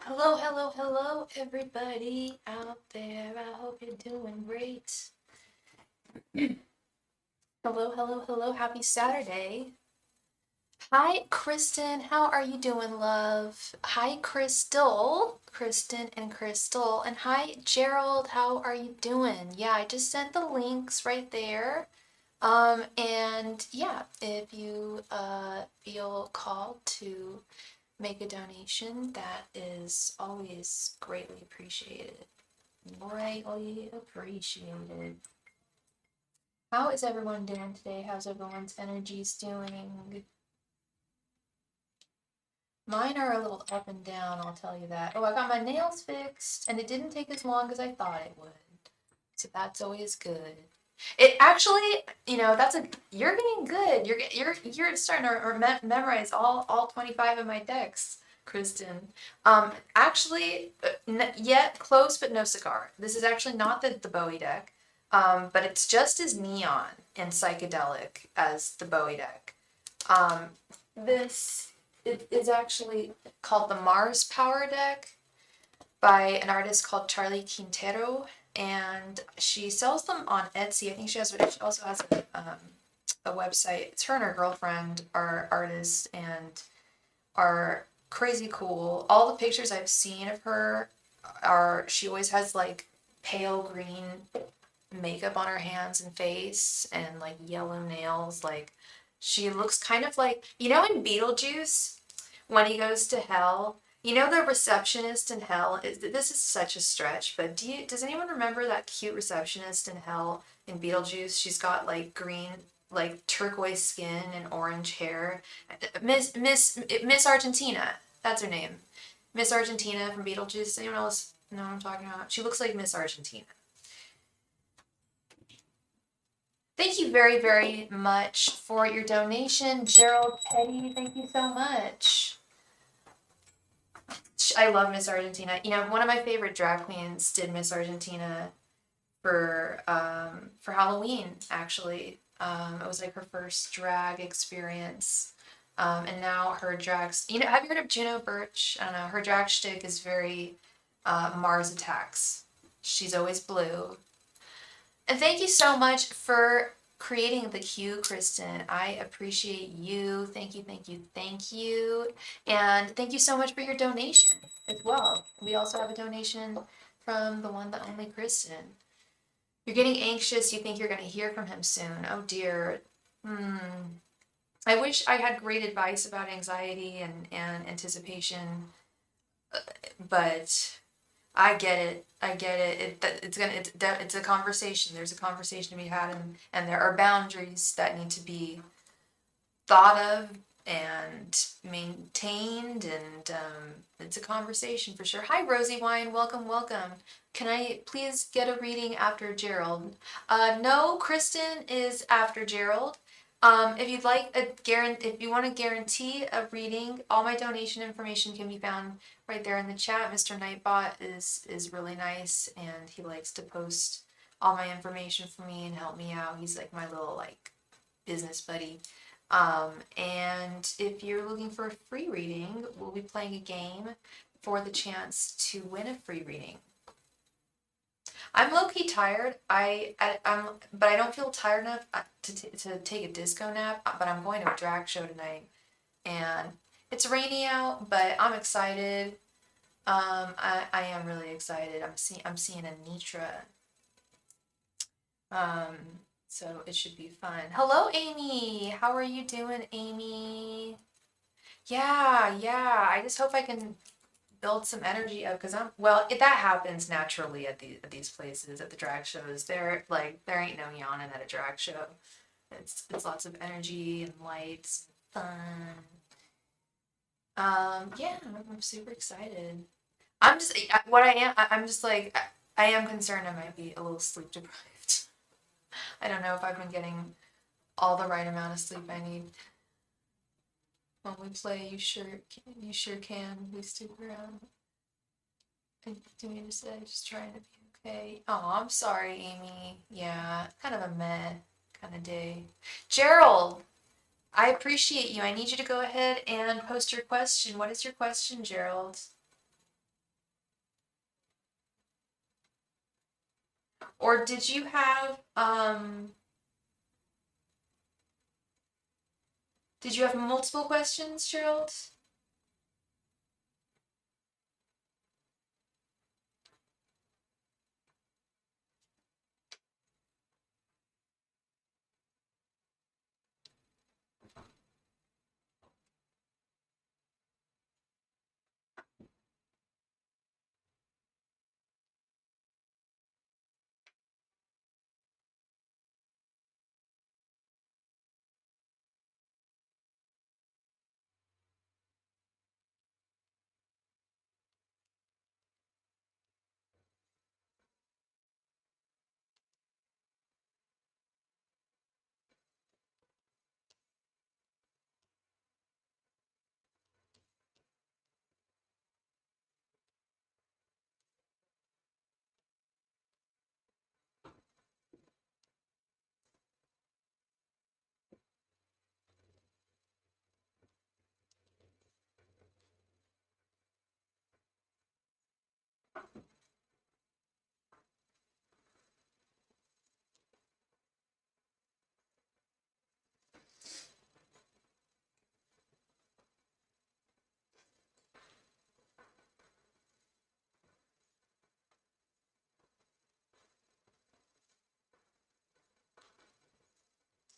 Hello, hello, hello, everybody out there. I hope you're doing great. Hello, hello, hello. Happy Saturday. Hi, Kristen. How are you doing, love? Hi, Crystal. Kristen and Crystal. And hi, Gerald. How are you doing? Yeah, I just sent the links right there. And yeah, if you feel called to make a donation, that is always greatly appreciated. Greatly appreciated. How is everyone doing today? How's everyone's energies doing? Mine are a little up and down, I'll tell you that. Oh, I got my nails fixed, and it didn't take as long as I thought it would. So that's always good. It actually, you're getting good. You're starting to memorize all 25 of my decks, Kristen. Actually, yet close but no cigar. This is actually not the Bowie deck, but it's just as neon and psychedelic as the Bowie deck. This is actually called the Mars Power deck by an artist called Charlie Quintero, and she sells them on Etsy. I think she also has a website. It's her and her girlfriend are artists and are crazy cool. All the pictures I've seen of her she always has like pale green makeup on her hands and face and like yellow nails. Like she looks kind of like, in Beetlejuice when he goes to hell, the receptionist in hell. This is such a stretch, but does anyone remember that cute receptionist in hell in Beetlejuice? She's got like green, like turquoise skin and orange hair. Miss Argentina. That's her name. Miss Argentina from Beetlejuice. Does anyone else know what I'm talking about? She looks like Miss Argentina. Thank you very, very much for your donation, Gerald Petty. Thank you so much. I love Miss Argentina. One of my favorite drag queens did Miss Argentina for Halloween. Actually, it was like her first drag experience, and now her drags. Have you heard of Juno Birch? I don't know. Her drag shtick is very Mars Attacks. She's always blue. And thank you so much for creating the queue, Kristen. I appreciate you. Thank you, thank you, thank you. And thank you so much for your donation as well. We also have a donation from the one, the only Kristen. You're getting anxious. You think you're going to hear from him soon. Oh dear. I wish I had great advice about anxiety and anticipation, but I get it. I get it. It's a conversation. There's a conversation to be had, and there are boundaries that need to be thought of and maintained, and it's a conversation for sure. Hi, Rosie Wine. Welcome, welcome. Can I please get a reading after Gerald? No, Kristen is after Gerald. If you'd like if you want to guarantee a reading, all my donation information can be found right there in the chat. Mr. Nightbot is really nice, and he likes to post all my information for me and help me out. He's like my little like business buddy. And if you're looking for a free reading, we'll be playing a game for the chance to win a free reading. I'm low-key tired. But I don't feel tired enough to take a disco nap. But I'm going to a drag show tonight, and it's rainy out, but I'm excited. I am really excited. I'm seeing Anitra. So it should be fun. Hello, Amy. How are you doing, Amy? Yeah, yeah. I just hope I can build some energy up because that happens naturally at these places, at the drag shows. There ain't no yawning at a drag show. It's lots of energy and lights and fun. Yeah, I'm super excited. I'm just what I am. I'm just like I am concerned I might be a little sleep deprived. I don't know if I've been getting all the right amount of sleep I need. When we play, you sure can. We stick around. I do mean to say, just trying to be okay. Oh, I'm sorry, Amy. Yeah, kind of a meh kind of day. Gerald, I appreciate you. I need you to go ahead and post your question. What is your question, Gerald? Or did you have multiple questions, Gerald?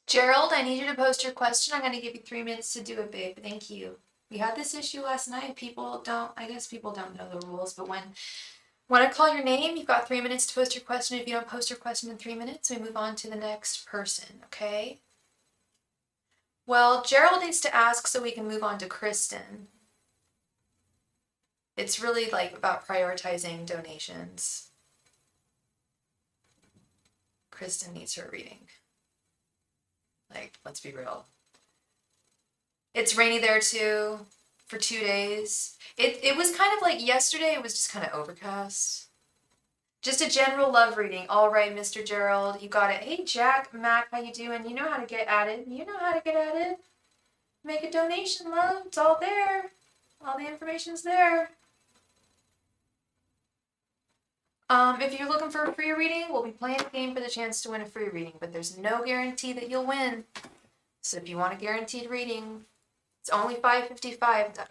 Gerald, I need you to post your question. I'm going to give you 3 minutes to do it, babe. Thank you. We had this issue last night. I guess people don't know the rules, but when I call your name, you've got 3 minutes to post your question. If you don't post your question in 3 minutes, we move on to the next person, okay? Well, Gerald needs to ask so we can move on to Kristen. It's really like about prioritizing donations. Kristen needs her reading. Like, let's be real. It's rainy there too for 2 days. It was kind of like yesterday, it was just kind of overcast. Just a general love reading. All right, Mr. Gerald, you got it. Hey, Jack, Mac, how you doing? You know how to get added. You know how to get added. Make a donation, love. It's all there. All the information's there. If you're looking for a free reading, we'll be playing a game for the chance to win a free reading, but there's no guarantee that you'll win. So if you want a guaranteed reading, it's only $5.55.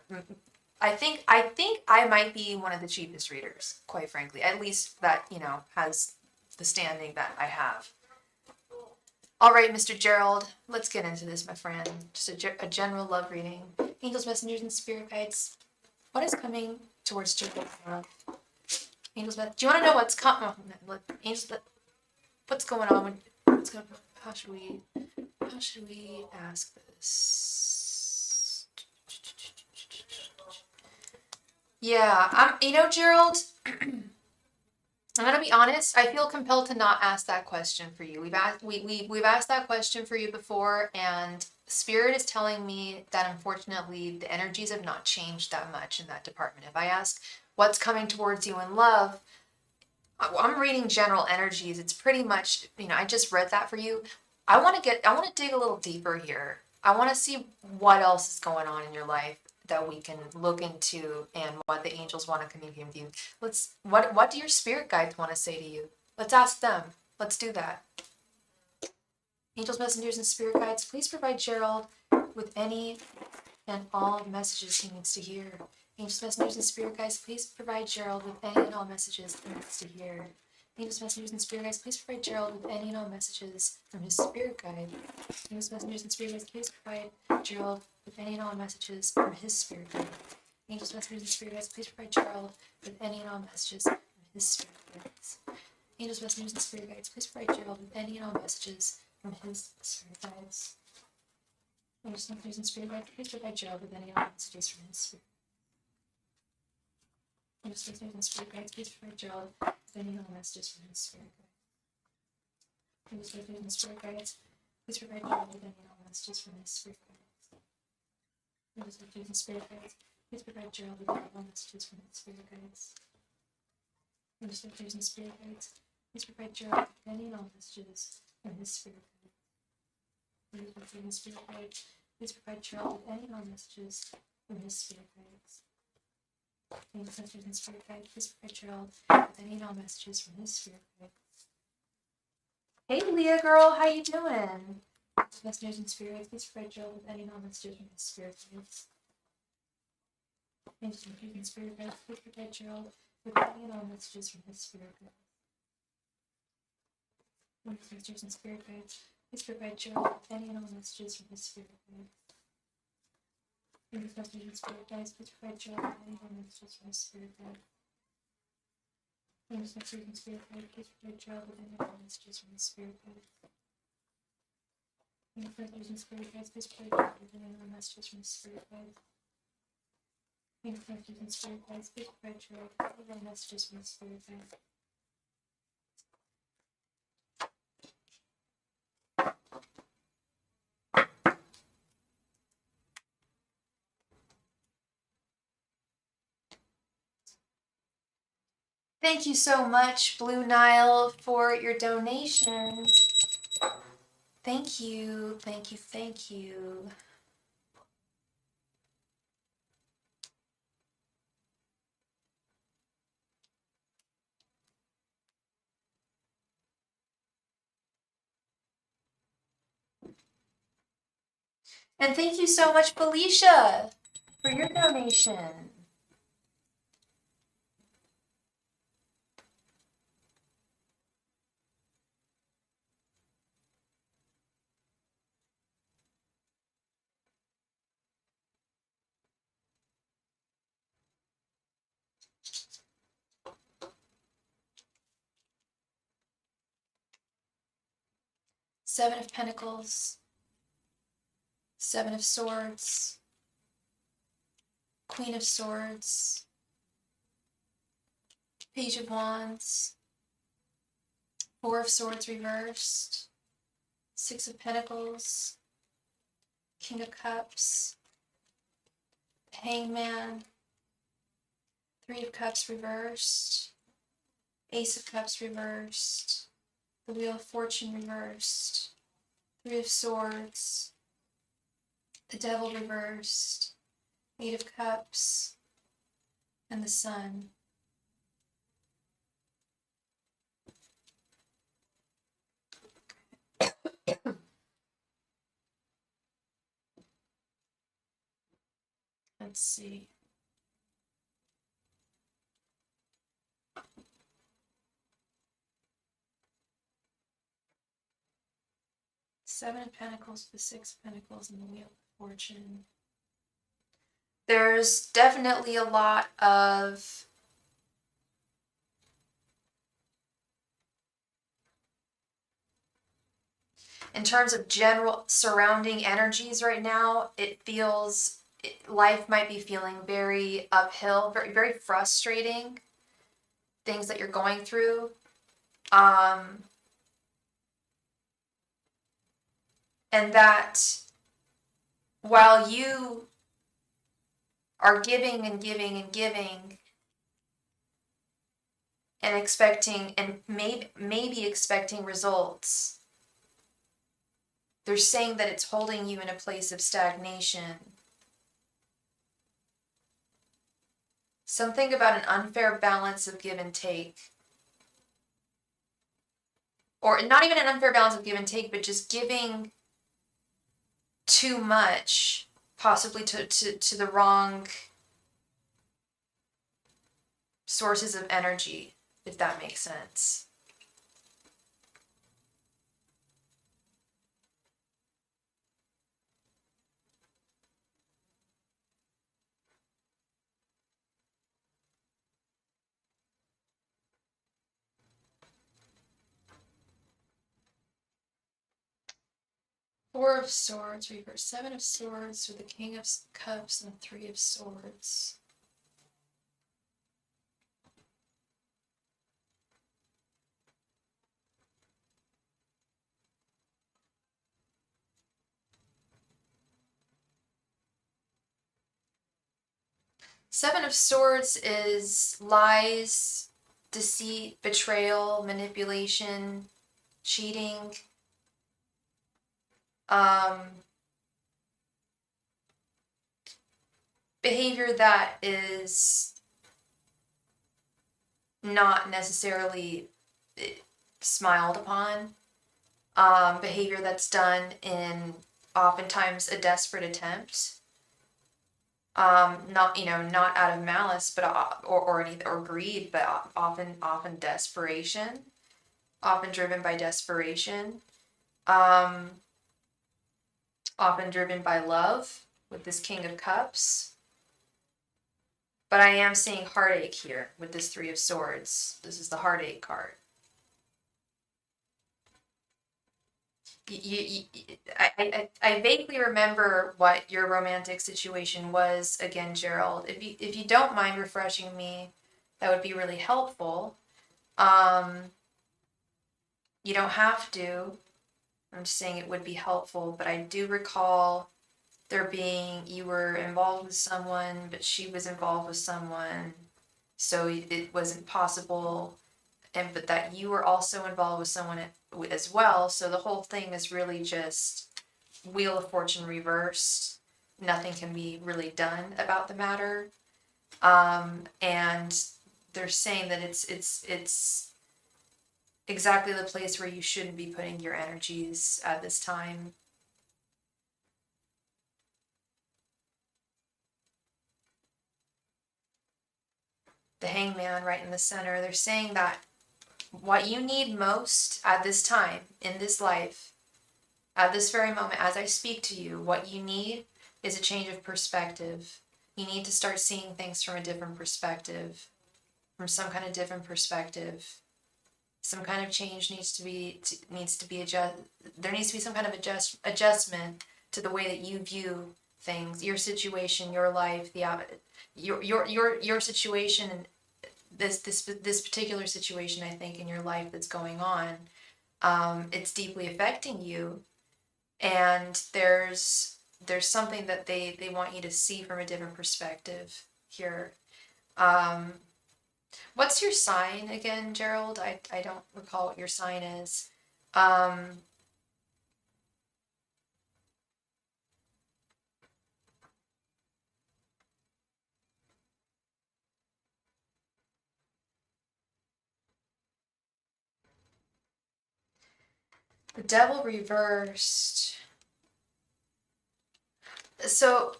I think I might be one of the cheapest readers, quite frankly. At least that, has the standing that I have. All right, Mr. Gerald, let's get into this, my friend. Just a general love reading. Angels, messengers, and spirit guides. What is coming towards Gerald? Angels, do you want to know what's coming? Angels, what's going on? How should we ask this? Yeah, Gerald, I'm gonna be honest. I feel compelled to not ask that question for you. We've asked that question for you before, and Spirit is telling me that unfortunately the energies have not changed that much in that department. If I ask what's coming towards you in love, I'm reading general energies. It's pretty much, I just read that for you. I want to dig a little deeper here. I want to see what else is going on in your life that we can look into and what the angels want to communicate with you. What do your spirit guides want to say to you? Let's ask them. Let's do that. Angels, messengers, and spirit guides, please provide Gerald with any and all messages he needs to hear. Angels, messengers, and spirit guides, please provide Gerald with any and all messages he needs to hear. Angels, messengers, and spirit guides, please provide Gerald with any and all messages from his spirit guide. Angels, messengers, and spirit guides, please provide Gerald with any and all messages from his spirit guide. Angels, messengers, and spirit guides, please provide Gerald with any and all messages from his spirit guides. Angels, messengers, and spirit guides, please provide Gerald with any and all messages from his spirit guides. Angels, messengers, and spirit guides, please provide Gerald with any and all messages from his spirit. Angels, messengers, and spirit guides, please provide Gerald with any and all messages from his spirit guide. Angels, messengers, and spirit guides, please provide Gerald with any and all messages from his spirit guides. Angels, messengers, and spirit guides, please provide Gerald with any and all messages from his spirit guides. Angels, messengers, and spirit guides, please provide Gerald with any and all messages from his spirit guide. Angels, messengers, and spirit guides, please provide Gerald with any and all messages from his spirit guides. Angels, messengers, and spirit guides, please provide Gerald with any and all messages from his spirit guides. Hey Leah girl, how you doing? Messengers and spirits, please provide Joe with any non-messages from his spirit guides. Messengers and spirit guides, please provide Joe with any non-messages from his spirit guides. Messengers and spirit guides, please provide Joe with any non-messages from his spirit guides. Messengers and spirit guides, please provide Joe with any non-messages from his spirit guides. Messengers and spirit guides, please provide Joe with any non-messages from his spirit guides. Messengers and spirit guides, please provide Joe with any non-messages from his spirit guides. Messengers and spirit guides, please provide Joe with any non-messages from his spirit guides. Thank you so much, Blue Nile, for your donation. Thank you, thank you, thank you. And thank you so much, Felicia, for your donation. Seven of Pentacles, Seven of Swords, Queen of Swords, Page of Wands, Four of Swords reversed, Six of Pentacles, King of Cups, Hangman, Three of Cups reversed, Ace of Cups reversed, the Wheel of Fortune reversed, Three of Swords, the Devil reversed, Eight of Cups, and the Sun. Let's see. Seven of Pentacles, the Six of Pentacles, and the Wheel of Fortune. There's definitely a lot of in terms of general surrounding energies right now, it feels life might be feeling very uphill, very, very frustrating things that you're going through. And that while you are giving and giving and giving and expecting and maybe expecting results, they're saying that it's holding you in a place of stagnation. Something about an unfair balance of give and take. Or not even an unfair balance of give and take, but just giving too much, possibly to the wrong sources of energy, if that makes sense. Four of Swords, reverse. Seven of Swords, with the King of Cups and Three of Swords. Seven of Swords is lies, deceit, betrayal, manipulation, cheating. Behavior that is not necessarily smiled upon. behavior that's done in oftentimes a desperate attempt. Not, not out of malice, but or greed, but often desperation, often driven by desperation, often driven by love with this King of Cups. But I am seeing heartache here with this Three of Swords. This is the heartache card. I vaguely remember what your romantic situation was again, Gerald. If you don't mind refreshing me, that would be really helpful. You don't have to. I'm just saying it would be helpful, but I do recall you were involved with someone, but she was involved with someone, so it wasn't possible, but that you were also involved with someone as well, so the whole thing is really just Wheel of Fortune reversed. Nothing can be really done about the matter, and they're saying that it's exactly the place where you shouldn't be putting your energies at this time. The Hangman right in the center. They're saying that what you need most at this time in this life, at this very moment, as I speak to you, what you need is a change of perspective. You need to start seeing things from a different perspective, from some kind of different perspective. Some kind of change needs to be adjusted. There needs to be some kind of adjustment to the way that you view things, your situation, your life, your situation, and this particular situation, I think, in your life that's going on. It's deeply affecting you, and there's something that they want you to see from a different perspective here. What's your sign again, Gerald? I don't recall what your sign is. The Devil reversed. So,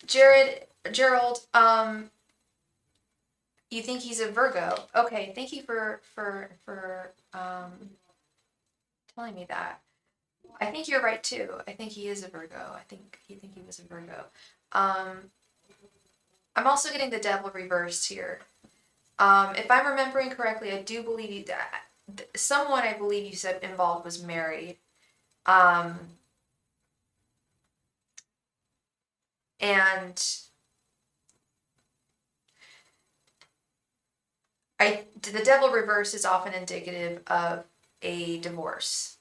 Gerald, you think he's a Virgo? Okay, thank you for telling me that. I think you're right too. I think he is a Virgo. I think he was a Virgo. I'm also getting the Devil reversed here. If I'm remembering correctly, I do believe someone I believe you said involved was married. And the Devil reverse is often indicative of a divorce.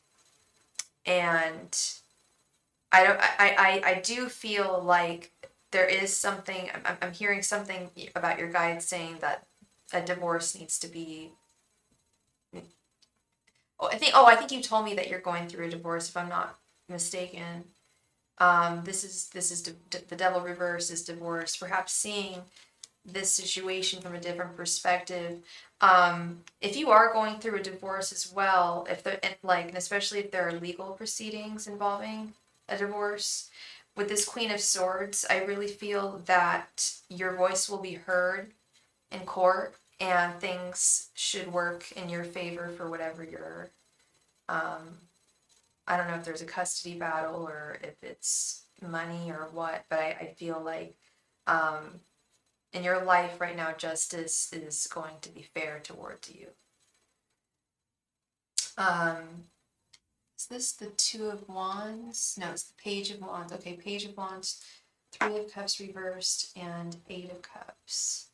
And I do feel like there is something, I'm hearing something about your guide saying that a divorce needs to be. I think you told me that you're going through a divorce, if I'm not mistaken. This is the Devil reverse is divorce. Perhaps seeing this situation from a different perspective. If you are going through a divorce as well, and especially if there are legal proceedings involving a divorce, with this Queen of Swords, I really feel that your voice will be heard in court, and things should work in your favor for whatever your, I don't know if there's a custody battle or if it's money or what, but I feel like in your life right now, justice is going to be fair towards you. Is this the Two of Wands? No, it's the Page of Wands. Okay, Page of Wands, Three of Cups reversed, and Eight of Cups.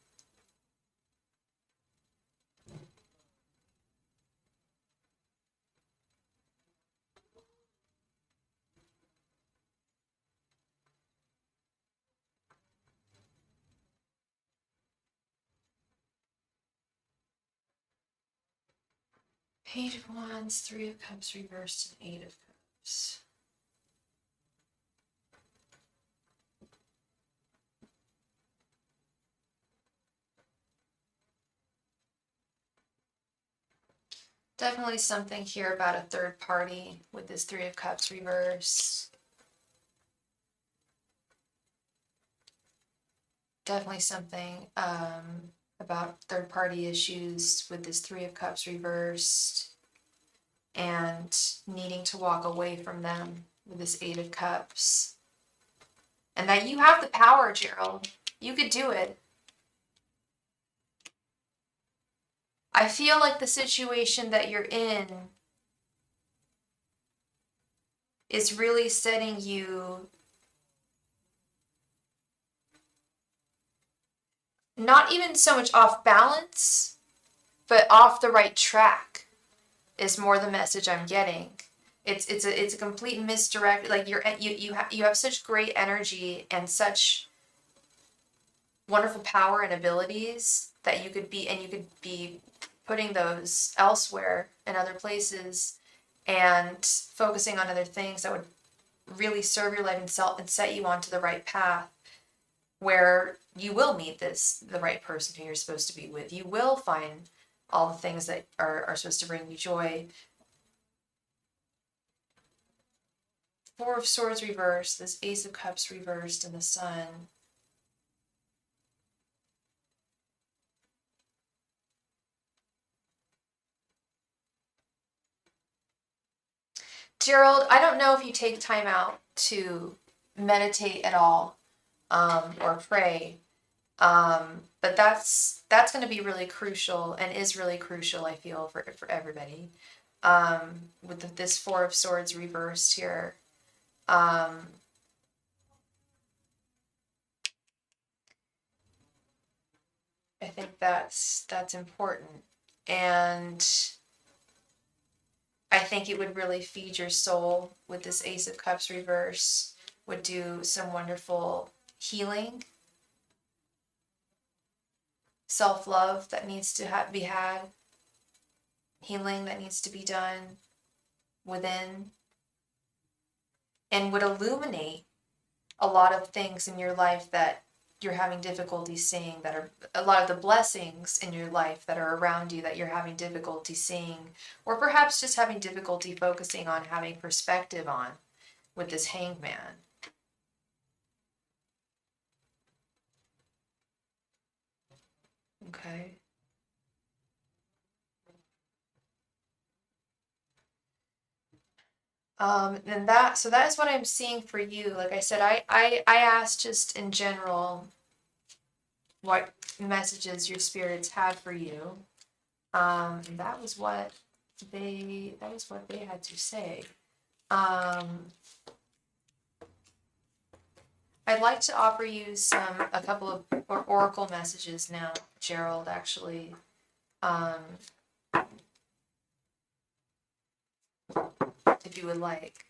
Page of Wands, Three of Cups reversed, and Eight of Cups. Definitely something here about a third party with this Three of Cups reverse. Definitely something about third party issues with this Three of Cups reversed and needing to walk away from them with this Eight of Cups. And that you have the power, Gerald. You could do it. I feel like the situation that you're in is really setting you not even so much off balance, but off the right track is more the message I'm getting. It's a complete misdirect. Like you have such great energy and such wonderful power and abilities that you could be putting those elsewhere in other places and focusing on other things that would really serve your life and set you onto the right path where you will meet the right person who you're supposed to be with. You will find all the things that are supposed to bring you joy. Four of Swords reversed, this Ace of Cups reversed, and the Sun. Gerald, I don't know if you take time out to meditate at all, or pray, but that's going to be really crucial and is really crucial, I feel, for everybody. With this Four of Swords reversed here. I think that's important. And I think it would really feed your soul with this Ace of Cups reverse, would do some wonderful healing, self-love that needs to be had, healing that needs to be done within, and would illuminate a lot of things in your life that you're having difficulty seeing, that are a lot of the blessings in your life that are around you that you're having difficulty seeing, or perhaps just having difficulty focusing on, having perspective on with this Hanged Man. Okay. And that is what I'm seeing for you. Like I said, I asked just in general what messages your spirits had for you. And that was what they had to say. I'd like to offer you a couple of oracle messages now, Gerald, actually. If you would like.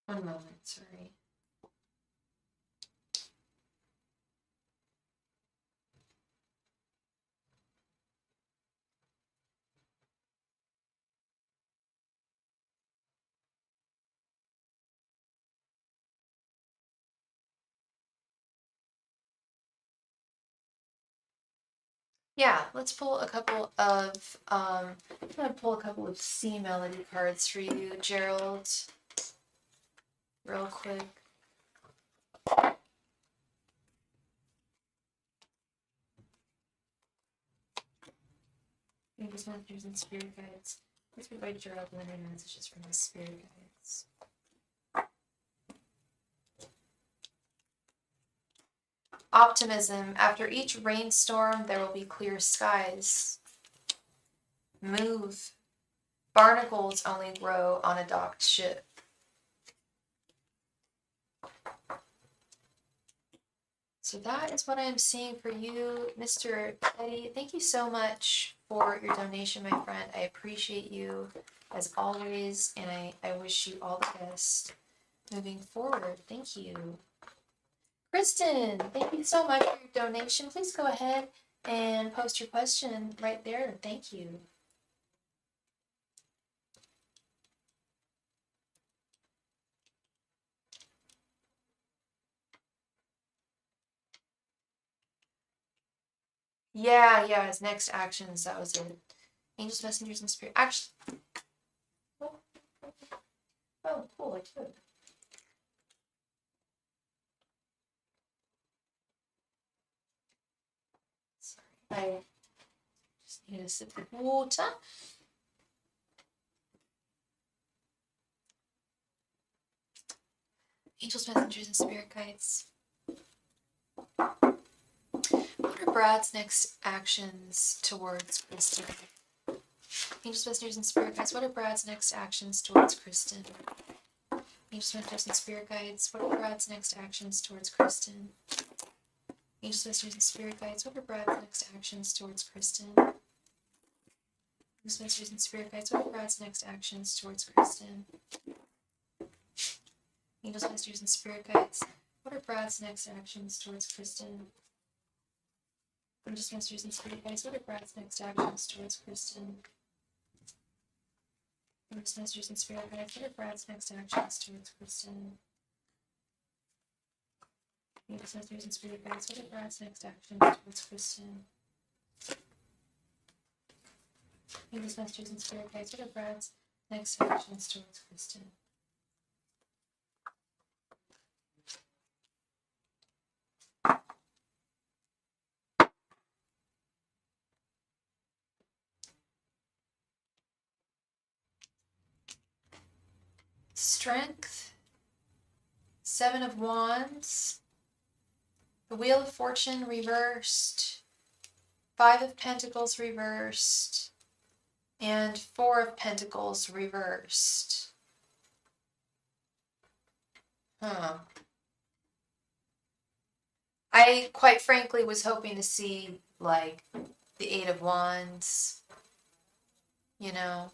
One moment, sorry. Yeah, let's pull a couple of I'm gonna pull a couple of C melody cards for you, Gerald. Real quick. These messages and spirit guides. Let's provide Gerald with any messages from his spirit guides. Optimism. After each rainstorm, there will be clear skies. Move. Barnacles only grow on a docked ship. So that is what I'm seeing for you, Mr. Eddie. Thank you so much for your donation, my friend. I appreciate you as always, and I wish you all the best moving forward. Thank you. Kristen, thank you so much for your donation. Please go ahead and post your question right there. Thank you. Yeah, his next actions, that was it. Angels, messengers, and spirit. Actually, oh, cool, I could. Sorry, I just need a sip of water. Angels, messengers, and spirit guides. What are Brad's next actions towards Kristen? Angels, messengers, and spirit guides. What are Brad's next actions towards Kristen? Angels, messengers, and spirit guides. What are Brad's next actions towards Kristen? Angels, messengers, and spirit guides. What are Brad's next actions towards Kristen? Angels, messengers, and spirit guides. What are Brad's next actions towards Kristen? Angels, messengers, and spirit guides. What are Brad's next actions towards Kristen? Angels, messengers, and spirit guides. What are Brad's next actions towards Kristen? Angels, messengers, and spirit guides. What are Brad's next actions towards Kristen? Angels, messengers, and spirit guides. What are Brad's next actions towards Kristen? Angels, messengers, and spirit guides. What are Brad's next actions towards Kristen? Strength, Seven of Wands, the Wheel of Fortune reversed, Five of Pentacles reversed, and Four of Pentacles reversed. I quite frankly was hoping to see like the Eight of Wands, you know.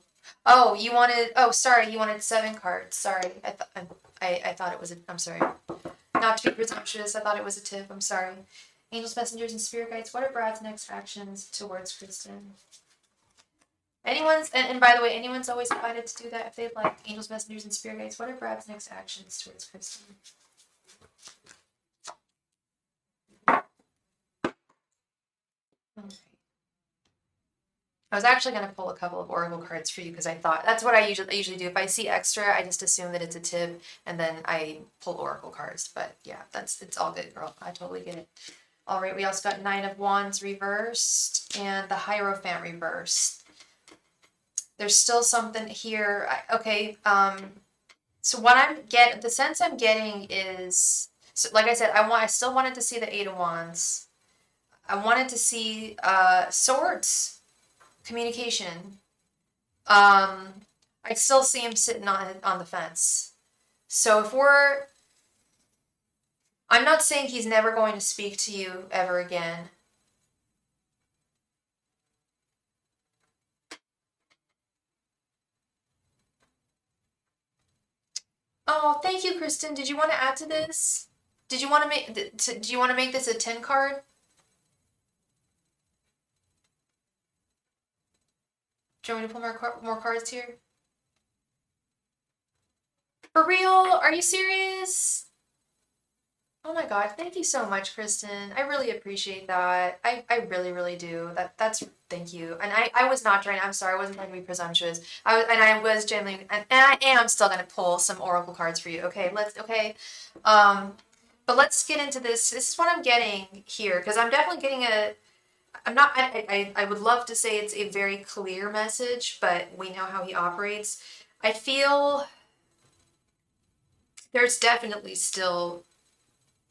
Oh, you wanted, oh, sorry, you wanted 7 cards. Sorry. I thought it was I'm sorry. Not to be presumptuous, I thought it was a tip. I'm sorry. Angels, messengers, and spirit guides. What are Brad's next actions towards Kristen? And by the way, anyone's always invited to do that if they'd like. Angels, messengers, and spirit guides. What are Brad's next actions towards Kristen? Okay. I was actually going to pull a couple of oracle cards for you because I thought that's what I usually do. If I see extra, I just assume that it's a tip and then I pull oracle cards. But yeah, it's all good, girl. I totally get it. All right, we also got Nine of Wands reversed and the Hierophant reversed. There's still something here. Okay, so what the sense I'm getting is, so like I said, I still wanted to see the Eight of Wands. I wanted to see swords. Communication. I still see him sitting on the fence. So I'm not saying he's never going to speak to you ever again. Oh, thank you, Kristen. Did you want to add to this? Did you want to make this a 10 card? Do you want me to pull more cards here? For real? Are you serious? Oh my God, thank you so much, Kristen. I really appreciate that. I really, really do. Thank you. And I was not trying, I'm sorry, I wasn't trying to be presumptuous. I was genuinely, and I am still gonna pull some oracle cards for you. Okay, but let's get into this. This is what I'm getting here, because I'm definitely getting I would love to say it's a very clear message, but we know how he operates. I feel there's definitely still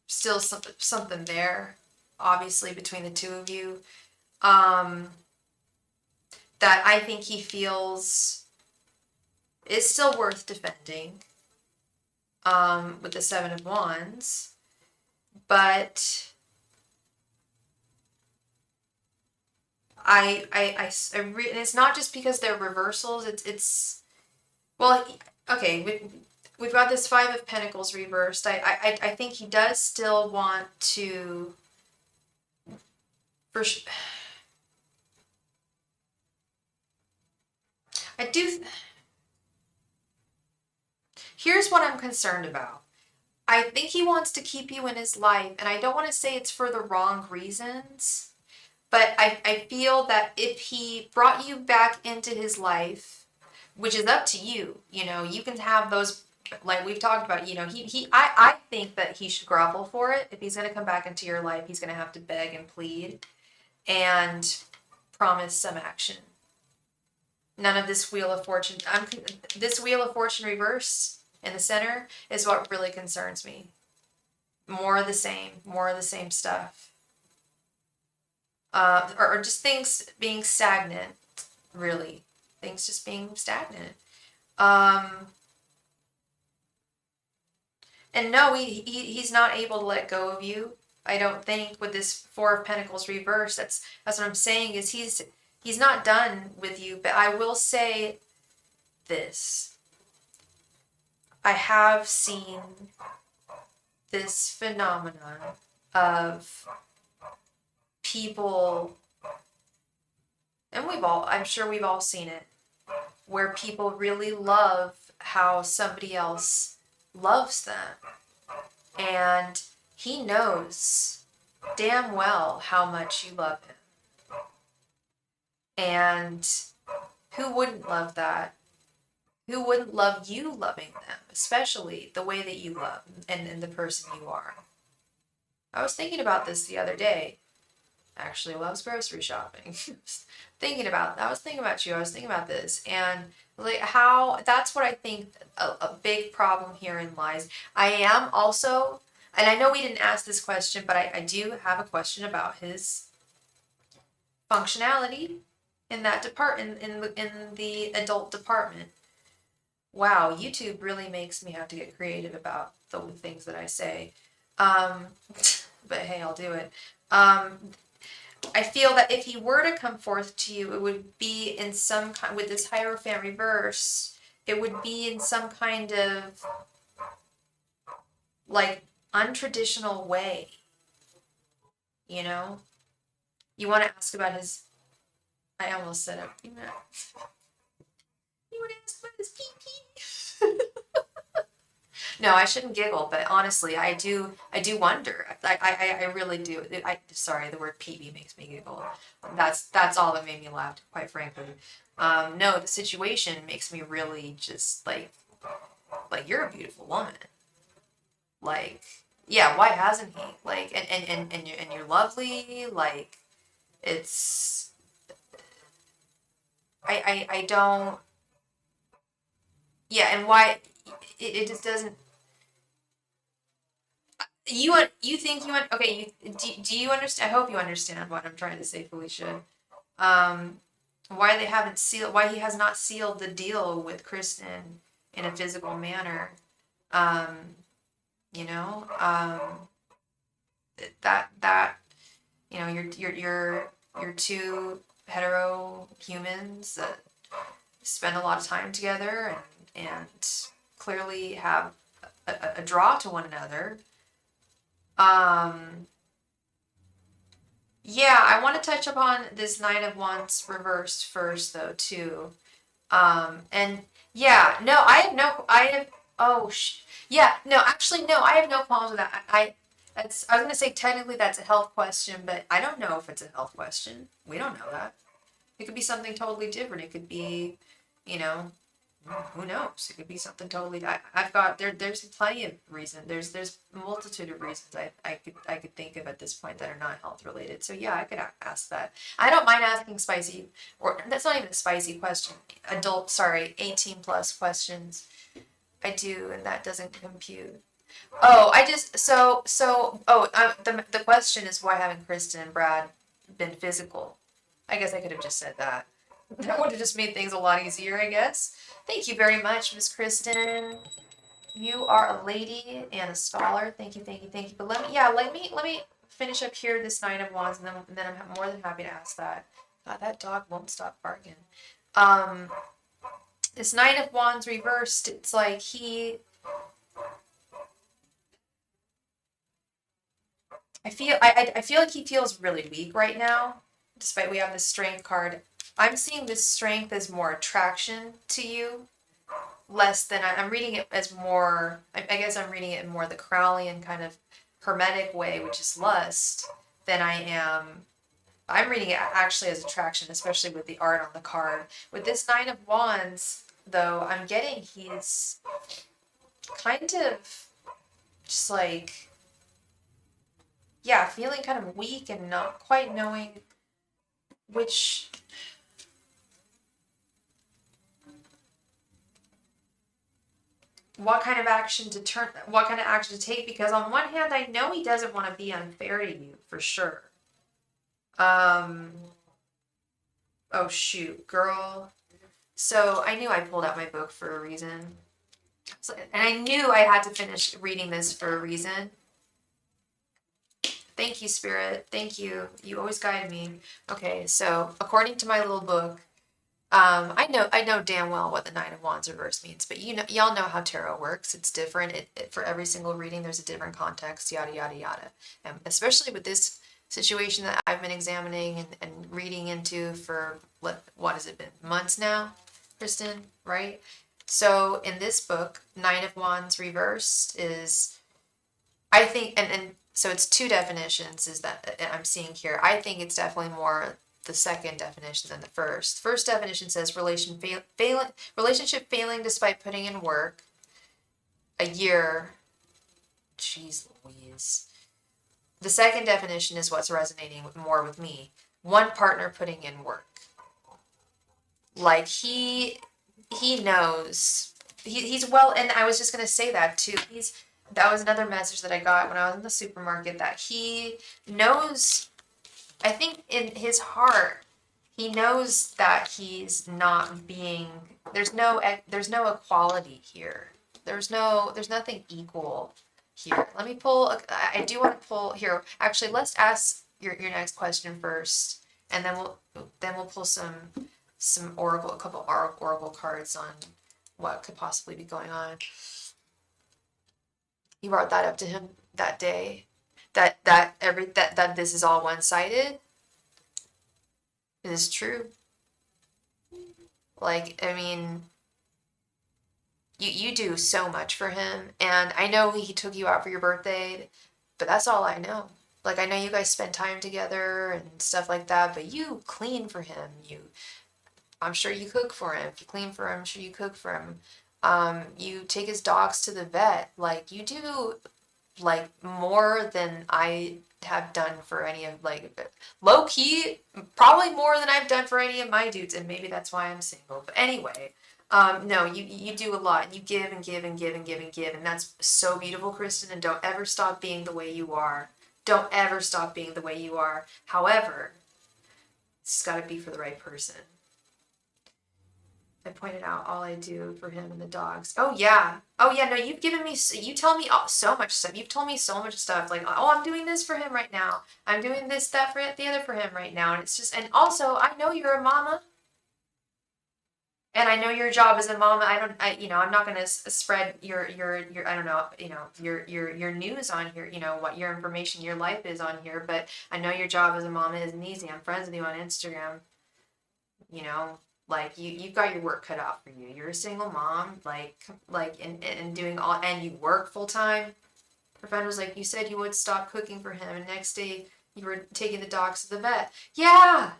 something there, obviously, between the two of you, that I think he feels is still worth defending, with the Seven of Wands. But and it's not just because they're reversals. Well, okay. We've got this Five of Pentacles reversed. I think he does still want to, for I do. Here's what I'm concerned about. I think he wants to keep you in his life, and I don't want to say it's for the wrong reasons, but I feel that if he brought you back into his life, which is up to you, you can have those, like we've talked about, I think that he should grovel for it. If he's going to come back into your life, he's going to have to beg and plead and promise some action. None of this Wheel of Fortune. This Wheel of Fortune reverse in the center is what really concerns me. More of the same stuff. Or just things being stagnant, really. Things just being stagnant. And no, he's not able to let go of you. I don't think with this Four of Pentacles reverse. That's what I'm saying is he's not done with you. But I will say this. I have seen this phenomenon of people, and I'm sure we've all seen it, where people really love how somebody else loves them. And he knows damn well how much you love him. And who wouldn't love that? Who wouldn't love you loving them, especially the way that you love and the person you are? I was thinking about this the other day. Actually, while I was grocery shopping. I was thinking about you. I was thinking about this. And like that's what I think a big problem herein lies. I am also, and I know we didn't ask this question, but I do have a question about his functionality in that department, in the adult department. Wow, YouTube really makes me have to get creative about the things that I say. But hey, I'll do it. I feel that if he were to come forth to you, it would be in some kind, with this Hierophant reverse, it would be in some kind of like untraditional way. You want to ask about his, I almost said it. You want to ask about his pee-pee? No, I shouldn't giggle, but honestly, I do wonder. I really do. Sorry, the word PB makes me giggle. That's all that made me laugh, quite frankly. No, the situation makes me really just like you're a beautiful woman. Like, yeah, why hasn't he? Like, and you're lovely. Like, it's I don't. Yeah, and why it just doesn't. You think you want okay do you understand? I hope you understand what I'm trying to say, Felicia. Why he has not sealed the deal with Kristen in a physical manner. um you know um that you're two hetero humans that spend a lot of time together and clearly have a draw to one another. Yeah, I want to touch upon this Nine of Wands reversed first, though, too. And yeah, no, yeah, no, actually, no, I have no problems with that. I was gonna say technically that's a health question, but I don't know if it's a health question. We don't know that. It could be something totally different. It could be, you know, who knows? It could be something totally. I've got there's plenty of reasons. There's a multitude of reasons I could think of at this point that are not health related. So yeah, I could ask that. I don't mind asking spicy, or that's not even a spicy question. 18 plus questions. I do, and that doesn't compute. Oh, the question is why haven't Kristen and Brad been physical? I guess I could have just said that. That would have just made things a lot easier, I guess. Thank you very much, Miss Kristen. You are a lady and a scholar. Thank you, thank you, thank you. But let me finish up here this Nine of Wands, and then I'm more than happy to ask that. God, that dog won't stop barking. This Knight of Wands reversed, it's like I feel like he feels really weak right now, despite we have the strength card. I'm seeing this strength as more attraction to you, less than I'm reading it as more. I guess I'm reading it in more the Crowleyan kind of hermetic way, which is lust, than I am. I'm reading it actually as attraction, especially with the art on the card. With this Nine of Wands, though, I'm getting he's kind of just like, yeah, feeling kind of weak and not quite knowing which. What kind of action to take, because on one hand I know he doesn't want to be unfair to you for sure. Oh shoot, girl. So I knew I pulled out my book for a reason. So, and I knew I had to finish reading this for a reason. Thank you, Spirit. Thank you. You always guide me. Okay, so according to my little book, I know damn well what the Nine of Wands reverse means, but y'all know how tarot works. It's different. For every single reading, there's a different context, yada, yada, yada. And especially with this situation that I've been examining and reading into for, what has it been? Months now, Kristen, right? So in this book, Nine of Wands reversed is, I think, and so it's two definitions is that I'm seeing here. I think it's definitely more the second definition than the first. First definition says relationship failing despite putting in work. A year. Jeez Louise. The second definition is what's resonating more with me. One partner putting in work. Like he knows. He's well, and I was just gonna say that too. That was another message that I got when I was in the supermarket, that he knows, I think in his heart, he knows that he's not being, there's no equality here. There's nothing equal here. Let me pull, I do want to pull here. Actually, let's ask your next question first, and then we'll pull some oracle, a couple oracle cards on what could possibly be going on. You brought that up to him that day, that this is all one-sided. It is true. Like, I mean, you do so much for him, and I know he took you out for your birthday, but that's all I know. Like, I know you guys spend time together and stuff like that, but you clean for him. I'm sure you cook for him. If you clean for him, I'm sure you cook for him. You take his dogs to the vet. Like, you do, like, more than I have done for any of, like, low key, probably more than I've done for any of my dudes, and maybe that's why I'm single. But anyway, no, you do a lot, and you give and give and give and give and give, and that's so beautiful, Kristen. And don't ever stop being the way you are. Don't ever stop being the way you are. However, it's got to be for the right person. I pointed out all I do for him and the dogs. Oh yeah. No, you've given me, you tell me so much stuff. You've told me so much stuff. Like, oh, I'm doing this for him right now. I'm doing this, that, for the other for him right now. And it's just, and also, I know you're a mama. And I know your job as a mama. I'm not going to spread your, I don't know, your news on here, what your information, your life is on here. But I know your job as a mama isn't easy. I'm friends with you on Instagram, Like, you've got your work cut out for you. You're a single mom, and doing all, and you work full time. Her friend was like, you said you would stop cooking for him, and next day you were taking the dogs to the vet. Yeah.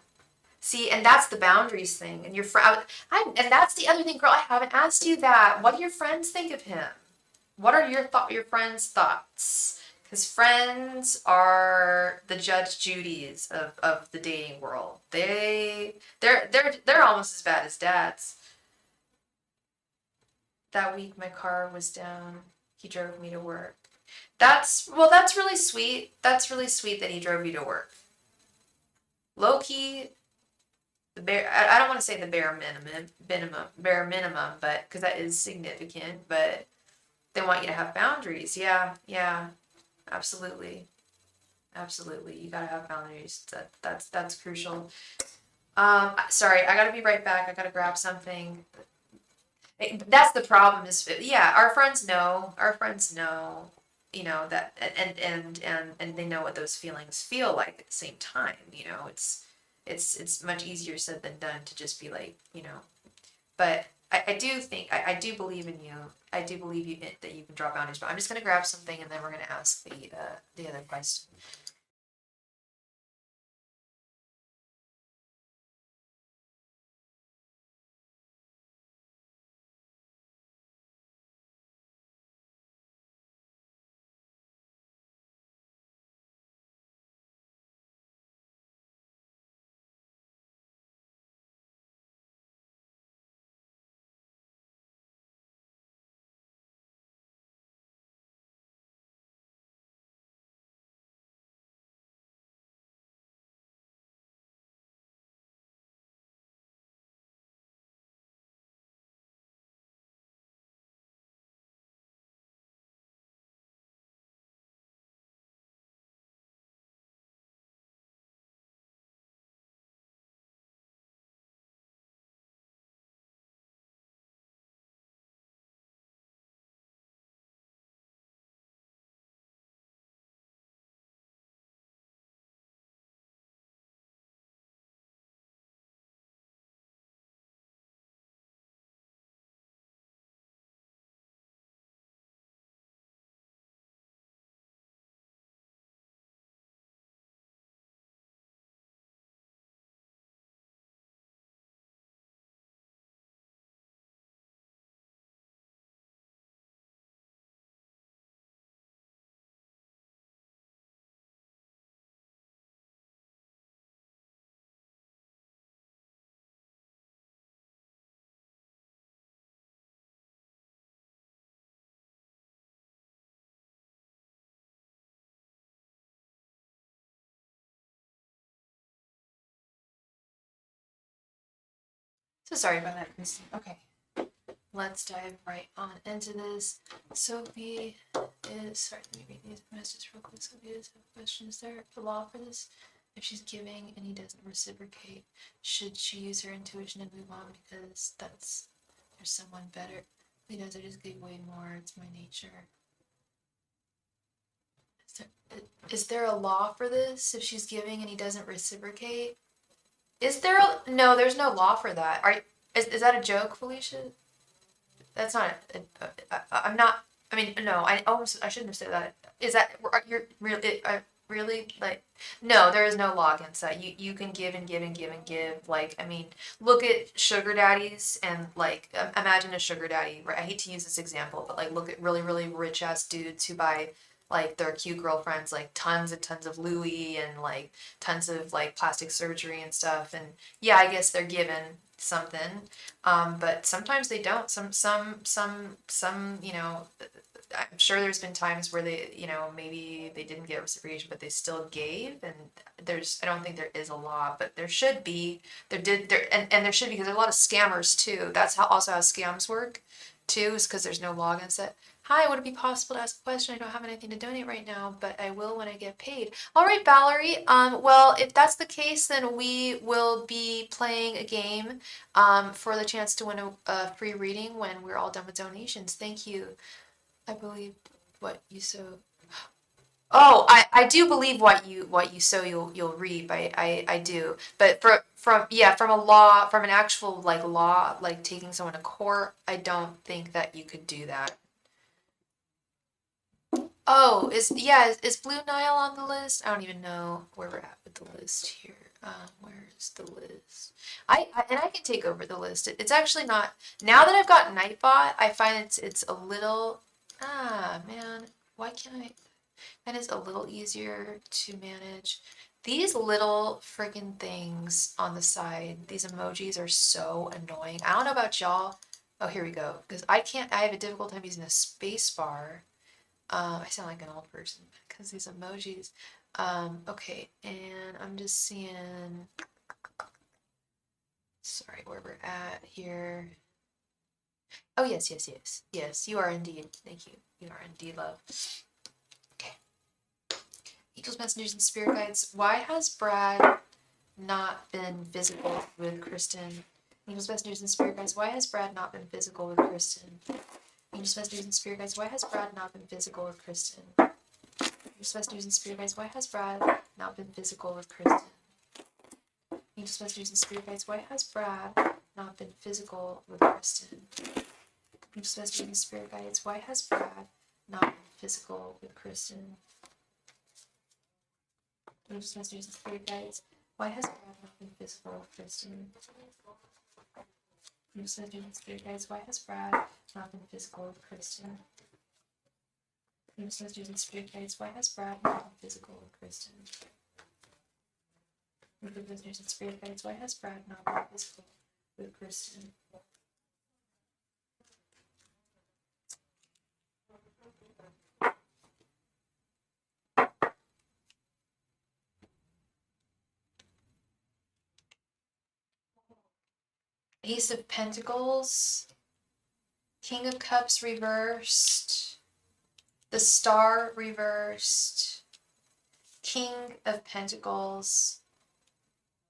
See, and that's the boundaries thing. And and that's the other thing, girl. I haven't asked you that. What do your friends think of him? What are your friends' thoughts? Because friends are the Judge Judys of the dating world. They're almost as bad as dads. That week my car was down. He drove me to work. That's really sweet. That's really sweet that he drove you to work. Low key, I don't want to say the bare minimum, but because that is significant. But they want you to have boundaries. Yeah. Absolutely. You gotta have boundaries. That's crucial. Sorry, I gotta be right back. I gotta grab something. That's the problem is, yeah, our friends know, you know, that, and they know what those feelings feel like at the same time, you know, it's much easier said than done to just be like, you know, but I do think, I do believe in you. I do believe you that you can draw boundaries, but I'm just gonna grab something and then we're gonna ask the other question. So sorry about that, Christine. Okay. Let's dive right on into this. Sophie is, sorry, let me read these messages real quick. Sophie does have a question. Is there a law for this? If she's giving and he doesn't reciprocate, should she use her intuition and move on because there's someone better? He does, I just give way more. It's my nature. Is there a law for this? If she's giving and he doesn't reciprocate? Is there a, no, there's no law for that. Is that a joke, Felicia? That's not. I'm not. I mean, no. I shouldn't have said that. Is that you're really? Really like? No, there is no law against that. You can give and give and give and give. Like, I mean, look at sugar daddies and like imagine a sugar daddy. Right? I hate to use this example, but like look at really rich ass dudes who buy like their cute girlfriends like tons and tons of Louis and like tons of like plastic surgery and stuff. And yeah, I guess they're given something, but sometimes they don't. Some, you know, I'm sure there's been times where they, you know, maybe they didn't get reciprocation, but they still gave. And I don't think there is a law, but there should be. And there should be because there's a lot of scammers too. That's also how scams work, too, is because there's no law against it. Hi, would it be possible to ask a question? I don't have anything to donate right now, but I will when I get paid. All right, Valerie. Well, if that's the case, then we will be playing a game for the chance to win a free reading when we're all done with donations. Thank you. I believe what you sow. Oh, I do believe what you sow you'll reap. I do. But from a law from an actual like law like taking someone to court, I don't think that you could do that. Oh, is Blue Nile on the list? I don't even know where we're at with the list here. Where's the list? And I can take over the list. It's actually not now that I've got Nightbot, I find it's a little man, why can't I? That is a little easier to manage. These little freaking things on the side, these emojis are so annoying. I don't know about y'all. Oh, here we go. Because I have a difficult time using a space bar. I sound like an old person because these emojis. Okay, and I'm just seeing, sorry, where we're at here. Oh, yes, you are indeed. Thank you. You are indeed, love. Okay. Angels, messengers, and spirit guides. Why has Brad not been physical with Kristen? Angel's best news and spirit guides. Why has Brad not been physical with Kristen? Angel's best news and spirit guides. Why has Brad not been physical with Kristen? Angel's best news and spirit guides. Why has Brad not been physical with Kristen? Angel's best news and spirit guides. Why has Brad not been physical with Kristen? Angel's best news and spirit guides. Why has Brad not been physical with Kristen? Angel's best news and spirit guides. Why has Brad not been physical with Kristen? Angel's best news and spirit guides. Why has Brad not been physical with Kristen? Angel's best news and spirit guides. Why has Brad not been physical with Kristen? Angel's best news and spirit guides. Why has Brad not been physical with Kristen? Ace of Pentacles, King of Cups reversed, the Star reversed, King of Pentacles,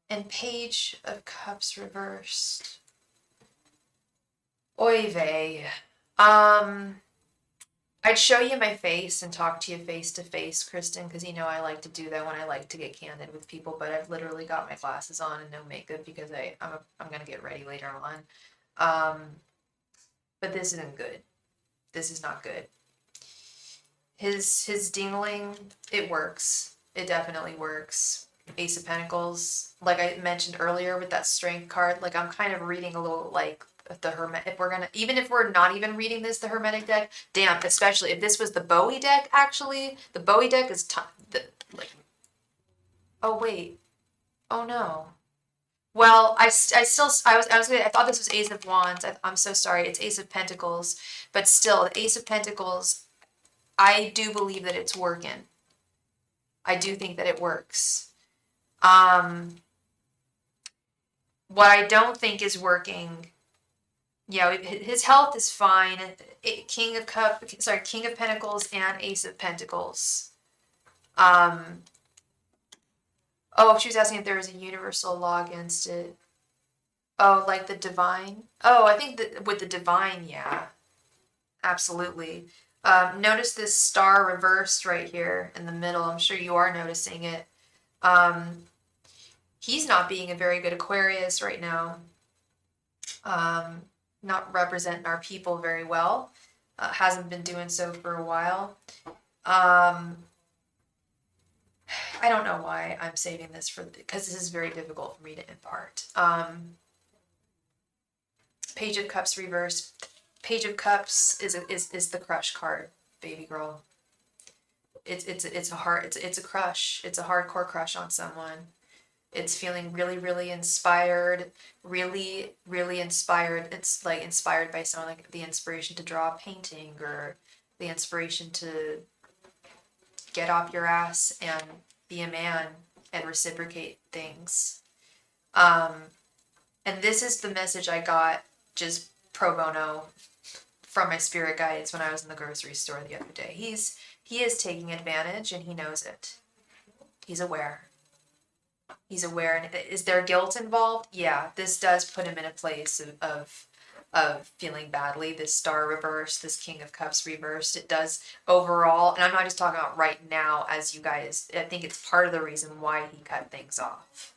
and Page of Cups reversed. Oy vey. I'd show you my face and talk to you face to face, Kristen, because you know I like to do that when I like to get candid with people, but I've literally got my glasses on and no makeup because I'm gonna get ready later on. But this isn't good. This is not good. His dingling, it works. It definitely works. Ace of Pentacles, like I mentioned earlier with that strength card, like I'm kind of reading a little like the Hermet, if we're gonna, even if we're not even reading this, the Hermetic deck, damn, especially if this was the Bowie deck, actually, the Bowie deck is, like, oh wait, oh no. Well, I thought this was Ace of Wands. I'm so sorry. It's Ace of Pentacles, but still, the Ace of Pentacles, I do believe that it's working. I do think that it works. What I don't think is working, yeah, his health is fine. King of Pentacles and Ace of Pentacles. Oh, she was asking if there was a universal law against it. Oh, like the divine? Oh, I think that with the divine, yeah. Absolutely. Notice this star reversed right here in the middle. I'm sure you are noticing it. He's not being a very good Aquarius right now. Not representing our people very well. Hasn't been doing so for a while. I don't know why I'm saving this because this is very difficult for me to impart. Page of Cups reverse. Page of Cups is the crush card, baby girl. It's a crush. It's a hardcore crush on someone. It's feeling really, really inspired, really, really inspired. It's like inspired by someone, like the inspiration to draw a painting or the inspiration to get off your ass and be a man and reciprocate things. And this is the message I got just pro bono from my spirit guides when I was in the grocery store the other day. He is taking advantage and he knows it. He's aware. He's aware. And is there guilt involved? Yeah, this does put him in a place of feeling badly. This star reversed, this King of Cups reversed. It does overall, and I'm not just talking about right now, as you guys, I think it's part of the reason why he cut things off.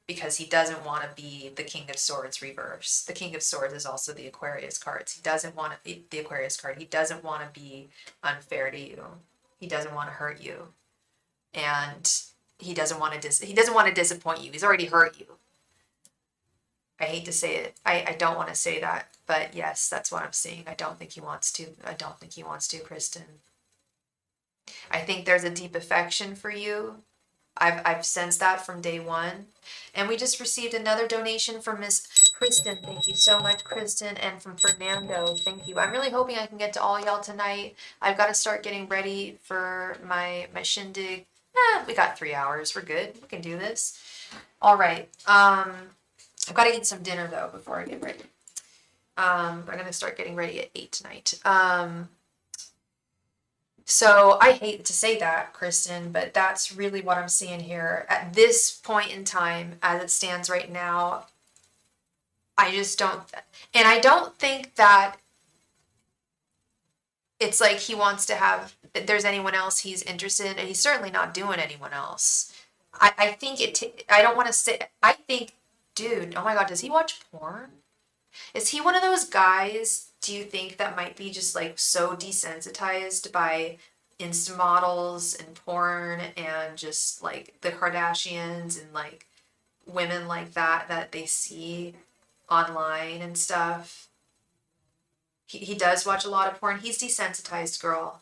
Because he doesn't want to be the King of Swords reverse. The King of Swords is also the Aquarius cards. He doesn't want to be the Aquarius card. He doesn't want to be unfair to you. He doesn't want to hurt you. And he doesn't want to disappoint you. He's already hurt you. I hate to say it. I don't want to say that, but yes, that's what I'm seeing. I don't think he wants to. I don't think he wants to, Kristen. I think there's a deep affection for you. I've sensed that from day one. And we just received another donation from Miss Kristen. Thank you so much, Kristen. And from Fernando. Thank you. I'm really hoping I can get to all y'all tonight. I've got to start getting ready for my shindig. We got 3 hours. We're good. We can do this. All right. I've got to eat some dinner, though, before I get ready. I'm going to start getting ready at 8 tonight. So I hate to say that, Kristen, but that's really what I'm seeing here. At this point in time, as it stands right now, I just don't, and I don't think that it's like he wants to have, there's anyone else he's interested in, and he's certainly not doing anyone else. I think I don't want to say, I think, dude, oh my God, does he watch porn? Is he one of those guys, do you think, that might be just like so desensitized by Insta models and porn and just like the Kardashians and like women like that they see online and stuff? He does watch a lot of porn. He's desensitized, girl.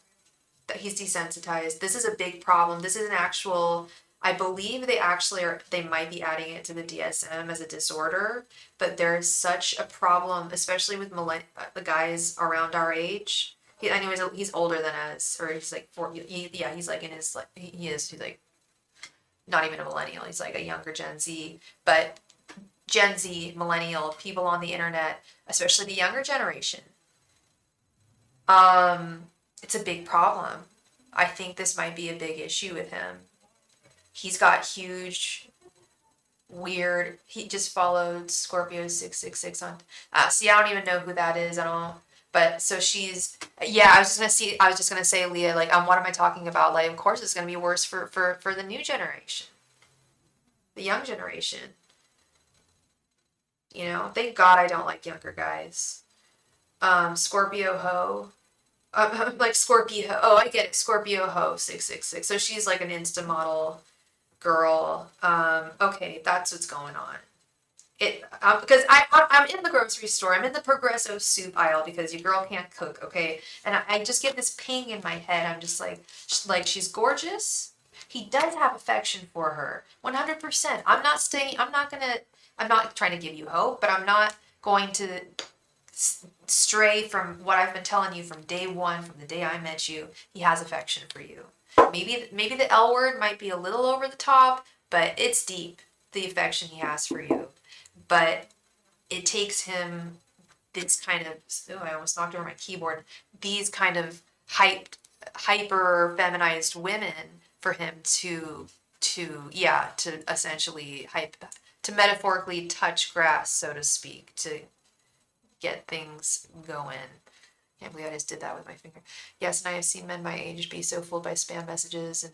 That he's desensitized. This is a big problem. This is an actual, I believe they actually are, they might be adding it to the DSM as a disorder, but there's such a problem, especially with the guys around our age. Anyways, he's older than us, or he's like 40, yeah, he's like in his, like, he's like not even a millennial, he's like a younger Gen Z, but Gen Z, millennial, people on the internet, especially the younger generation, it's a big problem. I think this might be a big issue with him. He's got huge, weird. He just followed Scorpio 666 on. See, I don't even know who that is at all. But so she's. Yeah, I was just gonna see. I was just gonna say, Leah. Like, what am I talking about? Like, of course, it's gonna be worse for the new generation, the young generation. You know, thank God I don't like younger guys. Scorpio ho. Like Scorpio. Oh, I get it. Scorpio ho 666. So she's like an Insta model girl. Okay, that's what's going on. It because I'm in the grocery store. I'm in the Progresso soup aisle because your girl can't cook. Okay, and I just get this ping in my head. I'm just like she's gorgeous. He does have affection for her, 100%. I'm not staying. I'm not gonna. I'm not trying to give you hope, but I'm not going to stray from what I've been telling you from day one, from the day I met you. He has affection for you. Maybe the L word might be a little over the top, but it's deep, the affection he has for you. But it takes him this kind of, oh, I almost knocked over my keyboard, these kind of hyper feminized women for him to essentially to metaphorically touch grass, so to speak, to get things going. Can't believe I just did that with my finger. Yes, and I have seen men my age be so fooled by spam messages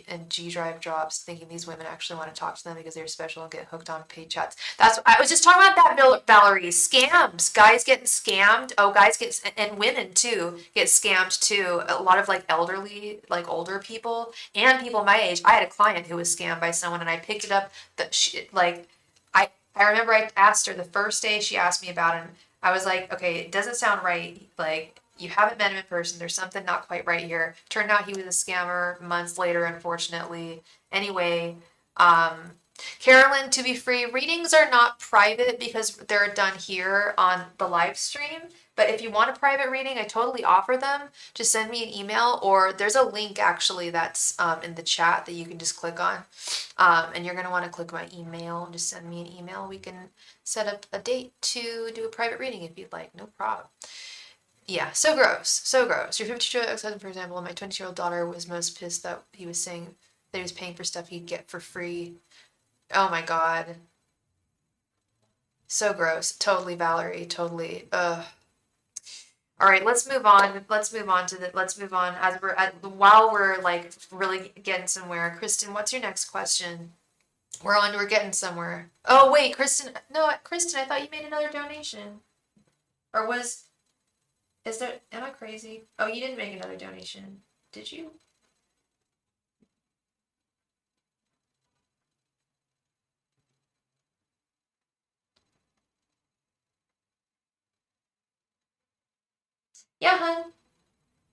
and G Drive drops, thinking these women actually want to talk to them because they're special and get hooked on paid chats. That's I was just talking about that, Valerie. Scams, guys getting scammed. Oh, guys get and women too get scammed too. A lot of like elderly, like older people and people my age. I had a client who was scammed by someone, and I picked it up. That she like, I remember I asked her the first day she asked me about it. I was like, okay, it doesn't sound right. Like, you haven't met him in person. There's something not quite right here. Turned out he was a scammer months later, unfortunately. Anyway, Carolyn, to be free, readings are not private because they're done here on the live stream. But if you want a private reading, I totally offer them. Just send me an email, or there's a link actually that's in the chat that you can just click on. And you're going to want to click my email. Just send me an email. We can set up a date to do a private reading if you'd like. No problem. Yeah, so gross. So gross. Your 52-year-old ex-husband, for example, and my 22-year-old daughter was most pissed that he was saying that he was paying for stuff he'd get for free. Oh my God. So gross. Totally, Valerie. Totally. Ugh. All right, let's move on. Let's move on as while we're like really getting somewhere. Kristen, what's your next question? We're getting somewhere. Oh wait, Kristen. No, Kristen, I thought you made another donation. Or is there, am I crazy? Oh, you didn't make another donation. Did you? Yeah, hun.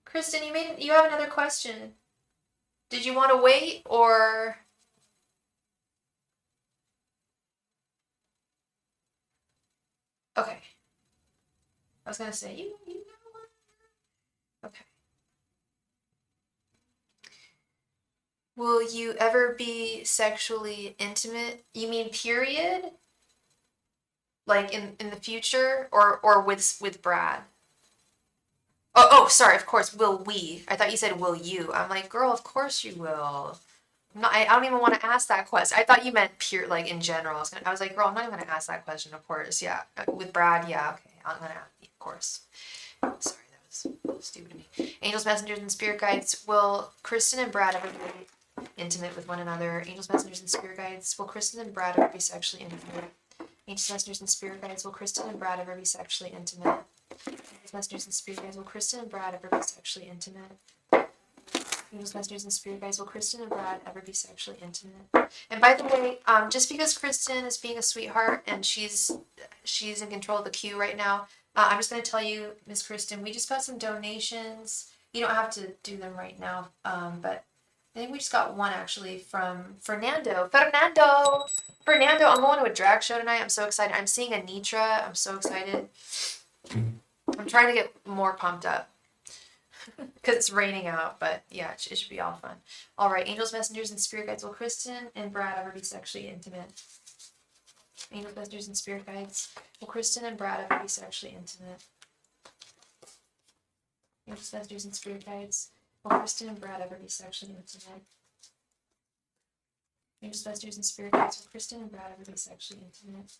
Kristen, you have another question. Did you want to wait or? Okay. I was gonna say you never want. Okay. Will you ever be sexually intimate? You mean period? Like in the future or with Brad? Oh, sorry, of course, will we? I thought you said will you. I'm like, girl, of course you will. I don't even want to ask that question. I thought you meant pure, like in general. I was like, girl, I'm not even gonna ask that question. Of course, yeah. With Brad, yeah, okay. I'm gonna ask, of course. Sorry, that was stupid of me. Angels, messengers, and spirit guides. Will Kristen and Brad ever be intimate with one another? Angels, messengers, and spirit guides. Will Kristen and Brad ever be sexually intimate? Angels, messengers, and spirit guides. Will Kristen and Brad ever be sexually intimate? Angels, messengers, and spirit guides. Will Kristen and Brad ever be sexually intimate? Angels, messengers, and spirit guides. Will Kristen and Brad ever be sexually intimate? And by the way, just because Kristen is being a sweetheart and she's in control of the queue right now, I'm just gonna tell you, Miss Kristen, we just got some donations. You don't have to do them right now, but I think we just got one actually from Fernando. Fernando, I'm going to a drag show tonight. I'm so excited. I'm seeing Anitra. I'm so excited. I'm trying to get more pumped up because it's raining out, but yeah, it should be all fun. All right, angels, messengers, and spirit guides. Will Kristen and Brad ever be sexually intimate? Angels, messengers, and spirit guides. Will Kristen and Brad ever be sexually intimate? Angels, messengers, and spirit guides. Will Kristen and Brad ever be sexually intimate? Angels, messengers, and spirit guides. Will Kristen and Brad ever be sexually intimate?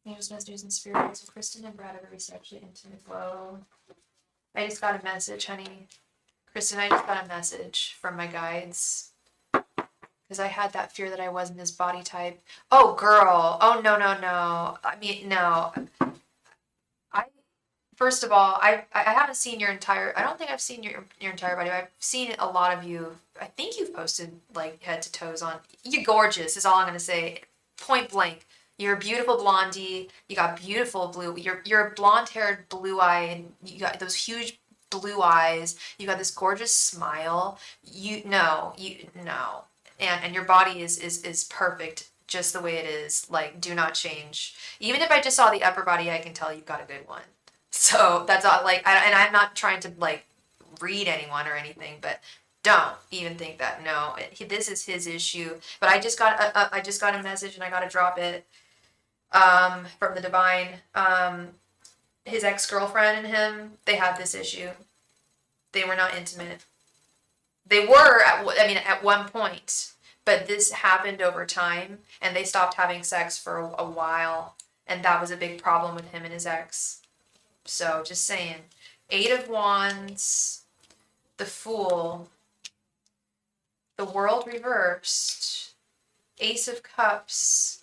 Angels, messengers, and spirit guides. Will Kristen and Brad ever be sexually intimate? Whoa. I just got a message, honey. Kristen, I just got a message from my guides. Because I had that fear that I wasn't this body type. Oh, girl. Oh, no, no, no. I mean, no. I First of all, I haven't seen your entire. I don't think I've seen your entire body. I've seen a lot of you. I think you've posted like head to toes on. You're gorgeous. Is all I'm gonna say. Point blank. You're a beautiful blondie. You got beautiful blue. You're blonde haired, blue eyed. You got those huge blue eyes. You got this gorgeous smile. You no. And your body is perfect just the way it is. Like, do not change. Even if I just saw the upper body, I can tell you've got a good one. So that's all. Like, and I'm not trying to like read anyone or anything, but don't even think that. No, this is his issue. But I just got a message and I got to drop it. From the divine. His ex girlfriend and him, they had this issue. They were not intimate. They were at one point, but this happened over time, and they stopped having sex for a while, and that was a big problem with him and his ex. So just saying. Eight of Wands, the Fool, the World reversed, Ace of Cups,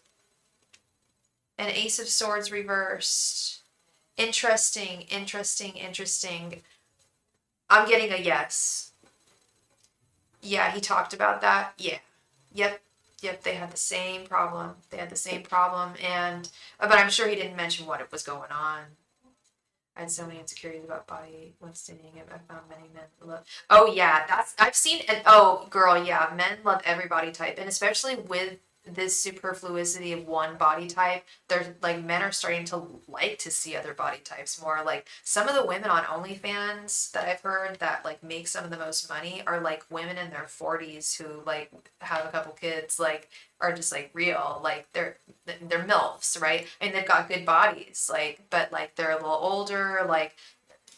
and Ace of Swords reversed. Interesting, interesting, interesting. I'm getting a yes. Yeah, he talked about that. Yeah. Yep. Yep, they had the same problem. They had the same problem, and but I'm sure he didn't mention what it was going on. I had so many insecurities about body when standing it. I found many men love. Oh yeah, that's I've seen. And oh girl, yeah, men love every body type, and especially with this superfluidity of one body type, they're like men are starting to like to see other body types more. Like some of the women on OnlyFans that I've heard that like make some of the most money are like women in their 40s who like have a couple kids, like are just like real, like they're MILFs, right? And they've got good bodies, like, but like they're a little older, like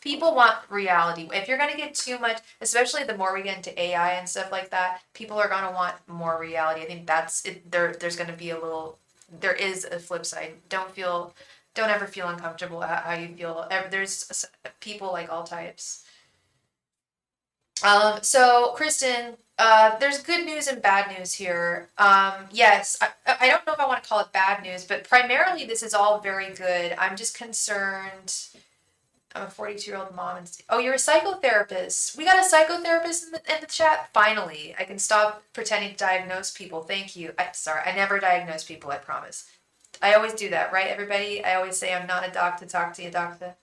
people want reality. If you're gonna get too much, especially the more we get into AI and stuff like that, people are gonna want more reality. I think that's it. There's gonna be a little. There is a flip side. Don't ever feel uncomfortable how you feel. There's people like all types. So Kristen, there's good news and bad news here. Yes, I don't know if I want to call it bad news, but primarily this is all very good. I'm just concerned. I'm a 42-year-old mom. Oh, you're a psychotherapist. We got a psychotherapist in the chat. Finally, I can stop pretending to diagnose people. Thank you. Sorry, I never diagnose people. I promise. I always do that, right, everybody? I always say I'm not a doctor. Talk to you, doctor.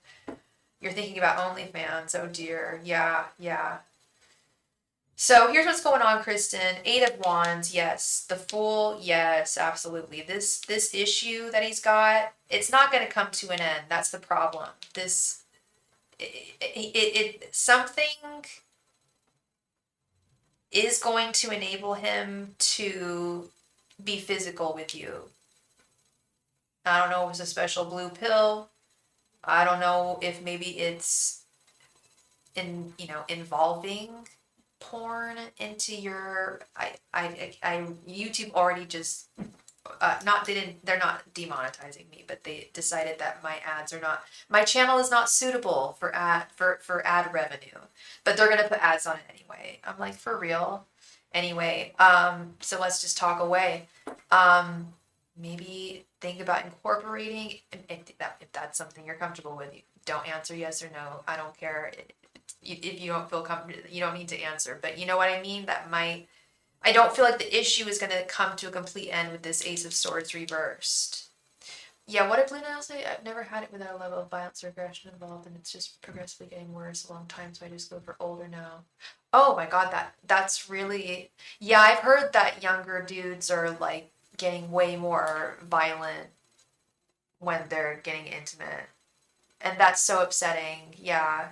You're thinking about OnlyFans. Oh dear. Yeah, yeah. So here's what's going on, Kristen. Eight of Wands, yes. The Fool, yes, absolutely. This issue that he's got, it's not going to come to an end. That's the problem. Something is going to enable him to be physical with you. I don't know if it's a special blue pill. I don't know if maybe it's involving porn into your, YouTube already just, they're not demonetizing me, but they decided that my channel is not suitable for ad revenue, but they're gonna put ads on it anyway. I'm like, for real? Anyway, so let's just talk away. Maybe think about incorporating, if that's something you're comfortable with. Don't answer yes or no. I don't care. If you don't feel comfortable, you don't need to answer, but you know what I mean? I don't feel like the issue is going to come to a complete end with this Ace of Swords reversed. Yeah, what did Blue Nail say? I've never had it without a level of violence or aggression involved, and it's just progressively getting worse a long time, so I just go for older now. Oh my god, that's really... Yeah, I've heard that younger dudes are, like, getting way more violent when they're getting intimate. And that's so upsetting. Yeah.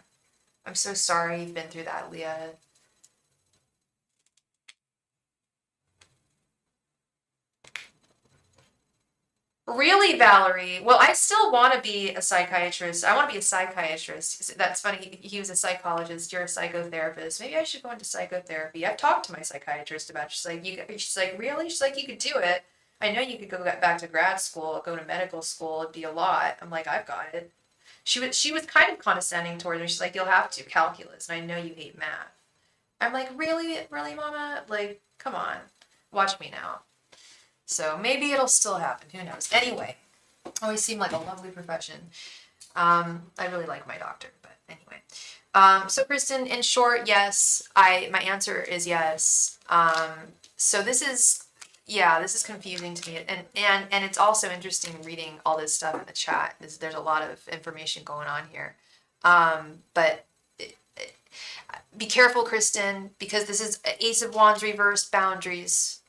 I'm so sorry you've been through that, Leah. Really, Valerie? Well, I still want to be a psychiatrist. I want to be a psychiatrist. That's funny. He was a psychologist. You're a psychotherapist. Maybe I should go into psychotherapy. I've talked to my psychiatrist about it. She's like, really? She's like, you could do it. I know you could go back to grad school, go to medical school. It'd be a lot. I'm like, I've got it. She was kind of condescending towards me. She's like, you'll have to calculus, and I know you hate math. I'm like, really, really, Mama? Like, come on, watch me now. So maybe it'll still happen. Who knows? Anyway, always seemed like a lovely profession. I really like my doctor, but anyway. So Kristen, in short, yes. My answer is yes. So this is confusing to me, and it's also interesting reading all this stuff in the chat. There's a lot of information going on here, but be careful, Kristen, because this is Ace of Wands reversed, boundaries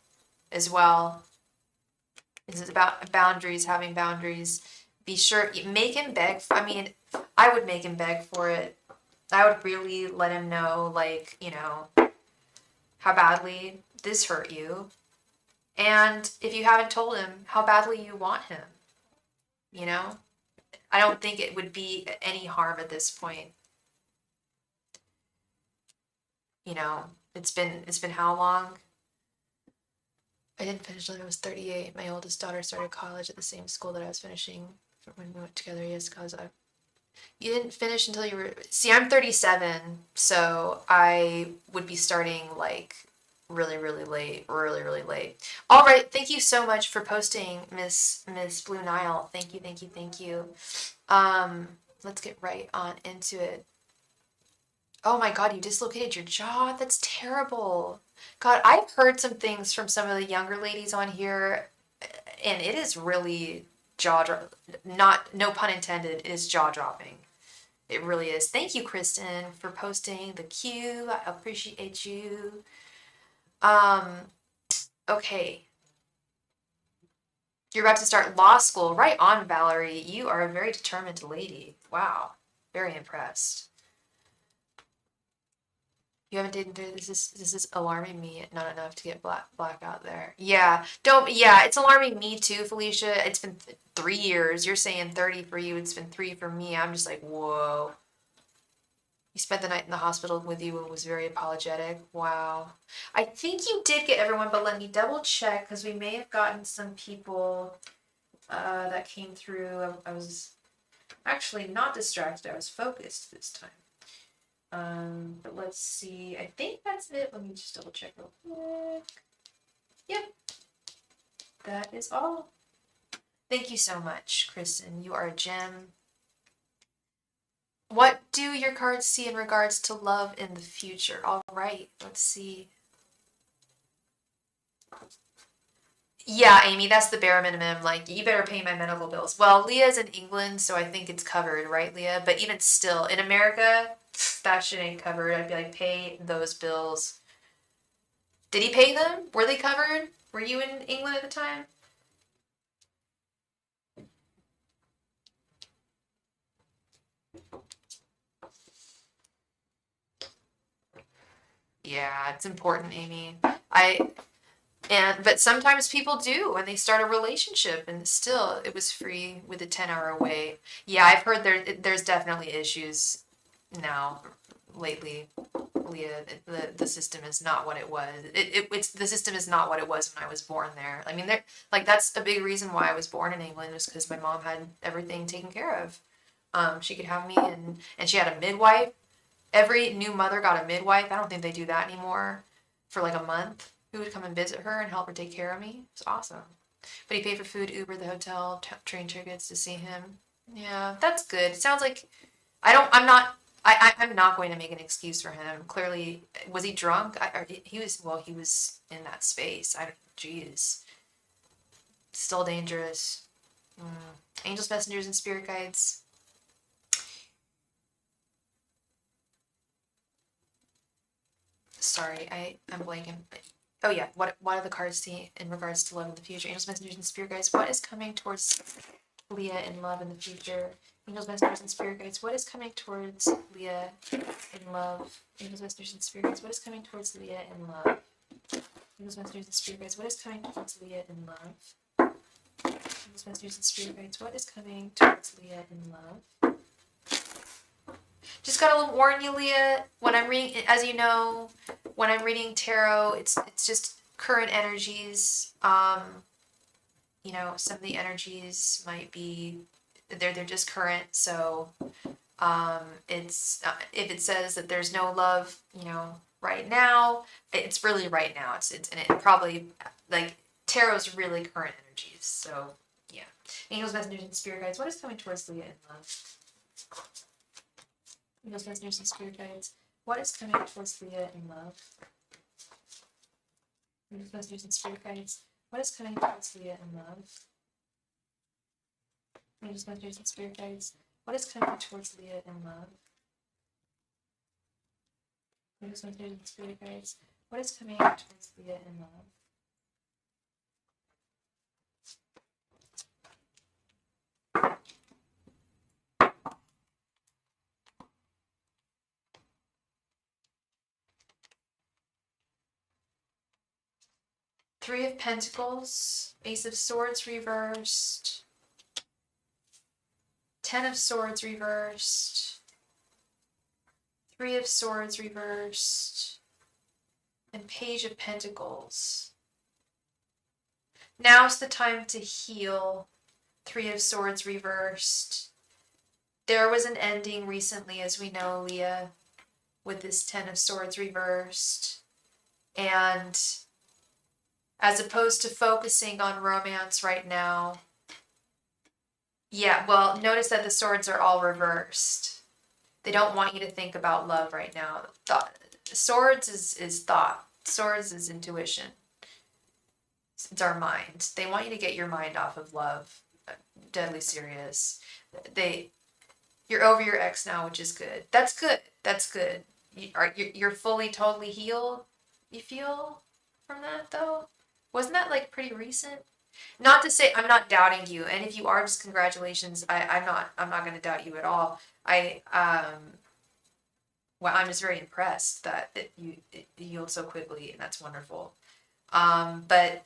as well. This is about boundaries, having boundaries. Be sure, make him beg. I mean, I would make him beg for it. I would really let him know, like, how badly this hurt you. And if you haven't told him, how badly you want him. I don't think it would be any harm at this point. It's been how long? I didn't finish until I was 38. My oldest daughter started college at the same school that I was finishing when we went together. Yes, because you didn't finish until you were... See, I'm 37, so I would be starting, like, really, really late. Really, really late. All right, thank you so much for posting, Miss Blue Nile. Thank you, thank you, thank you. Let's get right on into it. Oh my god, you dislocated your jaw? That's terrible. God, I've heard some things from some of the younger ladies on here, and it is really no pun intended, it is jaw-dropping. It really is. Thank you, Kristen, for posting the Q. I appreciate you. Okay. You're about to start law school. Right on, Valerie. You are a very determined lady. Wow. Very impressed. You haven't dated through this is alarming me, not enough to get black out there. Yeah, it's alarming me too, Felicia. It's been 3 years. You're saying 30 for you, it's been 3 for me. I'm just like, whoa. You spent the night in the hospital with you and was very apologetic. Wow. I think you did get everyone, but let me double check, because we may have gotten some people that came through. I was actually not distracted. I was focused this time. But let's see. I think that's it. Let me just double check real quick. Yep. That is all. Thank you so much, Kristen. You are a gem. What do your cards see in regards to love in the future? All right, let's see. Yeah, Amy, that's the bare minimum. Like, you better pay my medical bills. Well, Leah's in England, so I think it's covered, right, Leah? But even still, in America, that shit ain't covered. I'd be like, pay those bills. Did he pay them? Were they covered? Were you in England at the time? Yeah, it's important, Amy. But sometimes people do, and they start a relationship, and still it was free with a 10-hour wait. Yeah, I've heard there's definitely issues now lately. Leah, the system is not what it was. It's the system is not what it was when I was born there. I mean, there like that's a big reason why I was born in England, was because my mom had everything taken care of. She could have me, and she had a midwife. Every new mother got a midwife. I don't think they do that anymore. For like a month, who would come and visit her and help her take care of me. It's awesome. But he paid for food, Uber, the hotel, train tickets to see him. Yeah, that's good. It sounds like I don't. I'm not. I'm not going to make an excuse for him. Clearly, was he drunk? He was. Well, he was in that space. I don't. Jeez, still dangerous. Mm. Angels, messengers, and spirit guides. Sorry, I'm blanking. Oh yeah, what do the cards see in regards to love in the future? Angels, messengers, and spirit guides. What is coming towards Leah in love in the future? Angels, messengers, and spirit guides. What is coming towards Leah in love? Angels, messengers, and spirit guides. What is coming towards Leah in love? Angels, messengers, and spirit guides. What is coming towards Leah in love? Angels, messengers, and spirit guides. What is coming towards Leah in love? Just gotta warn you, Leah. When I'm reading, as you know, when I'm reading tarot, it's just current energies. Some of the energies might be they're just current. So, it's if it says that there's no love, right now, it's really right now. And it probably like tarot's really current energies. So yeah, angels, messengers, and spirit guides. What is coming towards Leah in love? Angels, messengers, and spirit guides. What is coming towards Leah in love? Angels, messengers, and spirit guides. What is coming towards Leah in love? Angels, messengers, and spirit guides. What is coming towards Leah in love? Angels, messengers, and spirit guides. What is coming towards Leah in love? Three of Pentacles, Ace of Swords reversed, Ten of Swords reversed, Three of Swords reversed, and Page of Pentacles. Now's the time to heal. Three of Swords reversed. There was an ending recently, as we know, Leah, with this Ten of Swords reversed. And as opposed to focusing on romance right now, yeah, well, notice that the swords are all reversed. They don't want you to think about love right now. Swords is thought. Swords is intuition. It's our mind. They want you to get your mind off of love. Deadly serious. You're over your ex now, which is good. That's good. That's good. You're fully, totally healed. You feel from that though? Wasn't that like pretty recent? Not to say I'm not doubting you, and if you are, just congratulations. I'm not going to doubt you at all. Well, I'm just very impressed that it healed so quickly, and that's wonderful. But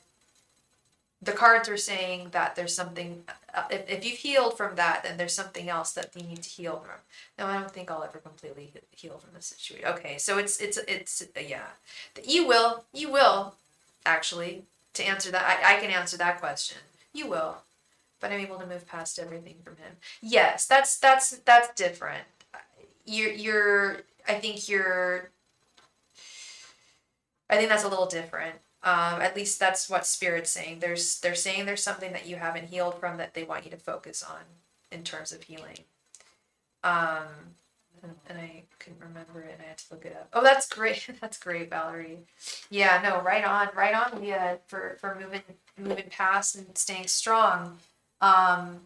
the cards are saying that there's something. If you've healed from that, then there's something else that you need to heal from. No, I don't think I'll ever completely heal from this situation. Okay, so it's yeah, you will actually. To answer that, I can answer that question. You will, but I'm able to move past everything from him. Yes, that's different. You're. I think that's a little different. At least that's what Spirit's saying. They're saying there's something that you haven't healed from that they want you to focus on in terms of healing. Um, and I couldn't remember it, and I had to look it up. Oh, that's great. That's great, Valerie. Yeah, no, right on, Leah, for moving past and staying strong. Not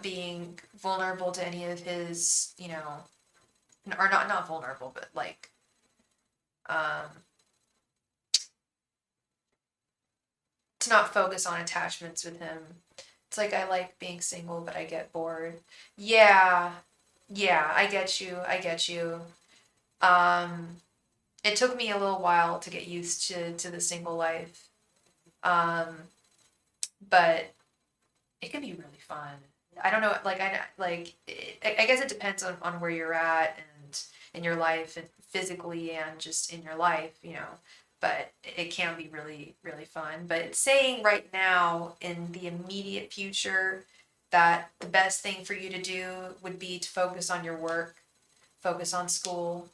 being vulnerable to any of his, or not vulnerable, but like, um, to not focus on attachments with him. It's like I like being single, but I get bored. Yeah, yeah, I get you. Um, it took me a little while to get used to the single life. But it can be really fun. I don't know, like I guess it depends on where you're at and in your life and physically and just in your life, But it can be really, really fun. But it's saying right now in the immediate future that the best thing for you to do would be to focus on your work, focus on school.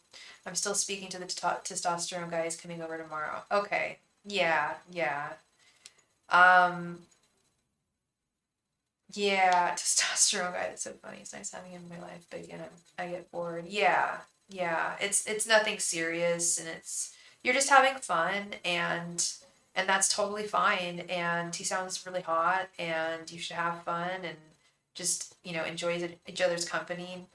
I'm still speaking to the testosterone guys coming over tomorrow. Okay. Yeah, yeah. Um, yeah, testosterone guy. That's so funny. It's nice having him in my life, but again, I get bored. Yeah, yeah. It's nothing serious, and you're just having fun, and that's totally fine. And he sounds really hot, and you should have fun and just enjoy each other's company.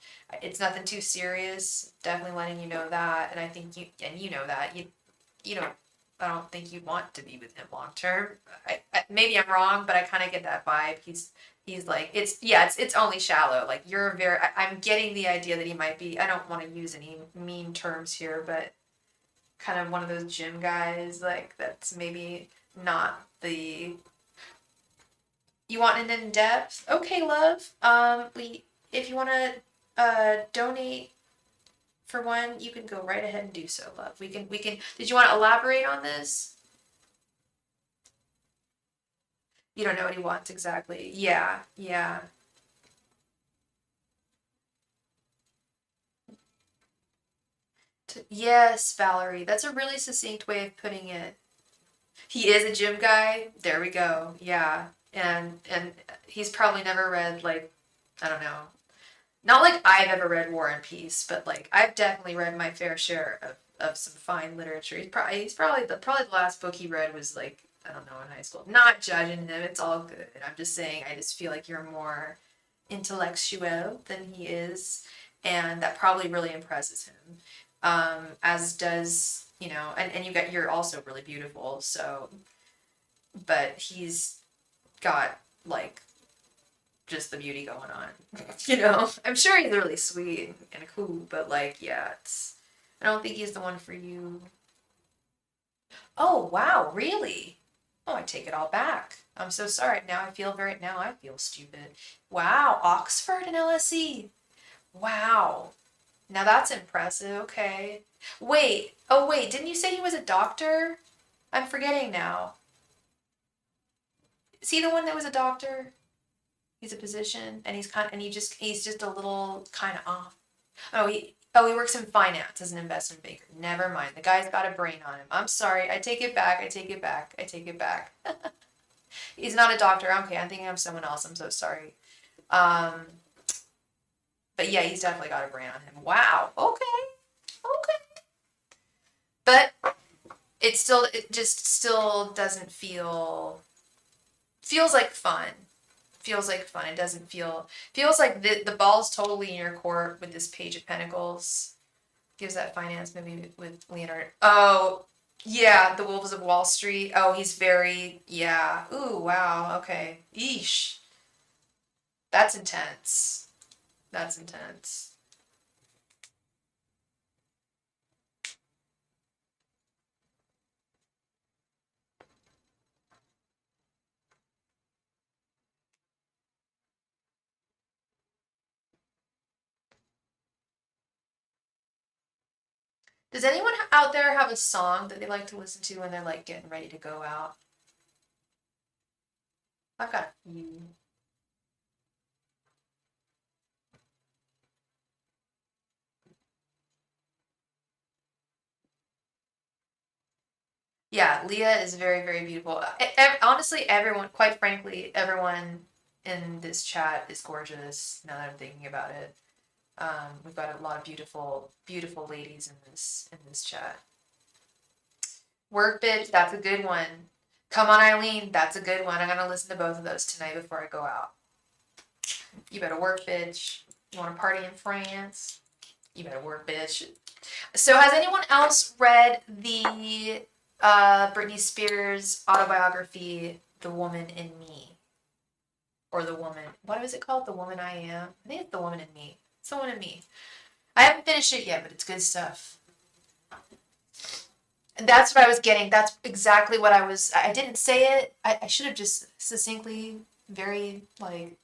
It's nothing too serious. Definitely letting you know that, and I think you know that you don't. I don't think you'd want to be with him long term. Maybe I'm wrong, but I kind of get that vibe. He's like, it's only shallow. Like I'm getting the idea that he might be, I don't want to use any mean terms here, but kind of one of those gym guys, like that's maybe not you want an in-depth? Okay, love. If you want to, donate for one, you can go right ahead and do so, love. Did you want to elaborate on this? You don't know what he wants exactly. Yeah, yeah. Yes, Valerie. That's a really succinct way of putting it. He is a gym guy. There we go. Yeah. And he's probably never read like I don't know. Not like I've ever read War and Peace, but like I've definitely read my fair share of some fine literature. He's probably the last book he read was like I don't know in high school. Not judging him. It's all good. I'm just saying I just feel like you're more intellectual than he is, and that probably really impresses him. As does and you're also really beautiful. So, but he's got like just the beauty going on. I'm sure he's really sweet and cool, but like yeah, I don't think he's the one for you. Oh wow, really? Oh, I take it all back. I'm so sorry. Now I feel stupid. Wow, Oxford and LSE. Wow. Now that's impressive. Okay. Wait. Oh wait, didn't you say he was a doctor? I'm forgetting now. Is he the one that was a doctor? He's a physician and he's just a little kind of off. Oh, he works in finance as an investment banker. Never mind. The guy's got a brain on him. I'm sorry. I take it back. I take it back. I take it back. He's not a doctor. Okay, I'm thinking of someone else. I'm so sorry. Um, but yeah, he's definitely got a brain on him. Wow. Okay. Okay. But it just still doesn't feels like fun. Feels like fun. It doesn't feels like the ball's totally in your court with this Page of Pentacles. Gives that finance maybe with Leonardo. Oh, yeah, the Wolves of Wall Street. Oh, he's very, yeah. Ooh, wow. Okay. Yeesh. That's intense. That's intense. Does anyone out there have a song that they like to listen to when they're like getting ready to go out? I've got a few. Yeah, Leah is very, very beautiful. Honestly, everyone, quite frankly, everyone in this chat is gorgeous now that I'm thinking about it. We've got a lot of beautiful, beautiful ladies in this chat. Work bitch, that's a good one. Come on, Eileen, that's a good one. I'm gonna listen to both of those tonight before I go out. You better work, bitch. You want to party in France? You better work, bitch. So, has anyone else read the Britney Spears autobiography, The Woman in Me? Or The Woman, what is it called? The Woman I Am? I think it's The Woman in Me. It's The Woman in Me. I haven't finished it yet, but it's good stuff. That's what I was getting. That's exactly what I didn't say it. I should have just succinctly, very, like,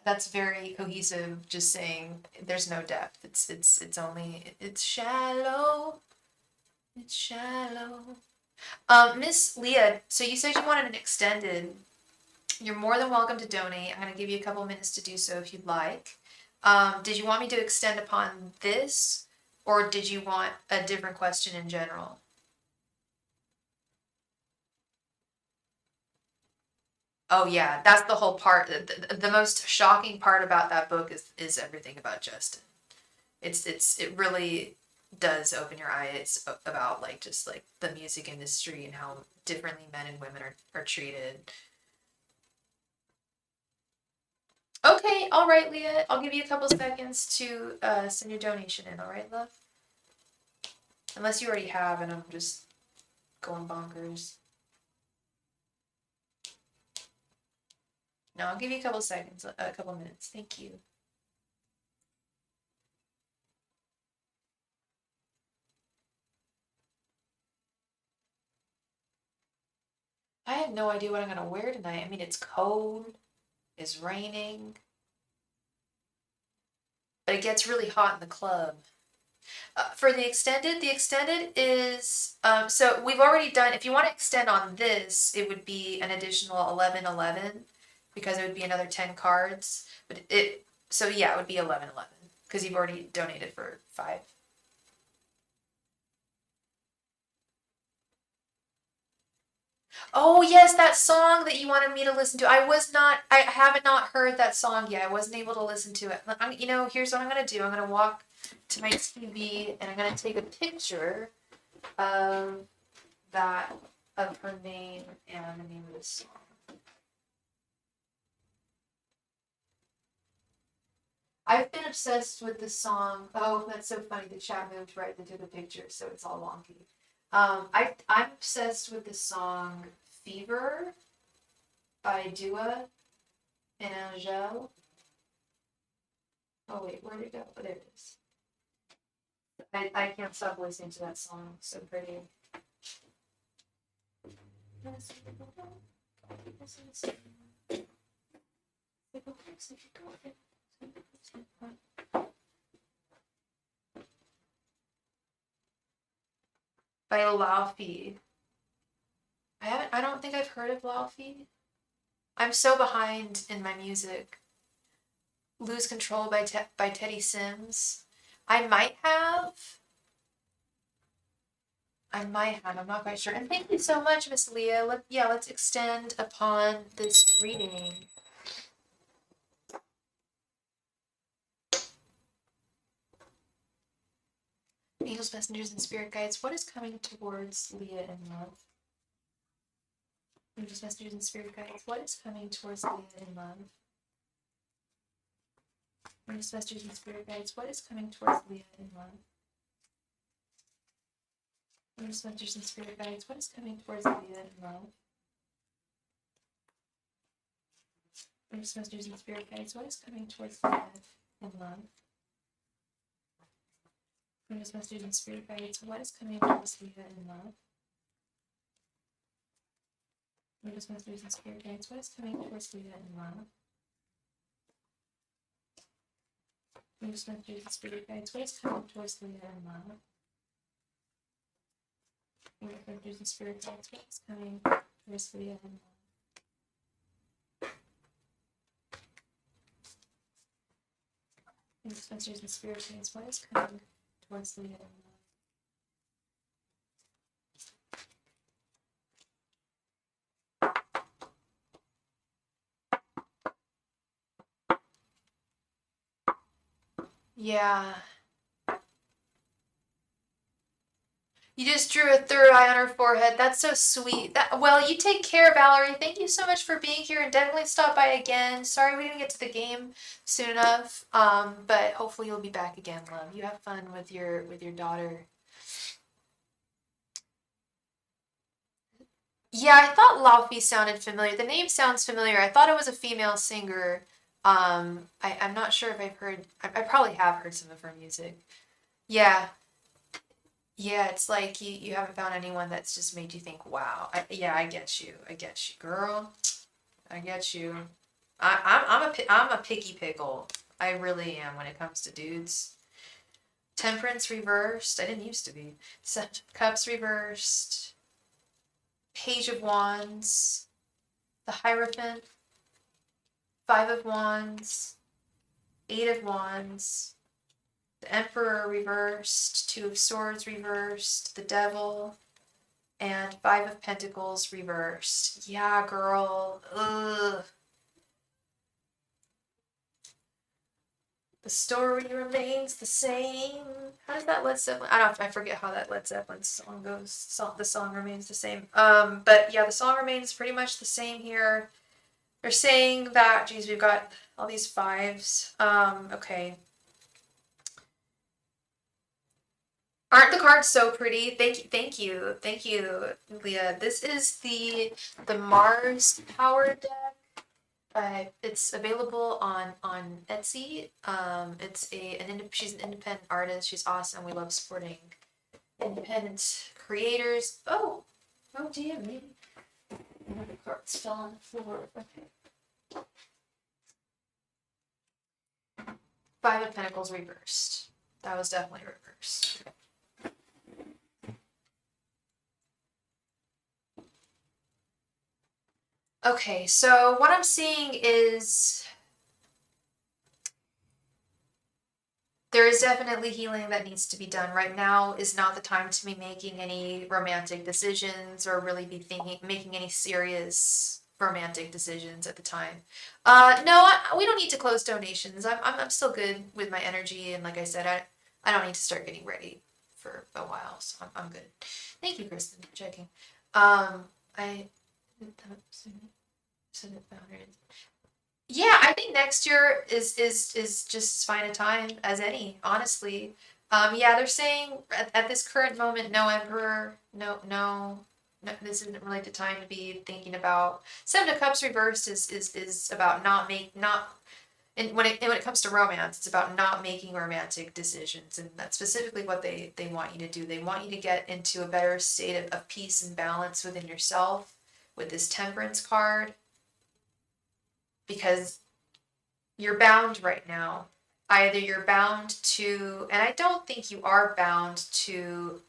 that's very cohesive, just saying there's no depth. It's only, it's shallow. It's shallow. Miss Leah, so you said you wanted an extended. You're more than welcome to donate. I'm going to give you a couple minutes to do so if you'd like. Did you want me to extend upon this, or did you want a different question in general? Oh yeah, that's the whole part. The most shocking part about that book is everything about Justin. It really does open your eyes about, like, just like the music industry and how differently men and women are treated. Okay, all right, Leah. I'll give you a couple seconds to send your donation in. All right, love. Unless you already have, and I'm just going bonkers. No, I'll give you a couple seconds, a couple minutes. Thank you. I have no idea what I'm gonna wear tonight. I mean, it's cold, it's raining, but it gets really hot in the club. For the extended is, so we've already done, if you want to extend on this, it would be an additional 1111 because it would be another 10 cards. But so yeah, it would be 1111 because you've already donated for 5. Oh yes, that song that you wanted me to listen to. I haven't not heard that song yet. I wasn't able to listen to it. Here's what I'm gonna do. I'm gonna walk to my TV and I'm gonna take a picture of that, of her name and the name of the song. I've been obsessed with the song. Oh, that's so funny. The chat moved right into the picture, so it's all wonky. I'm obsessed with the song Fever by Dua and Angel. Oh wait, where'd it go? Oh, there it is. I can't stop listening to that song. It's so pretty. By Laufey. I don't think I've heard of Laufey. I'm so behind in my music. Lose Control by Teddy Sims. I might have. I'm not quite sure. And thank you so much, Miss Leah. Let's extend upon this reading. Angels, messengers, and spirit guides, what is coming towards Leah in love? Angels, messengers, and spirit guides, what is coming towards Leah in love? Angels, messengers, and spirit guides, what is coming towards Leah in love? Angels, messengers, and spirit guides, what is coming towards Leah in love? Angels, messengers, and spirit guides, what is coming towards Leah in love? Angels, messengers, and spirit guides, what is coming towards Leah in love? Angels, messengers, and spirit guides, what is coming towards Leah in love? Angels, messengers, and spirit guides, what is coming towards Leah in love? Angels, messengers, and spirit guides, what is coming towards Leah in love? Angels, messengers, and spirit guides, what is coming towards Leah in love? Yeah. You just drew a third eye on her forehead. That's so sweet. Well, you take care, Valerie. Thank you so much for being here, and definitely stop by again. Sorry we didn't get to the game soon enough. But hopefully you'll be back again, love. You have fun with your daughter. Yeah, I thought Laufey sounded familiar. The name sounds familiar. I thought it was a female singer. I'm not sure if I've heard. I probably have heard some of her music. Yeah, Yeah, it's like you haven't found anyone that's just made you think, wow. Yeah, I get you. I get you, girl. I get you. I'm a picky pickle. I really am when it comes to dudes. Temperance reversed. I didn't used to be. Cups reversed. Page of Wands. The Hierophant. Five of Wands. Eight of Wands. The Emperor reversed. Two of Swords reversed. The Devil. And Five of Pentacles reversed. Yeah, girl. Ugh. The story remains the same. How does that Led Zeppelin? I forget how that Led Zeppelin song goes. The song remains the same. But yeah, the song remains pretty much the same here. They're saying that, geez, we've got all these fives. Okay. Aren't the cards so pretty? Thank you, Leah. This is the Mars Power deck. It's available on Etsy. She's an independent artist. She's awesome. We love supporting independent creators. Oh dear me. One of the cards fell on the floor. Okay. Five of Pentacles reversed. That was definitely reversed. Okay, so what I'm seeing is there is definitely healing that needs to be done. Right now is not the time to be making any romantic decisions or really be making any serious romantic decisions at the time. No, we don't need to close donations. I'm still good with my energy, and like I said, I don't need to start getting ready for a while, so I'm good. Thank you, Kristen, for checking. I Yeah, I think next year is just as fine a time as any, honestly. Yeah, they're saying at this current moment, no emperor, no, this isn't really the time to be thinking about. Seven of Cups reversed is about not and when it comes to romance, it's about not making romantic decisions, and that's specifically what they want you to do. They want you to get into a better state of peace and balance within yourself with this Temperance card, because you're bound right now. Either you're bound to, and I don't think you are bound to,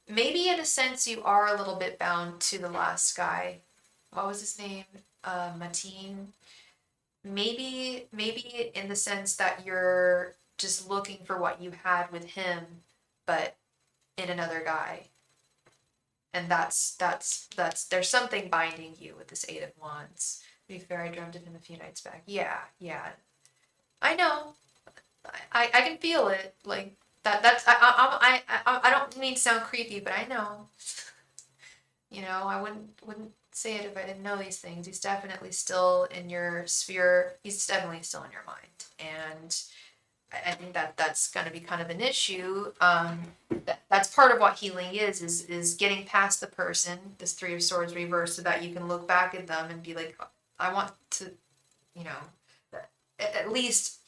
maybe in a sense you are a little bit bound to the last guy. What was his name? Mateen. Maybe in the sense that you're just looking for what you had with him, but in another guy. And that's there's something binding you with this Eight of Wands. To be fair, I dreamt of him a few nights back. Yeah. I know. I can feel it. Like I don't mean to sound creepy, but I know. I wouldn't say it if I didn't know these things. He's definitely still in your sphere. He's definitely still in your mind, and I think that's going to be kind of an issue. That's part of what healing is getting past the person, this Three of Swords reversed, so that you can look back at them and be like, I want to, you know, at least,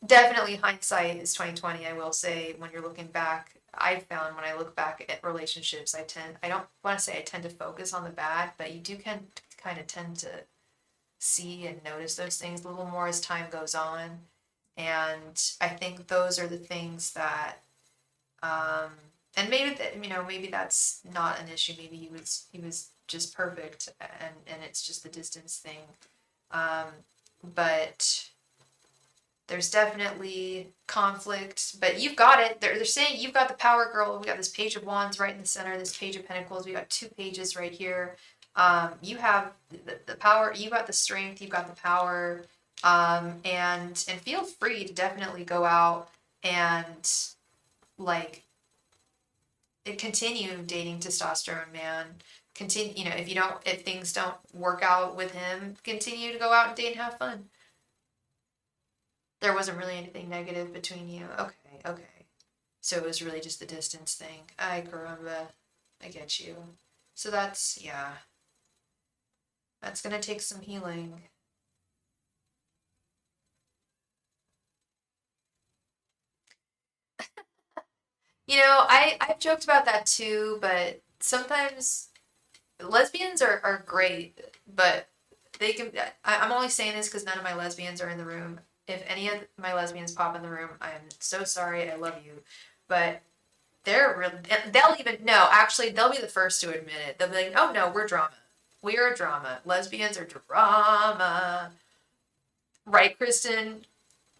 definitely hindsight is 2020. I will say, when you're looking back, I've found when I look back at relationships, I don't want to say I tend to focus on the bad, but you do kind of tend to see and notice those things a little more as time goes on. And I think those are the things that, and maybe that's not an issue. Maybe he was just perfect, and it's just the distance thing. But there's definitely conflict, but you've got it. They're saying you've got the power, girl. We got this Page of Wands right in the center, this Page of Pentacles. We got two pages right here. You have the power. You got the strength. You've got the power. And feel free to definitely go out and continue dating testosterone man. Continue, if things don't work out with him, continue to go out and date and have fun. There wasn't really anything negative between you. Okay. So it was really just the distance thing. Ay, caramba. I get you. So that's gonna take some healing. I've joked about that too, but sometimes lesbians are great, but they can. I'm only saying this because none of my lesbians are in the room. If any of my lesbians pop in the room, I'm so sorry. I love you, but they're really. They'll even no. Actually, they'll be the first to admit it. They'll be like, "Oh no, we're drama. We are drama. Lesbians are drama." Right, Kristen?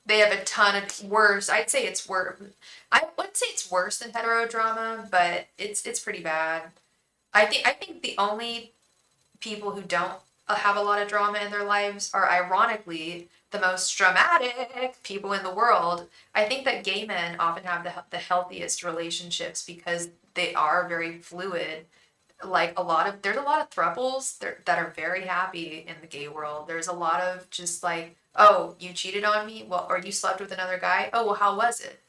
They have a ton of worse. I'd say it's worse. I wouldn't say it's worse than heterodrama, but it's pretty bad. I think the only people who don't have a lot of drama in their lives are ironically the most dramatic people in the world. I think that gay men often have the healthiest relationships because they are very fluid. Like there's a lot of thruples that are very happy in the gay world. There's a lot of just like, oh, you cheated on me, well, or you slept with another guy. Oh, well, how was it?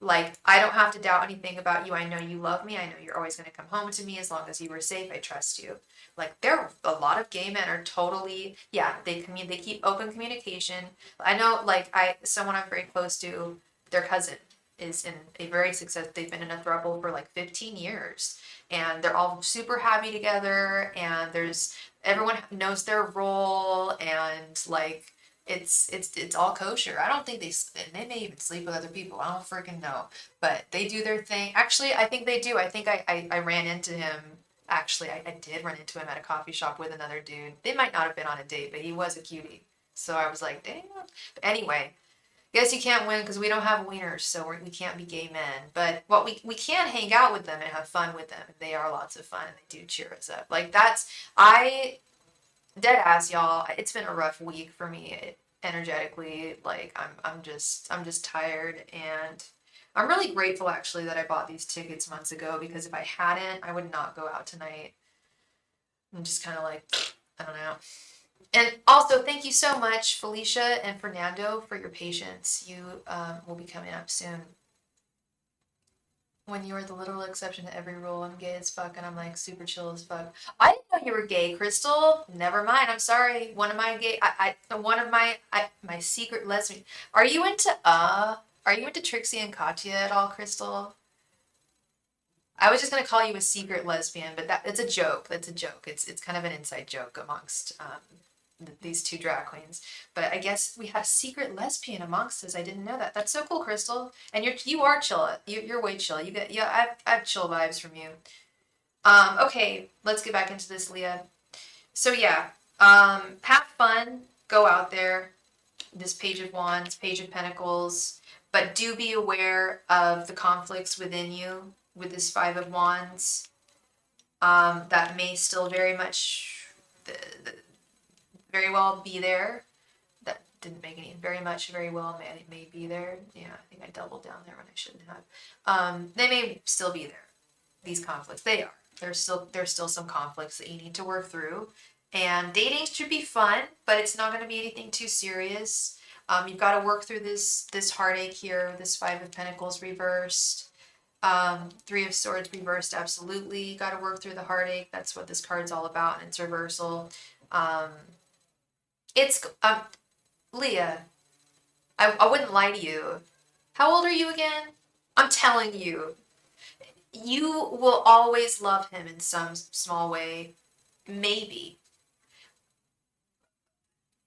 Like, I don't have to doubt anything about you. I know you love me. I know you're always going to come home to me as long as you were safe. I trust you. Like, there are a lot of gay men are totally, yeah, they keep open communication. I know, like, someone I'm very close to, their cousin is in a very they've been in a throuple for like 15 years. And they're all super happy together. And everyone knows their role. And like, it's all kosher. I don't think they may even sleep with other people. I don't freaking know, but they do their thing. Actually, I think they do. I think I ran into him. Actually, I did run into him at a coffee shop with another dude. They might not have been on a date, but he was a cutie. So I was like, damn. But anyway, guess you can't win because we don't have wieners, so we can't be gay men. But what we can hang out with them and have fun with them. They are lots of fun. They do cheer us up. Like I dead ass, y'all. It's been a rough week for me energetically. Like I'm just tired, and I'm really grateful actually that I bought these tickets months ago because if I hadn't, I would not go out tonight. I'm just kind of like, I don't know. And also, thank you so much, Felicia and Fernando, for your patience. You will be coming up soon. When you are the literal exception to every rule, I'm gay as fuck and I'm like super chill as fuck. I didn't know you were gay, Crystal. Never mind. I'm sorry. One of my gay, one of my secret lesbian. Are you into Are you into Trixie and Katya at all, Crystal? I was just gonna call you a secret lesbian, but it's a joke. That's a joke. It's kind of an inside joke amongst these two drag queens. But I guess we have a secret lesbian amongst us. I didn't know that. That's so cool, Crystal. And you are chill. You're way chill. You get yeah. I have chill vibes from you. Okay, let's get back into this, Leah. So yeah, have fun. Go out there. This Page of Wands, Page of Pentacles, but do be aware of the conflicts within you with this Five of Wands. That may still very well be there. That didn't make any very much, very well may be there. Yeah, I think I doubled down there when I shouldn't have. They may still be there. These conflicts, they are. There's still some conflicts that you need to work through. And dating should be fun, but it's not going to be anything too serious. You've got to work through this heartache here, this Five of Pentacles reversed. Three of Swords reversed, absolutely. You got to work through the heartache. That's what this card's all about, and it's reversal. It's Leah. I wouldn't lie to you. How old are you again? I'm telling you, you will always love him in some small way. Maybe,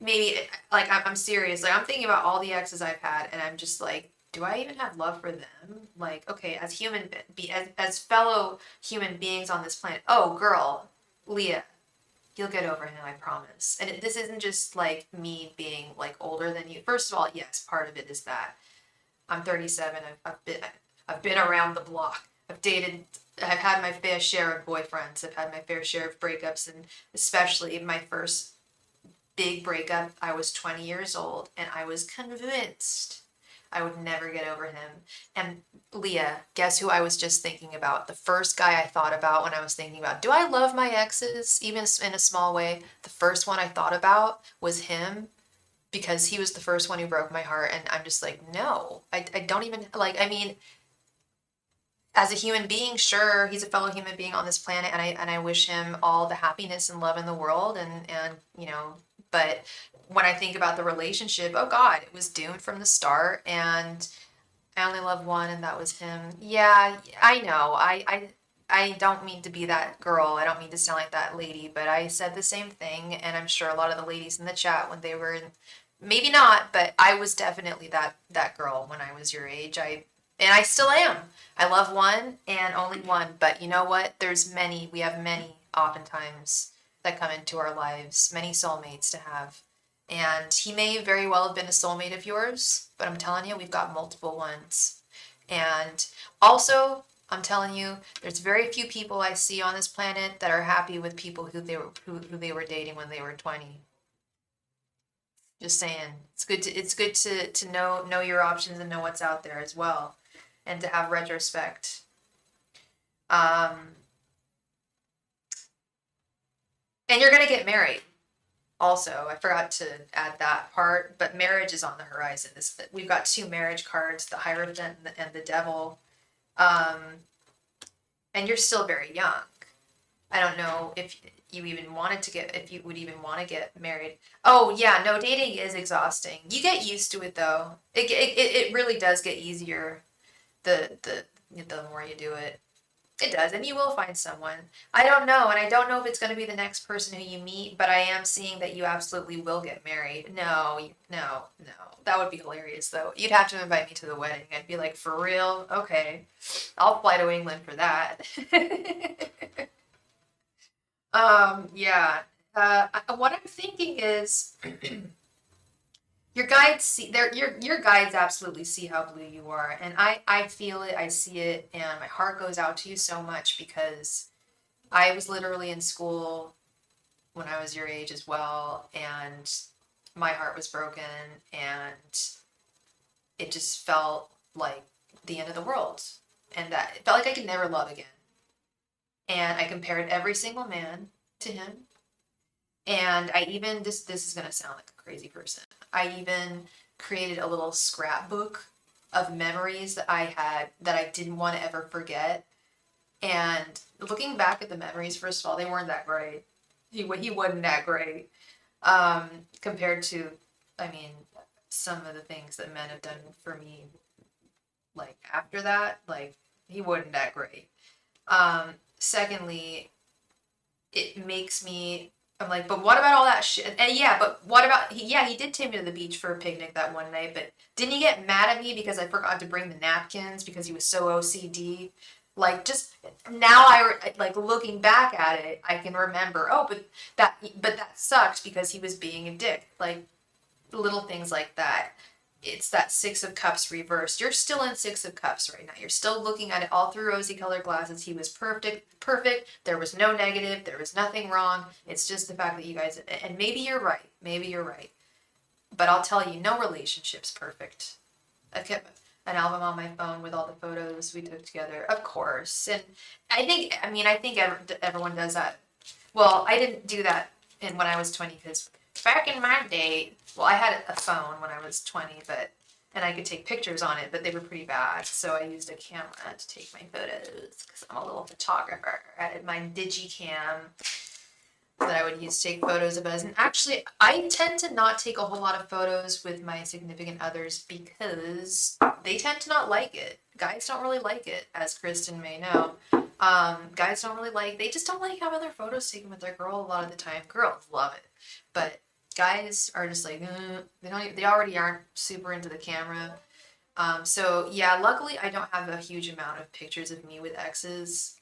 maybe like I'm serious. Like I'm thinking about all the exes I've had, and I'm just like, do I even have love for them? Like, okay, as as fellow human beings on this planet. Oh, girl, Leah, you'll get over him, I promise. And this isn't just like me being like older than you. First of all, yes, part of it is that I'm 37. I've been around the block. I've dated. I've had my fair share of boyfriends. I've had my fair share of breakups, and especially my first big breakup, I was 20 years old, and I was convinced I would never get over him. And Leah, guess who I was just thinking about? The first guy I thought about when I was thinking about, do I love my exes, even in a small way? The first one I thought about was him because he was the first one who broke my heart. And I'm just like, no, I don't even, like, I mean, as a human being, sure, he's a fellow human being on this planet, and I wish him all the happiness and love in the world, and but when I think about the relationship, oh God, it was doomed from the start, and I only love one, and that was him. Yeah, I know. I don't mean to be that girl. I don't mean to sound like that lady, but I said the same thing, and I'm sure a lot of the ladies in the chat when they were in, maybe not, but I was definitely that girl when I was your age. And I still am. I love one and only one, but you know what? There's many. We have many oftentimes that come into our lives, many soulmates to have. And he may very well have been a soulmate of yours, but I'm telling you, we've got multiple ones. And also, I'm telling you, there's very few people I see on this planet that are happy with people who they were dating when they were 20. Just saying. It's good to know your options and know what's out there as well, and to have retrospect. And you're gonna get married. Also, I forgot to add that part, but marriage is on the horizon. We've got two marriage cards, the Hierophant and the Devil. Um, and you're still very young. I don't know if you would even want to get married. Oh yeah, no, dating is exhausting. You get used to it though. It really does get easier the more you do it. It does, and you will find someone. I don't know, and I don't know if it's going to be the next person who you meet, but I am seeing that you absolutely will get married. No, no, no. That would be hilarious, though. You'd have to invite me to the wedding. I'd be like, for real? Okay. I'll fly to England for that. Yeah. What I'm thinking is your guides see your guides absolutely see how blue you are, and I feel it, I see it, and my heart goes out to you so much because I was literally in school when I was your age as well, and my heart was broken, and it just felt like the end of the world, and that it felt like I could never love again. And I compared every single man to him, and I even this is gonna sound like a crazy person. I even created a little scrapbook of memories that I had that I didn't want to ever forget. And looking back at the memories, first of all, they weren't that great. He wasn't that great compared to, I mean, some of the things that men have done for me. Like after that, like he wasn't that great. Secondly, it makes me I'm like, but what about all that shit? And yeah, but what about he did take me to the beach for a picnic that one night, but didn't he get mad at me because I forgot to bring the napkins because he was so OCD? Like just now like looking back at it, I can remember, oh, but that sucks because he was being a dick. Like little things like that. It's that Six of Cups reversed. You're still in Six of Cups right now. You're still looking at it all through rosy colored glasses. He was perfect, perfect. There was no negative. There was nothing wrong. It's just the fact that you guys, and maybe you're right. Maybe you're right. But I'll tell you, no relationship's perfect. I kept an album on my phone with all the photos we took together, of course. And I think everyone does that. Well, I didn't do that when I was 20 because back in my day, well, I had a phone when I was 20, and I could take pictures on it, but they were pretty bad. So I used a camera to take my photos because I'm a little photographer. I had my Digicam that I would use to take photos of us. And actually, I tend to not take a whole lot of photos with my significant others because they tend to not like it. Guys don't really like it, as Kristen may know. Guys don't really they just don't like having their photos taken with their girl a lot of the time. Girls love it, but guys are just like, they already aren't super into the camera. So yeah, luckily I don't have a huge amount of pictures of me with exes,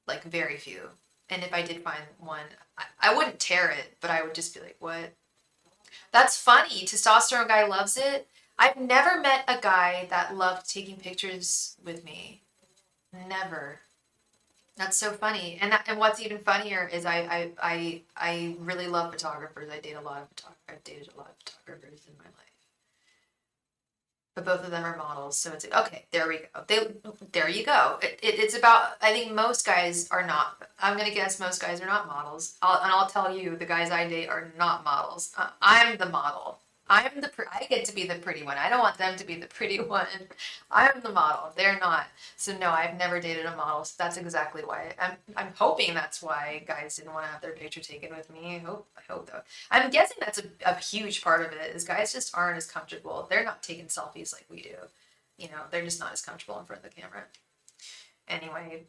like very few. And if I did find one, I wouldn't tear it, but I would just be like, what? That's funny. Testosterone guy loves it. I've never met a guy that loved taking pictures with me. Never. That's so funny. And what's even funnier is I really love photographers. I've dated a lot of photographers in my life. But both of them are models, so it's like, okay, there we go. There you go. It's about, I think most guys are not, I'm gonna guess most guys are not models. I'll tell you, the guys I date are not models. I'm the model. I get to be the pretty one. I don't want them to be the pretty one. I'm the model. They're not. So no, I've never dated a model. So that's exactly why. I'm hoping that's why guys didn't want to have their picture taken with me. I hope though. I'm guessing that's a huge part of it is guys just aren't as comfortable. They're not taking selfies like we do. You know, they're just not as comfortable in front of the camera. Anyway,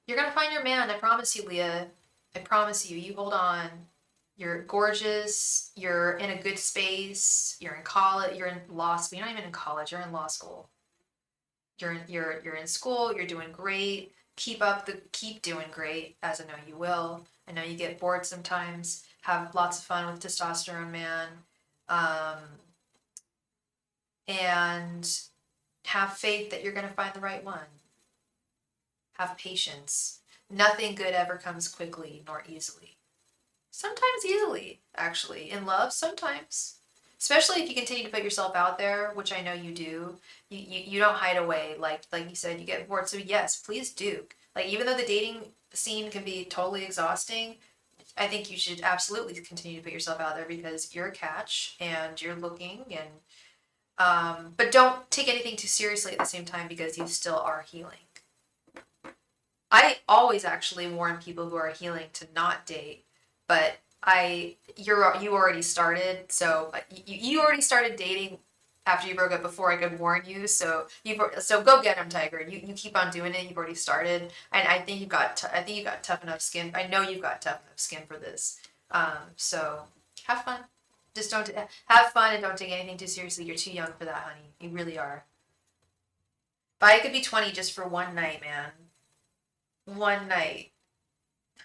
you're gonna find your man. I promise you, Leah. I promise you. You hold on. You're gorgeous. You're in a good space. You're in college. You're in law school. You're not even in college. You're in law school. You're in school. You're doing great. Keep doing great, as I know you will. I know you get bored sometimes. Have lots of fun with testosterone man, and have faith that you're gonna find the right one. Have patience. Nothing good ever comes quickly nor easily. Sometimes easily, actually. In love, sometimes. Especially if you continue to put yourself out there, which I know you do. You don't hide away. Like you said, you get bored. So yes, please do. Like even though the dating scene can be totally exhausting, I think you should absolutely continue to put yourself out there because you're a catch and you're looking but don't take anything too seriously at the same time because you still are healing. I always actually warn people who are healing to not date, but you already started, so you already started dating after you broke up before I could warn you. So go get him, Tiger. You keep on doing it. You've already started, and I think you got tough enough skin. I know you've got tough enough skin for this. So have fun. Just don't have fun and don't take anything too seriously. You're too young for that, honey. You really are. But I could be 20 just for one night, man. One night.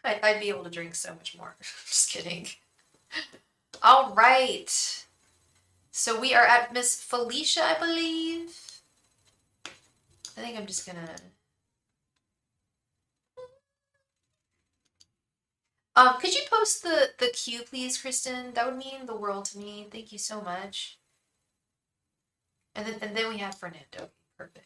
I'd be able to drink so much more. Just kidding. All right. So we are at Miss Felicia, I believe. I think I'm just gonna... could you post the queue, please, Kristen? That would mean the world to me. Thank you so much. And then we have Fernando. Perfect.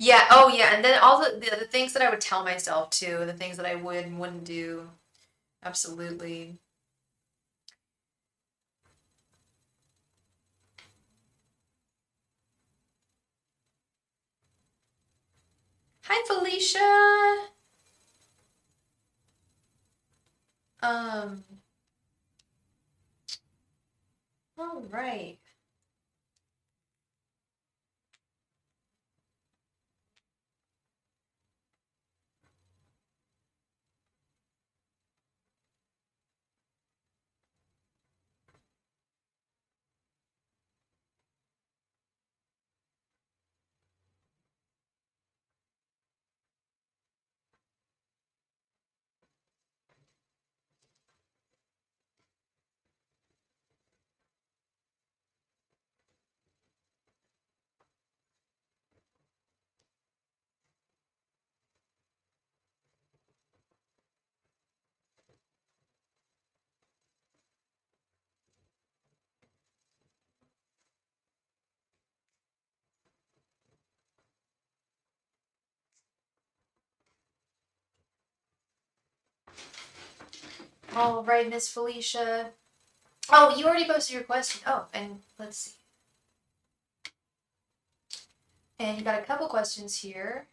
Yeah, oh yeah, and then all the things that I would tell myself too, the things that I would and wouldn't do. Absolutely. Hi, Felicia. Um, all right. All right, Miss Felicia. Oh, you already posted your question. Oh, and let's see. And you got a couple questions here.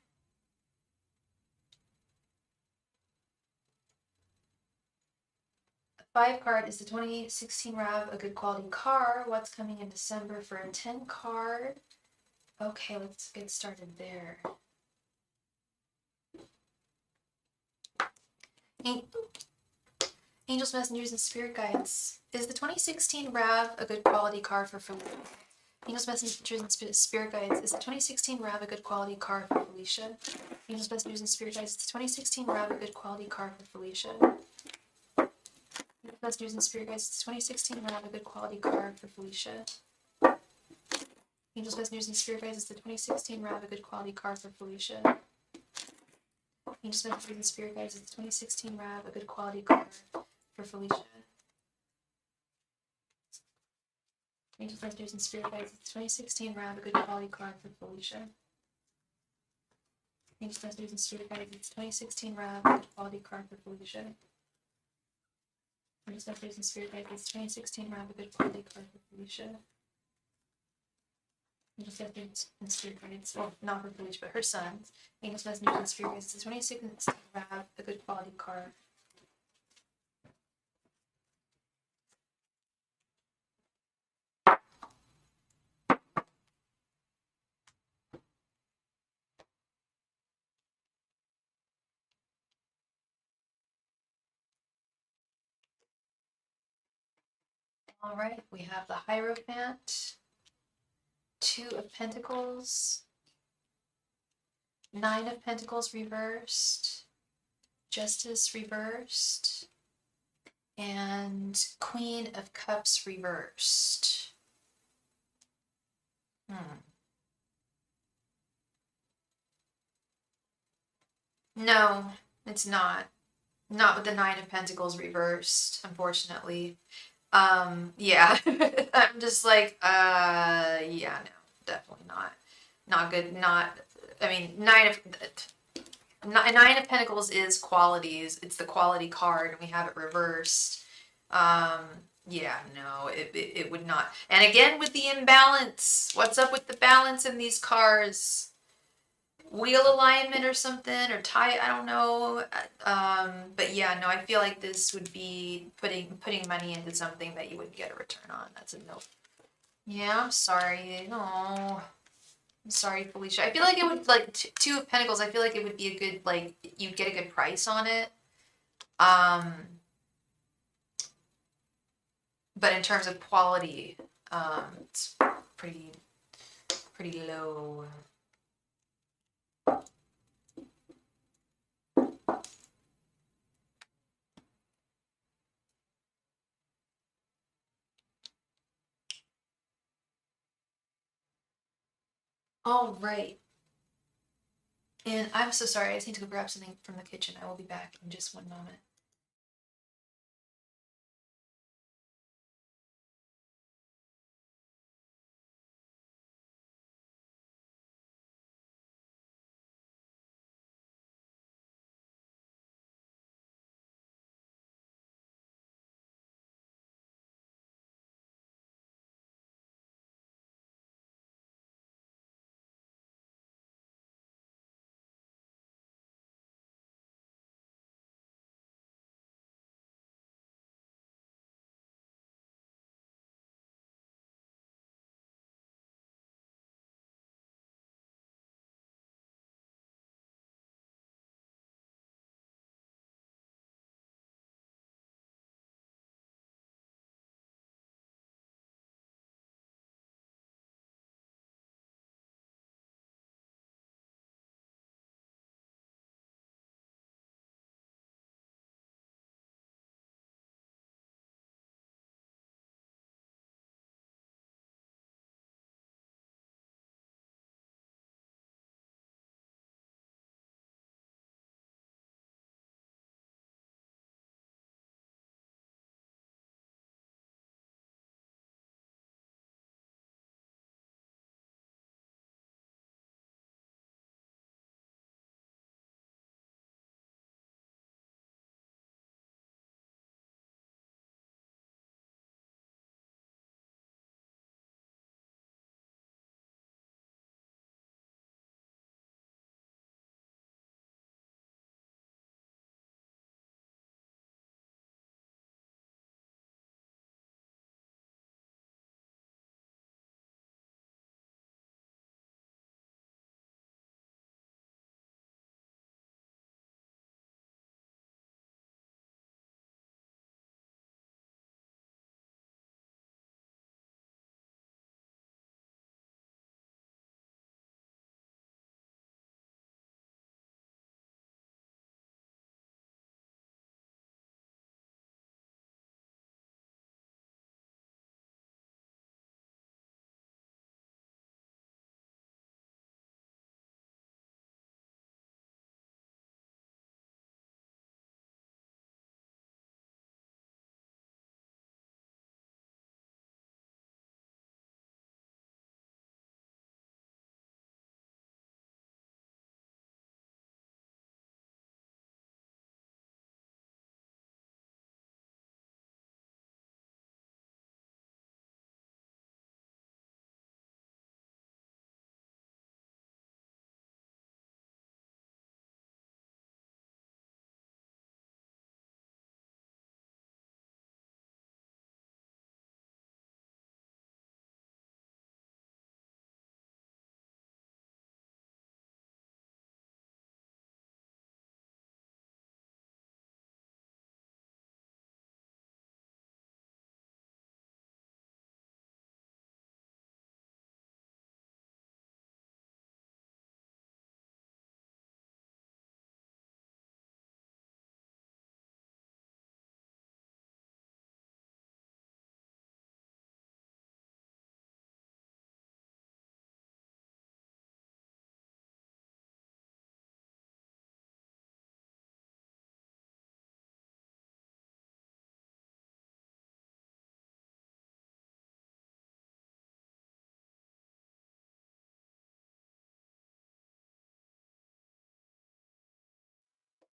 The 5 card is the 2016 RAV, a good quality car. What's coming in December for a 10 card? Okay, let's get started there. Angels, Messengers, and Spirit Guides. Is the 2016 RAV a good quality car for Felicia? Angels, Messengers, and Spirit Guides. Is the 2016 RAV a good quality car for Felicia? Angels, Messengers, and Spirit Guides. Is the 2016 RAV a good quality car for Felicia? Angels, Messengers, and Spirit Guides. Is the 2016 RAV a good quality car for Felicia? Angels, Messengers, and Spirit Guides. Is the 2016 RAV a good quality car for Felicia? Angels, Messengers, and Spirit Guides. Is the 2016 RAV a good quality car for Felicia? Angels, Messengers, and Spirit Guides. Is the 2016 RAV a good quality car for Felicia? Angels, Messengers, and Spirit Guides. Is the 2016 RAV a good quality car for Felicia? Messages and spirit guides. 2016 have a good quality card for Felicia. Just and spirit guides. Well, not for Felicia, but her son. English messages and spirit guides. 2016 have a good quality card. All right, we have the Hierophant, Two of Pentacles, Nine of Pentacles reversed, Justice reversed, and Queen of Cups reversed. No, it's not. Not with the Nine of Pentacles reversed, unfortunately. Yeah. I'm just like, yeah, no, definitely not. Not good, I mean, Nine of Pentacles is qualities. It's the quality card, and we have it reversed. Yeah, no, it would not. And again, with the imbalance, what's up with the balance in these cards? Wheel alignment or something, or tie, I don't know. But yeah, no, I feel like this would be putting money into something that you wouldn't get a return on. That's a no. Yeah, I'm sorry. No. I'm sorry, Felicia. I feel like it would, like, Two of Pentacles, I feel like it would be a good, like, you'd get a good price on it. But in terms of quality, it's pretty low. All right. And I'm so sorry. I just need to go grab something from the kitchen. I will be back in just one moment.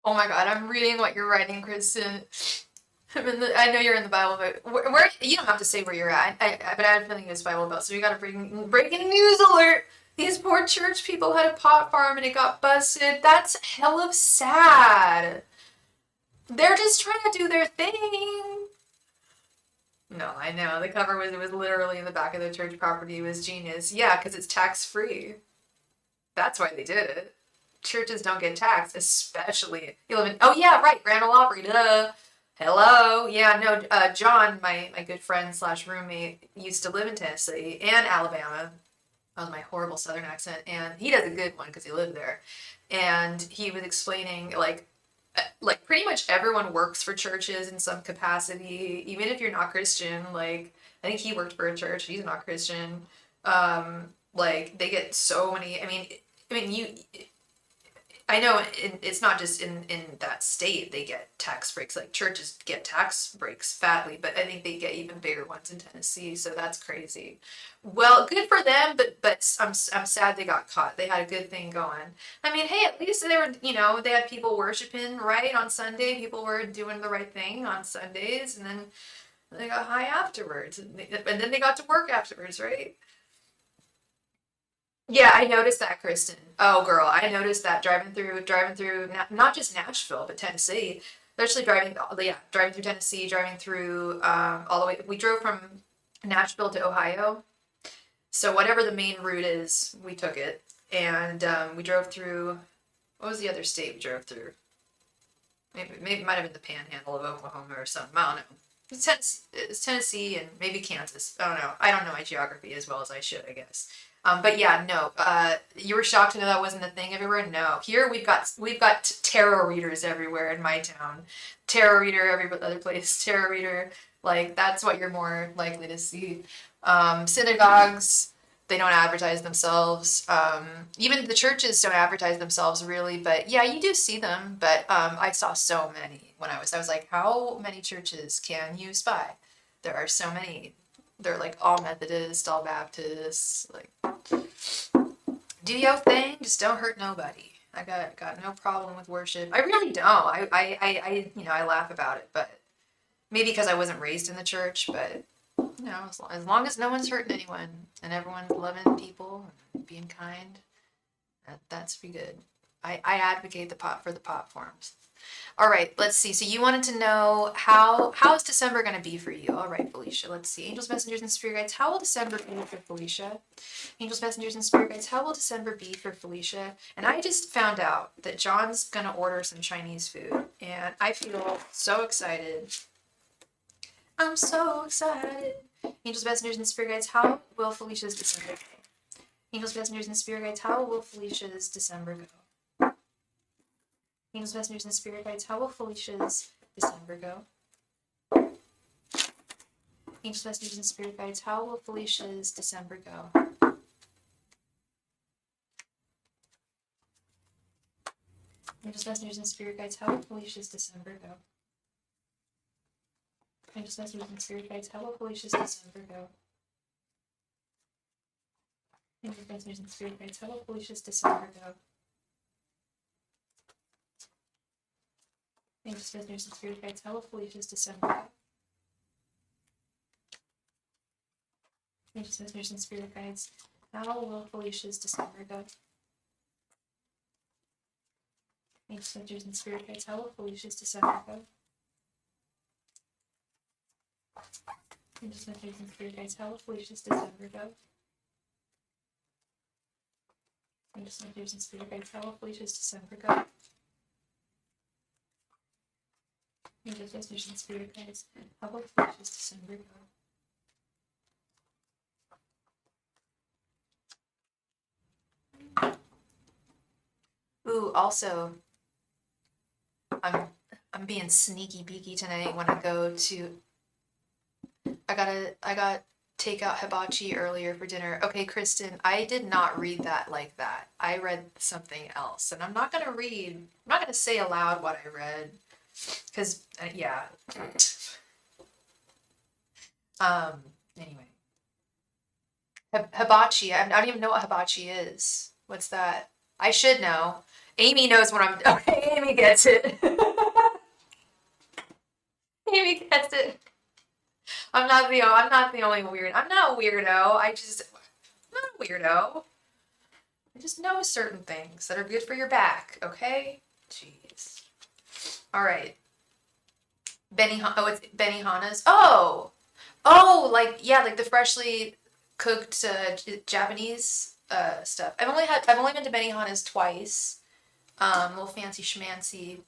Oh my God, I'm reading what you're writing, Kristen. I know you're in the Bible, but where you don't have to say where you're at. But I have a feeling it's Bible Belt. So we got a breaking news alert. These poor church people had a pot farm and it got busted. That's hell of sad. They're just trying to do their thing. No, I know. The cover was, it was literally in the back of the church property. It was genius. Yeah, because it's tax free. That's why they did it. Churches don't get taxed, especially you live in. Oh yeah, right, Grand Ole Opry. Duh. Hello. Yeah, no. John, my good friend slash roommate, used to live in Tennessee and Alabama. That was my horrible Southern accent, and he does a good one because he lived there. And he was explaining like pretty much everyone works for churches in some capacity, even if you're not Christian. Like I think he worked for a church. He's not Christian. Like they get so many. I mean, I know it's not just in that state they get tax breaks. Like churches get tax breaks fatly, but I think they get even bigger ones in Tennessee. So that's crazy. Well, good for them, but I'm sad they got caught. They had a good thing going. I mean, hey, at least they were, they had people worshiping right on Sunday. People were doing the right thing on Sundays, and then they got high afterwards, and then they got to work afterwards, right? Yeah, I noticed that, Kristen. Oh, girl, I noticed that driving through not just Nashville, but Tennessee. Especially driving through Tennessee, driving through all the way. We drove from Nashville to Ohio, so whatever the main route is, we took it, and we drove through. What was the other state we drove through? Maybe it might have been the Panhandle of Oklahoma or something. I don't know. It's Tennessee and maybe Kansas. I don't know. I don't know my geography as well as I should, I guess. But yeah, no. You were shocked to know that wasn't a thing everywhere. No, here we've got tarot readers everywhere in my town. Tarot reader every other place. Tarot reader, like that's what you're more likely to see. Synagogues, they don't advertise themselves. Even the churches don't advertise themselves really. But yeah, you do see them. But I saw so many when I was like, how many churches can you spy? There are so many. They're like all Methodist, all Baptist. Like, do your thing, just don't hurt nobody. I got no problem with worship. I really don't. I laugh about it, but maybe because I wasn't raised in the church. But as long as no one's hurting anyone and everyone's loving people and being kind, that's pretty good. I advocate for the platforms. All right, let's see. So you wanted to know how is December going to be for you? All right, Felicia, let's see. Angels, messengers, and spirit guides, how will December be for Felicia? Angels, messengers, and spirit guides, how will December be for Felicia? And I just found out that John's going to order some Chinese food, and I feel so excited. I'm so excited. Angels, messengers, and spirit guides, how will Felicia's December go? Angels, messengers, and spirit guides, how will Felicia's December go? Angels, messengers, and spirit guides, how will Felicia's December go? Angels, messengers, and spirit guides, how will Felicia's December go? Angels, messengers, and spirit guides, how will Felicia's December go? Angels, messengers, and spirit guides, how will Felicia's December go? Angels, messengers, and spirit guides, how will Felicia's December go? Angels, messengers, and spirit guides, how will Felicia's December go? Angels, messengers, and spirit guides, how will Felicia's December go? Angels, messengers, and spirit guides, how will Felicia's December go? Angels, messengers, and spirit guides, how will Felicia's December go? Angels, messengers, and spirit guides, how will Felicia's December go? Angels, messengers, and spirit guides, how will Felicia's December go? Ooh, also, I'm being sneaky beaky tonight when I go to. I got takeout hibachi earlier for dinner. Okay, Kristen, I did not read that like that. I read something else, and I'm not gonna say aloud what I read, because yeah. Anyway, hibachi. I don't even know what hibachi is. What's that? I should know. Amy knows what I'm. Okay, Amy gets it. Amy gets it. I'm not the only weird. I'm not a weirdo. I'm not a weirdo. I just know certain things that are good for your back. Okay. Jeez. All right. It's Benihana's. Yeah, like the freshly cooked Japanese stuff. I've only been to Benihana's twice. A little fancy schmancy,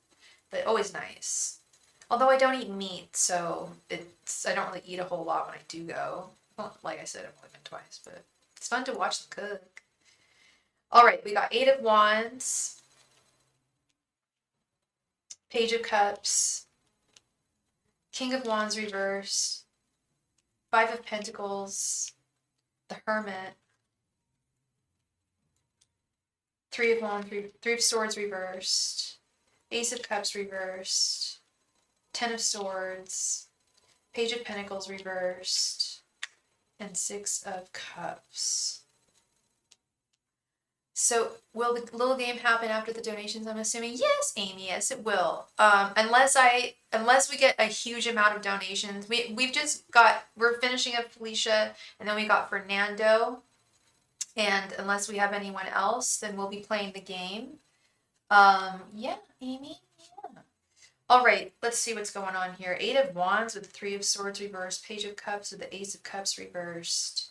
but always nice. Although I don't eat meat, so I don't really eat a whole lot when I do go. Well, like I said, I've only been twice, but it's fun to watch them cook. All right, we got Eight of Wands, Page of Cups, King of Wands reversed, Five of Pentacles, the Hermit, Three of Wands, Three of Swords reversed, Ace of Cups reversed, Ten of Swords, Page of Pentacles reversed, and Six of Cups. So will the little game happen after the donations, I'm assuming? Yes, Amy, yes it will. Unless we get a huge amount of donations. We're finishing up Felicia, and then we got Fernando. And unless we have anyone else, then we'll be playing the game. Yeah, Amy, yeah. All right, let's see what's going on here. Eight of Wands with the Three of Swords reversed, Page of Cups with the Ace of Cups reversed.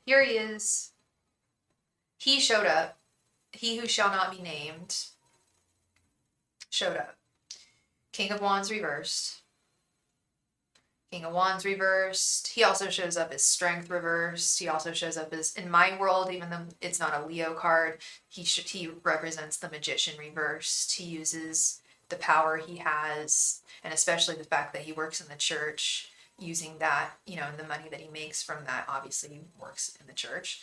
Here he is. He showed up. He who shall not be named showed up. King of Wands reversed. King of Wands reversed. He also shows up as Strength reversed. He also shows up as, in my world, even though it's not a Leo card, he represents the Magician reversed. He uses the power he has, and especially the fact that he works in the church, using that, and the money that he makes from that, obviously he works in the church,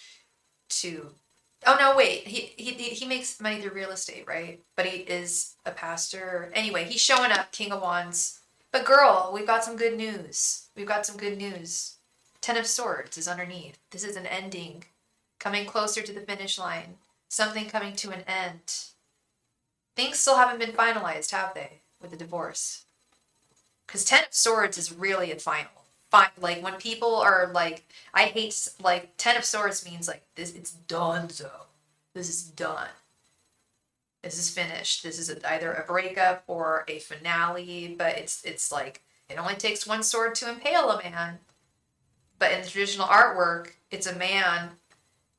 to, oh no, wait, he makes money through real estate, right? But he is a pastor. Anyway, he's showing up, King of Wands. But girl, we've got some good news. We've got some good news. Ten of Swords is underneath. This is an ending, coming closer to the finish line. Something coming to an end. Things still haven't been finalized, have they, with the divorce? Because Ten of Swords is really a final. Like, when people are like, I hate, like, Ten of Swords means, like, this, it's done, so. This is done. This is finished. This is either a breakup or a finale, but it's like, it only takes one sword to impale a man. But in the traditional artwork, it's a man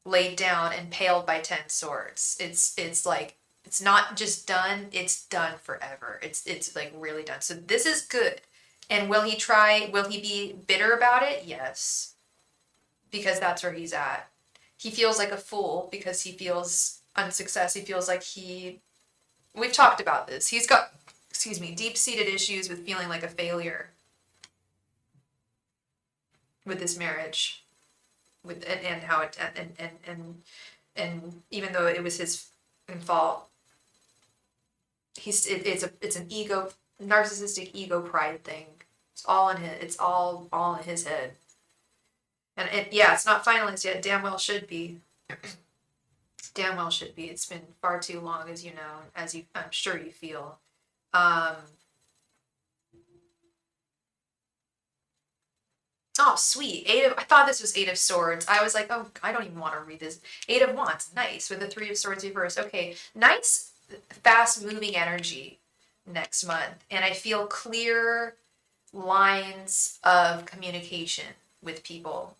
laid down and impaled by 10 swords. It's like, it's not just done, it's done forever. It's like really done. So this is good. And will he be bitter about it? Yes. Because that's where he's at. He feels like a fool because he feels unsuccess. He feels like we've talked about this. He's got, deep-seated issues with feeling like a failure with this marriage, and how it, and even though it was his fault, it's an ego, narcissistic ego pride thing. It's all in his head. And it's not finalized yet. Damn well should be. Damn well should be. It's been far too long, as you know, I'm sure you feel. Oh, sweet. I thought this was Eight of Swords. I was like, oh, I don't even want to read this. Eight of Wands, nice, with the Three of Swords reversed. Okay, nice, fast-moving energy next month. And I feel clear lines of communication with people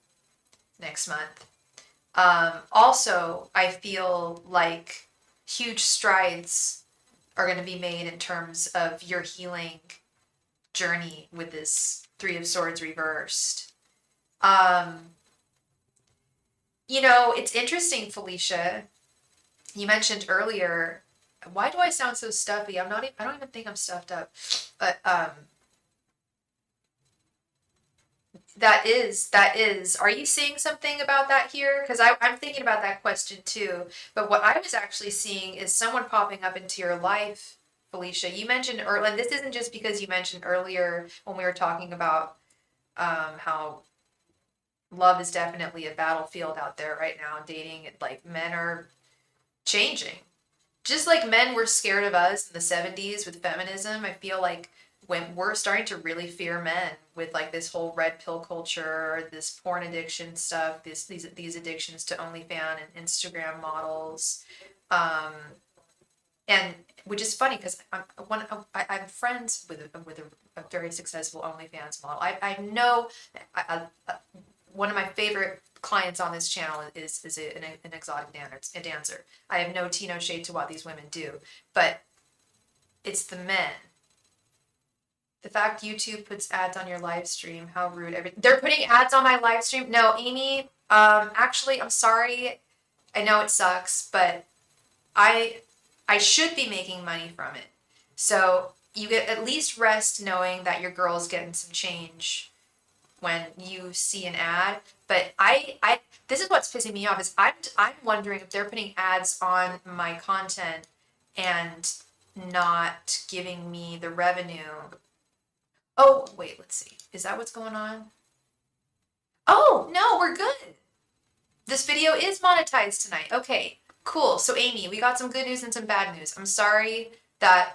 next month. Also, I feel like huge strides are going to be made in terms of your healing journey with this Three of Swords reversed. It's interesting, Felicia. You mentioned earlier, why do I sound so stuffy? I don't even think I'm stuffed up. But that is. Are you seeing something about that here? Because I'm thinking about that question too. But what I was actually seeing is someone popping up into your life, Felicia, you mentioned earlier, and this isn't just because you mentioned earlier when we were talking about how love is definitely a battlefield out there right now, dating, like men are changing. Just like men were scared of us in the 70s with feminism, I feel like when we're starting to really fear men with like this whole red pill culture, this porn addiction stuff, these addictions to OnlyFans and Instagram models. Um, and which is funny because I'm friends with a very successful OnlyFans model. I know one of my favorite clients on this channel is an exotic dancer. I have no tea, no shade to what these women do, but it's the men. The fact YouTube puts ads on your live stream, how rude. They're putting ads on my live stream. No, Amy, actually, I'm sorry. I know it sucks, but I should be making money from it. So you get at least rest knowing that your girl's getting some change when you see an ad. But this is what's pissing me off is I'm wondering if they're putting ads on my content and not giving me the revenue. Oh, wait, let's see. Is that what's going on? Oh, no, we're good. This video is monetized tonight. Okay, cool. So Amy, we got some good news and some bad news. I'm sorry that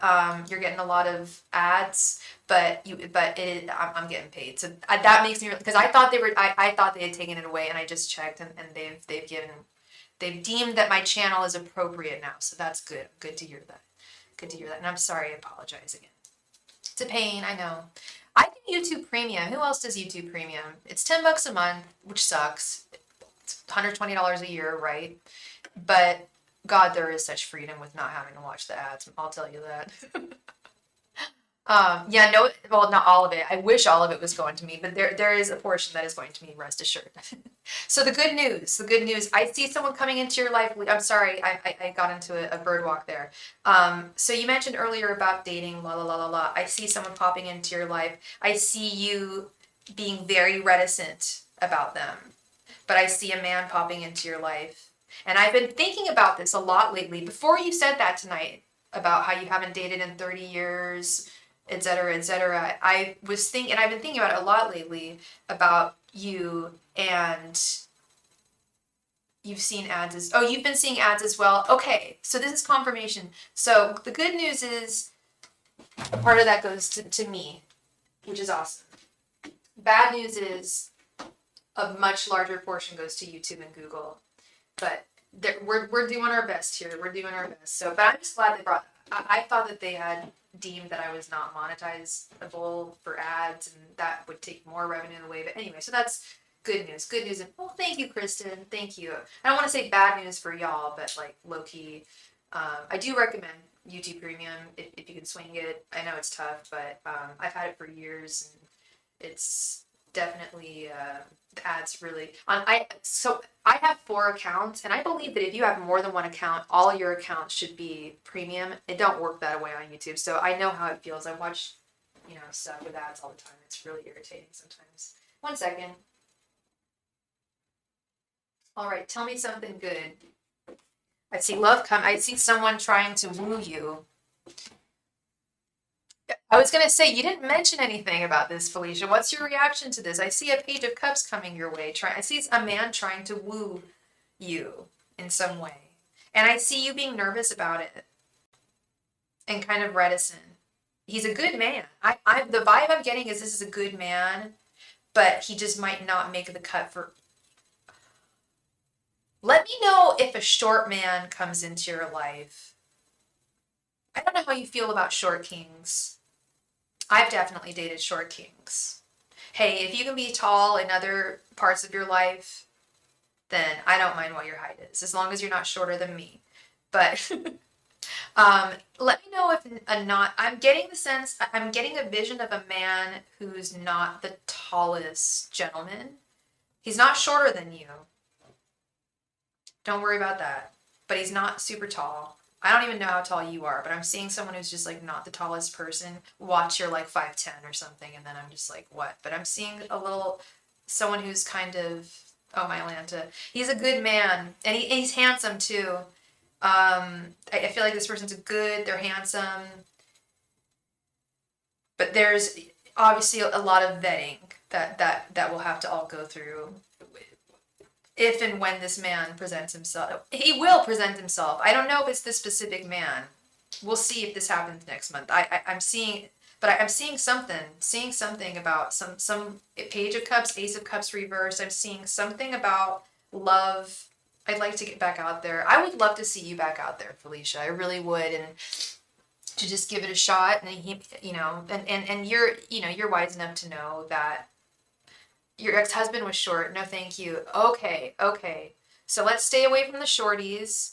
you're getting a lot of ads, but I'm getting paid. So that makes me, because I thought I thought they had taken it away, and I just checked, and they've deemed that my channel is appropriate now. So that's good. Good to hear that. Good to hear that. And I'm sorry. I apologize again. It's a pain, I know. I do YouTube Premium. Who else does YouTube Premium? It's $10 a month, which sucks. It's $120 a year, right? But God, there is such freedom with not having to watch the ads. I'll tell you that. Yeah, no, well, not all of it. I wish all of it was going to me, but there is a portion that is going to me, rest assured. So the good news, I see someone coming into your life. I'm sorry, I got into a bird walk there. So you mentioned earlier about dating, la la la la la. I see someone popping into your life. I see you being very reticent about them, but I see a man popping into your life. And I've been thinking about this a lot lately. Before you said that tonight about how you haven't dated in 30 years, etc., etc. I've been thinking about it a lot lately about you, and you've seen ads you've been seeing ads as well. Okay, so this is confirmation. So the good news is a part of that goes to me, which is awesome. Bad news is a much larger portion goes to YouTube and Google, but we're doing our best here. We're doing our best. So, but I'm just glad they brought. I thought that they had deemed that I was not monetizable for ads, and that would take more revenue away. But anyway, so that's good news. Good news. And well, thank you, Kristen. Thank you. I don't want to say bad news for y'all, but like low key, I do recommend YouTube Premium if you can swing it. I know it's tough, but I've had it for years, and it's definitely the ads really so I have 4 accounts, and I believe that if you have more than one account, all your accounts should be premium. It don't work that way on YouTube, so I know how it feels. I watch stuff with ads all the time. It's really irritating sometimes. 1 second. All right, tell me something good. I see love come. I see someone trying to woo you. I was gonna say, you didn't mention anything about this, Felicia. What's your reaction to this? I see a Page of Cups coming your way. I see a man trying to woo you in some way. And I see you being nervous about it and kind of reticent. He's a good man. The vibe I'm getting is this is a good man, but he just might not make the cut for... Let me know if a short man comes into your life. I don't know how you feel about short kings. I've definitely dated short kings. Hey, if you can be tall in other parts of your life, then I don't mind what your height is, as long as you're not shorter than me. But let me know if I'm getting a vision of a man who's not the tallest gentleman. He's not shorter than you. Don't worry about that. But he's not super tall. I don't even know how tall you are, but I'm seeing someone who's just like not the tallest person. Watch, you're like 5'10" or something, and then I'm just like, what? But I'm seeing someone who's kind of, oh my Atlanta. He's a good man, and he's handsome too. I feel like this person's they're handsome. But there's obviously a lot of vetting that will have to all go through if and when this man presents himself. He will present himself. I don't know if it's this specific man. We'll see if this happens next month. I'm seeing, but I'm seeing something about some Page of Cups, Ace of Cups reversed. I'm seeing something about love. I'd like to get back out there. I would love to see you back out there, Felicia. I really would, and to just give it a shot. And he, and you're wise enough to know that your ex-husband was short. No, thank you. Okay. So let's stay away from the shorties.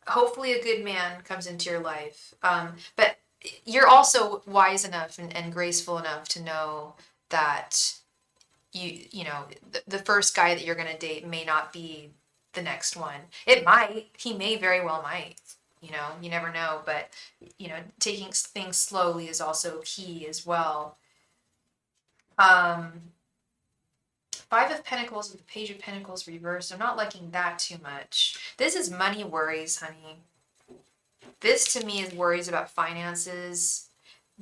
Hopefully a good man comes into your life. But you're also wise enough and graceful enough to know that the first guy that you're going to date may not be the next one. He may very well might, you never know, but taking things slowly is also key as well. Five of Pentacles with the Page of Pentacles reversed. I'm not liking that too much. This is money worries, honey. This to me is worries about finances,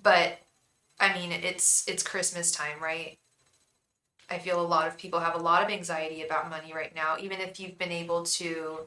but I mean, it's Christmas time, right? I feel a lot of people have a lot of anxiety about money right now, even if you've been able to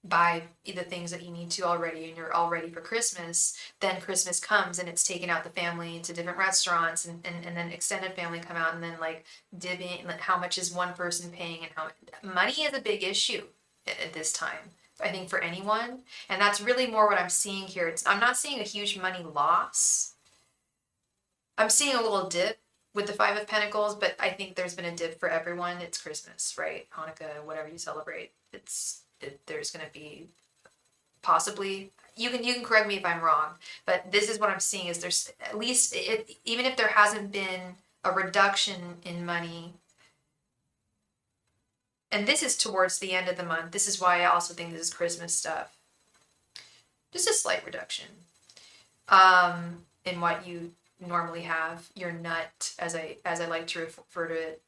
buy the things that you need to already and you're all ready for Christmas. Then Christmas comes and it's taken out the family to different restaurants and then extended family come out and then like divvying like how much is one person paying and how money is a big issue at this time, I think, for anyone. And that's really more what I'm seeing here. I'm not seeing a huge money loss. I'm seeing a little dip with the Five of Pentacles, but I think there's been a dip for everyone. It's Christmas, right? Hanukkah, whatever you celebrate. There's going to be possibly, you can correct me if I'm wrong, but this is what I'm seeing is there's at least, even if there hasn't been a reduction in money, and this is towards the end of the month. This is why I also think this is Christmas stuff. Just a slight reduction in what you normally have, your nut, as I like to refer to it.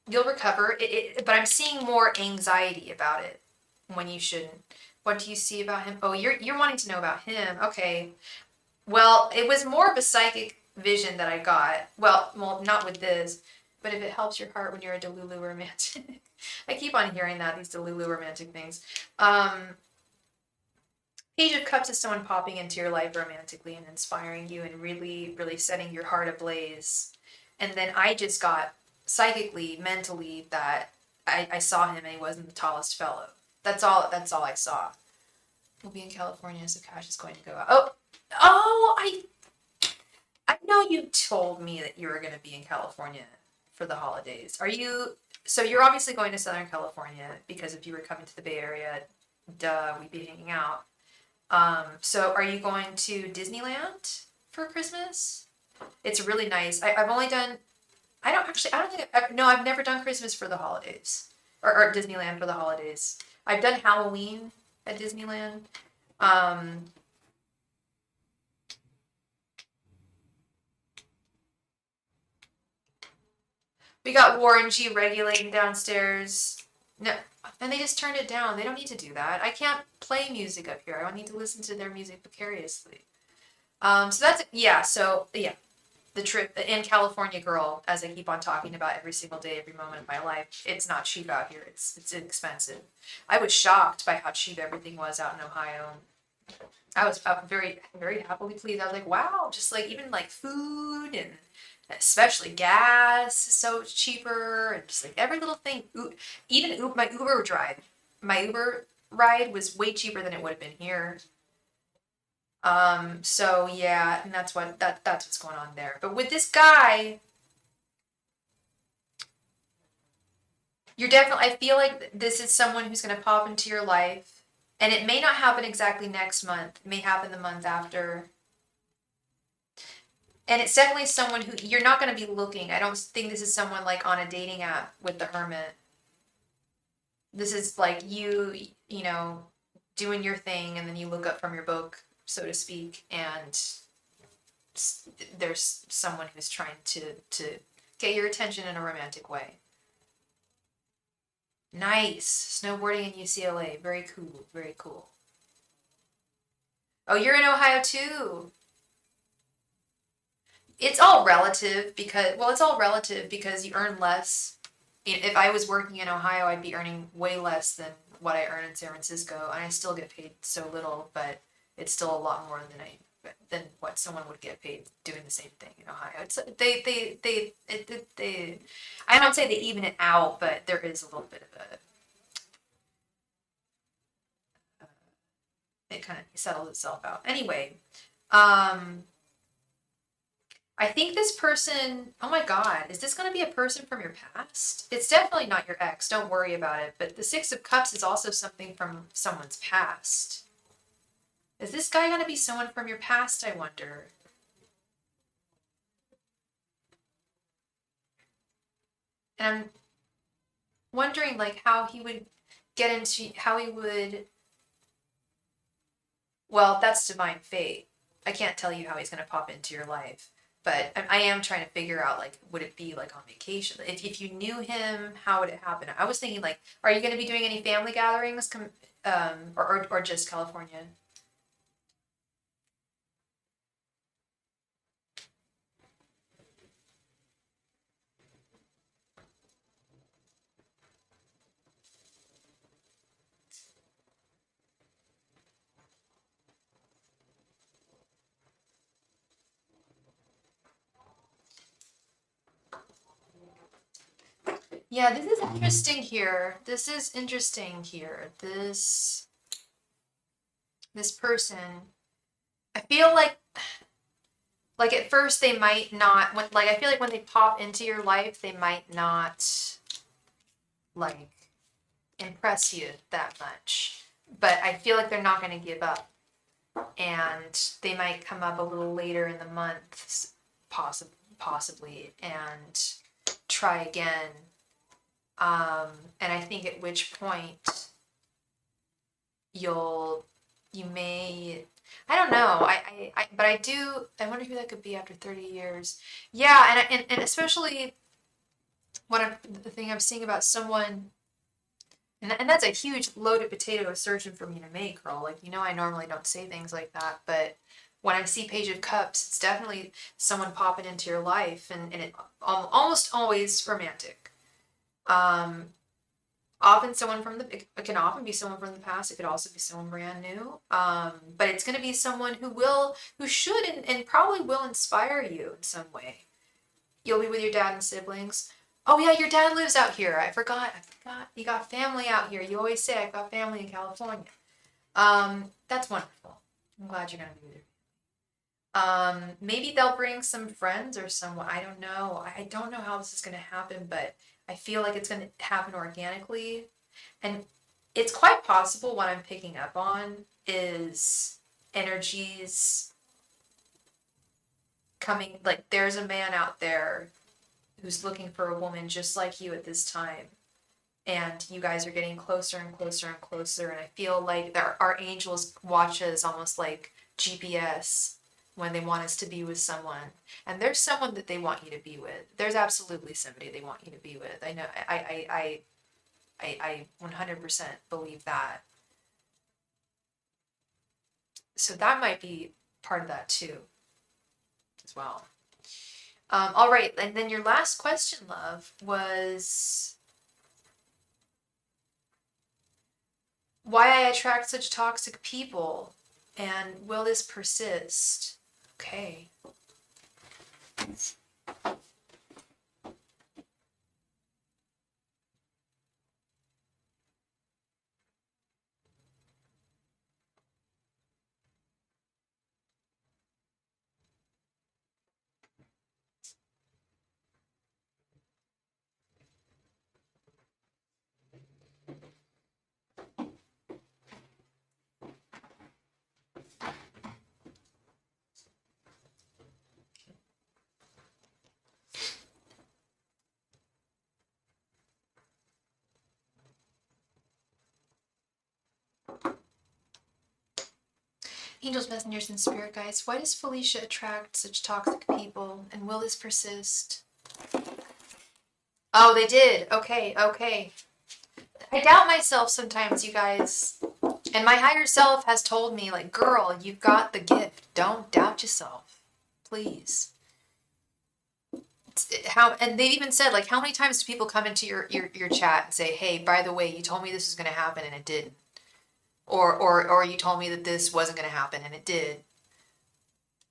You'll recover, but I'm seeing more anxiety about it when you shouldn't. What do you see about him? Oh, you're wanting to know about him. Okay. Well, it was more of a psychic vision that I got. Well, not with this, but if it helps your heart when you're a Delulu romantic. I keep on hearing that, these Delulu romantic things. Page of Cups is someone popping into your life romantically and inspiring you and really, really setting your heart ablaze. And then I just got psychically, mentally, that I saw him and he wasn't the tallest fellow. That's all I saw. We'll be in California, so cash is going to go out. I know you told me that you were going to be in California for the holidays. So you're obviously going to Southern California because if you were coming to the Bay Area, duh, we'd be hanging out. So are you going to Disneyland for Christmas? It's really nice. I've only done, I've never done Christmas for the holidays or Disneyland for the holidays. I've done Halloween at Disneyland. We got Warren G regulating downstairs. No, and they just turned it down. They don't need to do that. I can't play music up here. I don't need to listen to their music vicariously. So that's, yeah, the trip in California, girl, as I keep on talking about every single day, every moment of my life, it's not cheap out here. It's expensive. I was shocked by how cheap everything was out in Ohio. I was very, very happily pleased. I was like, wow, just like even like food and especially gas is so cheaper and just like every little thing. Even my Uber ride was way cheaper than it would have been here. So yeah, and that's what's going on there. But with this guy, I feel like this is someone who's going to pop into your life, and it may not happen exactly next month. It may happen the month after. And it's definitely someone who you're not going to be looking. I don't think this is someone like on a dating app with the hermit. This is like you doing your thing, and then you look up from your book, so to speak, and there's someone who's trying to get your attention in a romantic way. Nice. Snowboarding in UCLA. Very cool. Very cool. Oh, you're in Ohio too. It's all relative because, well, it's all relative because you earn less. If I was working in Ohio, I'd be earning way less than what I earn in San Francisco, and I still get paid so little, but it's still a lot more than what someone would get paid doing the same thing in Ohio. It's they I don't say they even it out, but there is a little bit of it kind of settles itself out. Anyway, I think this person, oh my God, is this going to be a person from your past? It's definitely not your ex. Don't worry about it. But the Six of Cups is also something from someone's past. Is this guy going to be someone from your past, I wonder? And I'm wondering, like, how he would get into, how he would, well, that's divine fate. I can't tell you how he's going to pop into your life. But I am trying to figure out, like, would it be like on vacation? If you knew him, how would it happen? I was thinking, like, are you going to be doing any family gatherings, or just California? Yeah, this is interesting here. This is interesting here. This person, I feel like at first they might not when like I feel like when they pop into your life, they might not like impress you that much. But I feel like they're not going to give up, and they might come up a little later in the month, possibly, and try again. And I think at which point you may, I don't know, but I wonder who that could be after 30 years. Yeah, and especially the thing I'm seeing about someone, and that's a huge loaded potato assertion for me to make, girl. Like, I normally don't say things like that, but when I see Page of Cups, it's definitely someone popping into your life, and it almost always romantic. Often it can often be someone from the past. It could also be someone brand new. But it's going to be someone who should and probably will inspire you in some way. You'll be with your dad and siblings. Oh yeah, your dad lives out here. I forgot. You got family out here. You always say I've got family in California. That's wonderful. I'm glad you're going to be with her. Maybe they'll bring some friends or someone. I don't know. I don't know how this is going to happen, but I feel like it's going to happen organically. And it's quite possible what I'm picking up on is energies coming. Like, there's a man out there who's looking for a woman just like you at this time. And you guys are getting closer and closer and closer. And I feel like our angels watch us almost like GPS when they want us to be with someone. And there's someone that they want you to be with. There's absolutely somebody they want you to be with. I know, I 100% believe that. So that might be part of that too, as well. All right, and then your last question, love, was why I attract such toxic people, and will this persist? Okay. Angels, messengers, and spirit guides, why does Felicia attract such toxic people, and will this persist? Oh, they did. Okay. I doubt myself sometimes, you guys. And my higher self has told me, like, girl, you've got the gift. Don't doubt yourself. Please. And they've even said, like, how many times do people come into your chat and say, hey, by the way, you told me this was going to happen and it didn't. Or you told me that this wasn't going to happen and it did.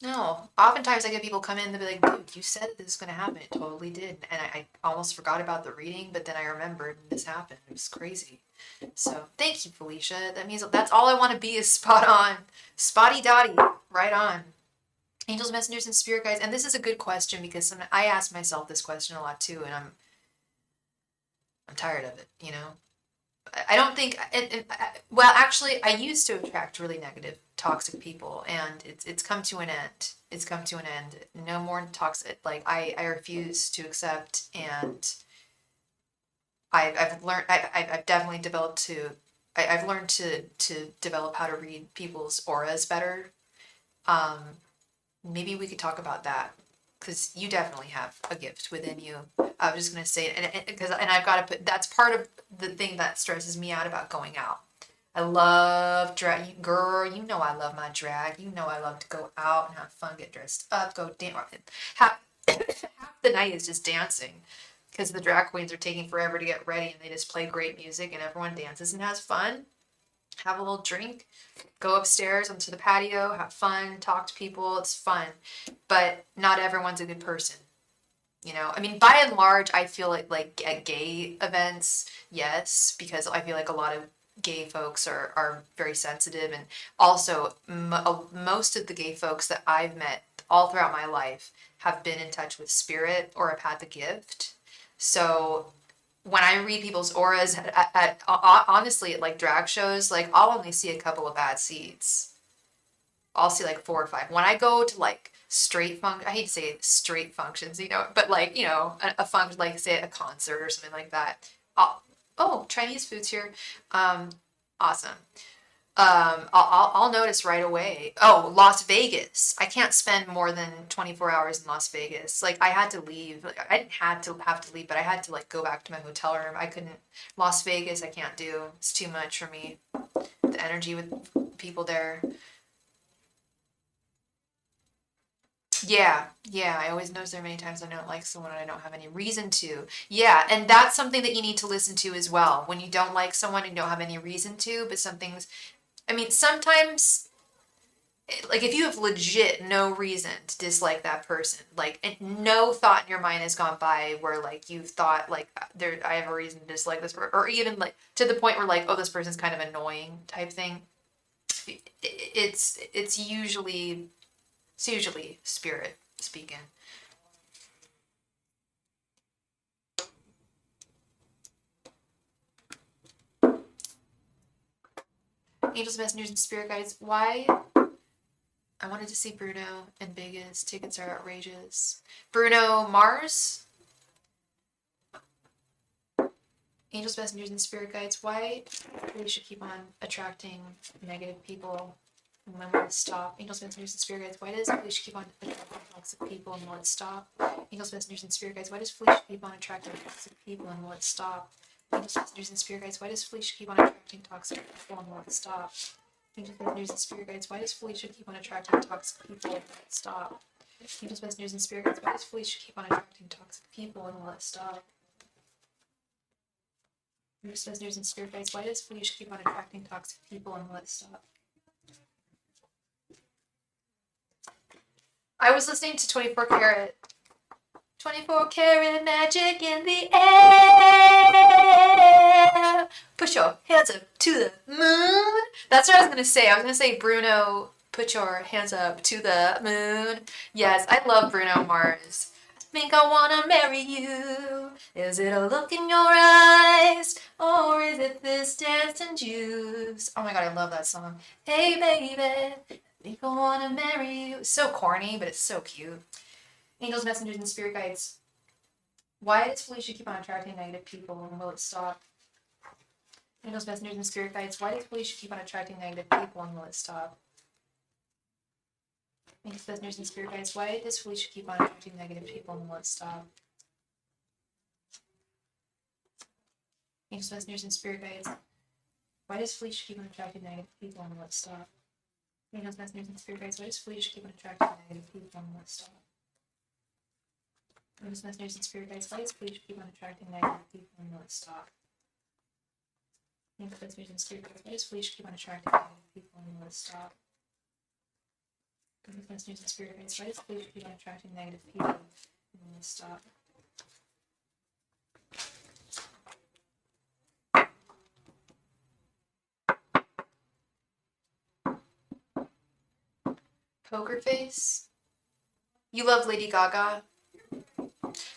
No, oftentimes I get people come in and be like, dude, you said this was going to happen. It totally did. And I almost forgot about the reading, but then I remembered and this happened. It was crazy. So thank you, Felicia. That means that's all I want to be is spot on. Spotty dotty. Right on. Angels, messengers, and spirit guides. And this is a good question because I ask myself this question a lot too, and I'm tired of it, you know? I don't think, well, actually, I used to attract really negative, toxic people, and it's come to an end. It's come to an end. No more toxic. Like I refuse to accept, and I've learned. I've definitely developed to. I've learned to develop how to read people's auras better. Maybe we could talk about that because you definitely have a gift within you. I was just gonna say, and I've got to put, that's part of the thing that stresses me out about going out. I love drag, girl. You know I love my drag. You know I love to go out and have fun, get dressed up, go dance. Half the night is just dancing because the drag queens are taking forever to get ready, and they just play great music, and everyone dances and has fun. Have a little drink, go upstairs onto the patio, have fun, talk to people. It's fun, but not everyone's a good person. You know, I mean, by and large, I feel like at gay events, yes, because I feel like a lot of gay folks are very sensitive, and also most of the gay folks that I've met all throughout my life have been in touch with spirit or have had the gift. So when I read people's auras honestly at like drag shows, like I'll only see a couple of bad seeds. I'll see like 4 or 5. When I go to like I hate to say straight functions, you know, but like, you know, a function, like say a concert or something like that. Oh, Chinese food's here. Awesome. I'll notice right away. Oh, Las Vegas. I can't spend more than 24 hours in Las Vegas. Like I had to leave. Like I didn't have to leave, but I had to like go back to my hotel room. I couldn't. Las Vegas, I can't do. It's too much for me. The energy with people there. Yeah, yeah. I always notice there are many times I don't like someone and I don't have any reason to. Yeah, and that's something that you need to listen to as well. When you don't like someone and you don't have any reason to, but something's, I mean, sometimes, like, if you have legit no reason to dislike that person, like, and no thought in your mind has gone by where, like, you've thought, like, I have a reason to dislike this person, or even, like, to the point where, like, oh, this person's kind of annoying type thing. It's, it's usually, it's usually spirit speaking. Angels, messengers, and spirit guides. Why? I wanted to see Bruno in Vegas. Tickets are outrageous. Bruno Mars? Angels, messengers, and spirit guides. Why we should keep on attracting negative people? And when will it stop? Angels, messengers, and spirit guides. Why does Felicia keep on attracting toxic people and will it stop? Angels, messengers, and spirit guides. Why does Felicia keep on attracting toxic people and will it stop? Angels, messengers, and spirit guides. Why does Felicia keep on attracting toxic people and will it stop? Angels, messengers, and spirit guides. Why does Felicia keep on attracting toxic people and will it stop? Angels, messengers, and spirit guides. Why does Felicia keep on attracting toxic people and will it stop? Angels, messengers, and spirit guides. Why does Felicia keep on attracting toxic people and will it stop? I was listening to 24 Karat. 24 Karat magic in the air. Push your hands up to the moon. That's what I was going to say. I was going to say, Bruno, put your hands up to the moon. Yes, I love Bruno Mars. I think I want to marry you. Is it a look in your eyes? Or is it this dancing juice? Oh my god, I love that song. Hey, baby. Think I wanna marry you. It's so corny, but it's so cute. Angels, messengers, and spirit guides. Why does Felicia keep on attracting negative people and will it stop? Angels, messengers, and spirit guides. Why does Felicia keep on attracting negative people and will it stop? Angels, messengers, and spirit guides. Why does Felicia keep on attracting negative people and will it stop? Angels, messengers, and spirit guides. Why does Felicia keep on attracting negative people and let's stop? Angels, messengers, and spirit guides. Why does Felicia keep on attracting negative people and let's stop? Angels, messengers, and spirit guides. Why does Felicia keep on attracting negative people and let's stop? Angels, messengers, and spirit guides. Why does Felicia keep on attracting negative people and let's stop? Angels, messengers, and spirit guides. Why does Felicia keep on attracting negative people and let's stop? Poker face. You love Lady Gaga.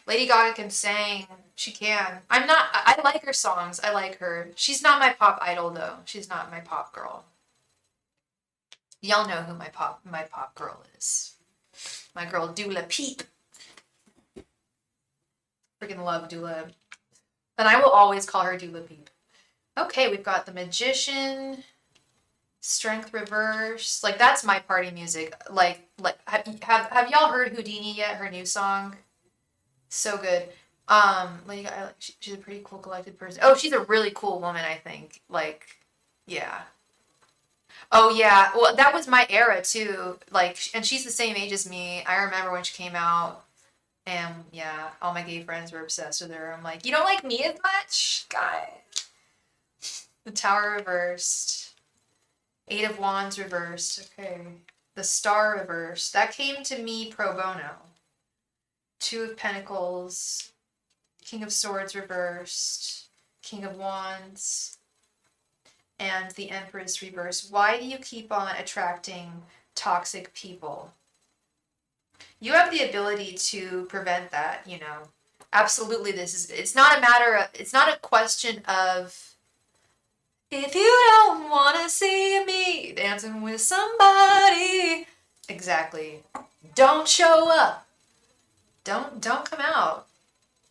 Lady Gaga can sing. She can. I like her songs. I like her. She's not my pop idol though. She's not my pop girl. Y'all know who my pop girl is. My girl Dula Peep. Freaking love Dula. And I will always call her Dula Peep. Okay, we've got the Magician. Strength reverse, like that's my party music. Like have y'all heard Houdini yet? Her new song, so good. Like she's a pretty cool, collected person. Oh, she's a really cool woman, I think. Like, yeah. Oh yeah. Well, that was my era too. Like, and she's the same age as me. I remember when she came out, and yeah, all my gay friends were obsessed with her. I'm like, you don't like me as much, guy. The Tower reversed. Eight of Wands reversed. Okay. The Star reversed. That came to me pro bono. Two of Pentacles. King of Swords reversed. King of Wands. And the Empress reversed. Why do you keep on attracting toxic people? You have the ability to prevent that, you know. Absolutely, it's not a question of, if you don't want to see me dancing with somebody. Exactly. Don't show up. Don't come out.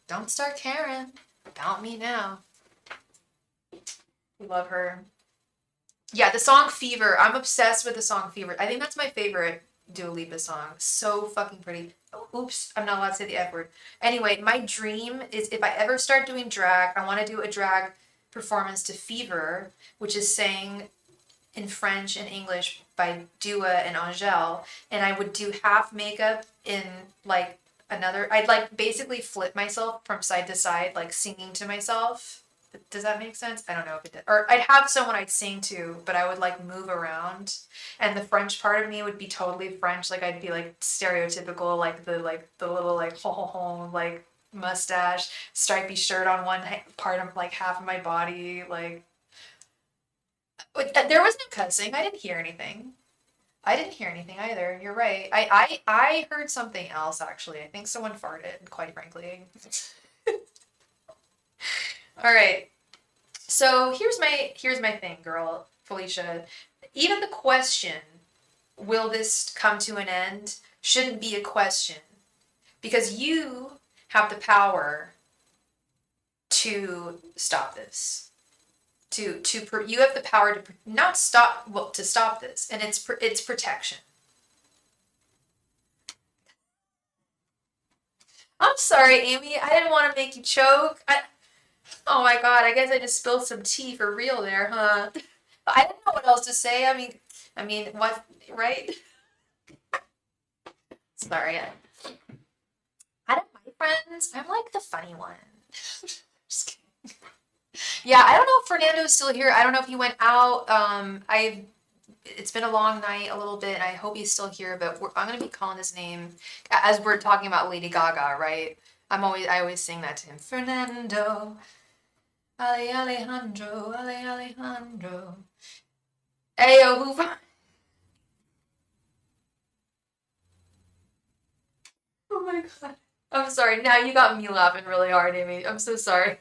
Don't start caring about me now. We love her. Yeah, the song Fever. I'm obsessed with the song Fever. I think that's my favorite Dua Lipa song. So fucking pretty. Oh, oops, I'm not allowed to say the F word. Anyway, my dream is if I ever start doing drag, I want to do a drag performance to Fever, which is sang in French and English by Dua and Angèle, and I would do half makeup in like I'd like basically flip myself from side to side, like singing to myself. Does that make sense? I don't know if it did. Or I'd have someone I'd sing to, but I would like move around, and the French part of me would be totally French, like I'd be like stereotypical, like the little like ho ho ho like mustache, stripy shirt on one part of like half of my body, like there was no cussing. I didn't hear anything. I didn't hear anything either. You're right. I heard something else actually. I think someone farted, quite frankly. All right. So here's my thing, girl, Felicia. Even the question, will this come to an end, shouldn't be a question, because you have the power to stop this. You have the power to not stop, well, to stop this, and it's protection. I'm sorry, Amy. I didn't want to make you choke. Oh my God. I guess I just spilled some tea for real there, huh? I didn't know what else to say. I mean, what, right? Sorry. Out of my friends, I'm like the funny one. Just kidding. Yeah, I don't know if Fernando's still here. I don't know if he went out. It's been a long night a little bit, and I hope he's still here, but I'm going to be calling his name as we're talking about Lady Gaga, right? I always sing that to him. Fernando, Ale Alejandro, Ale Alejandro. Ayo, who? Oh my God. I'm sorry. Now you got me laughing really hard, Amy. I'm so sorry.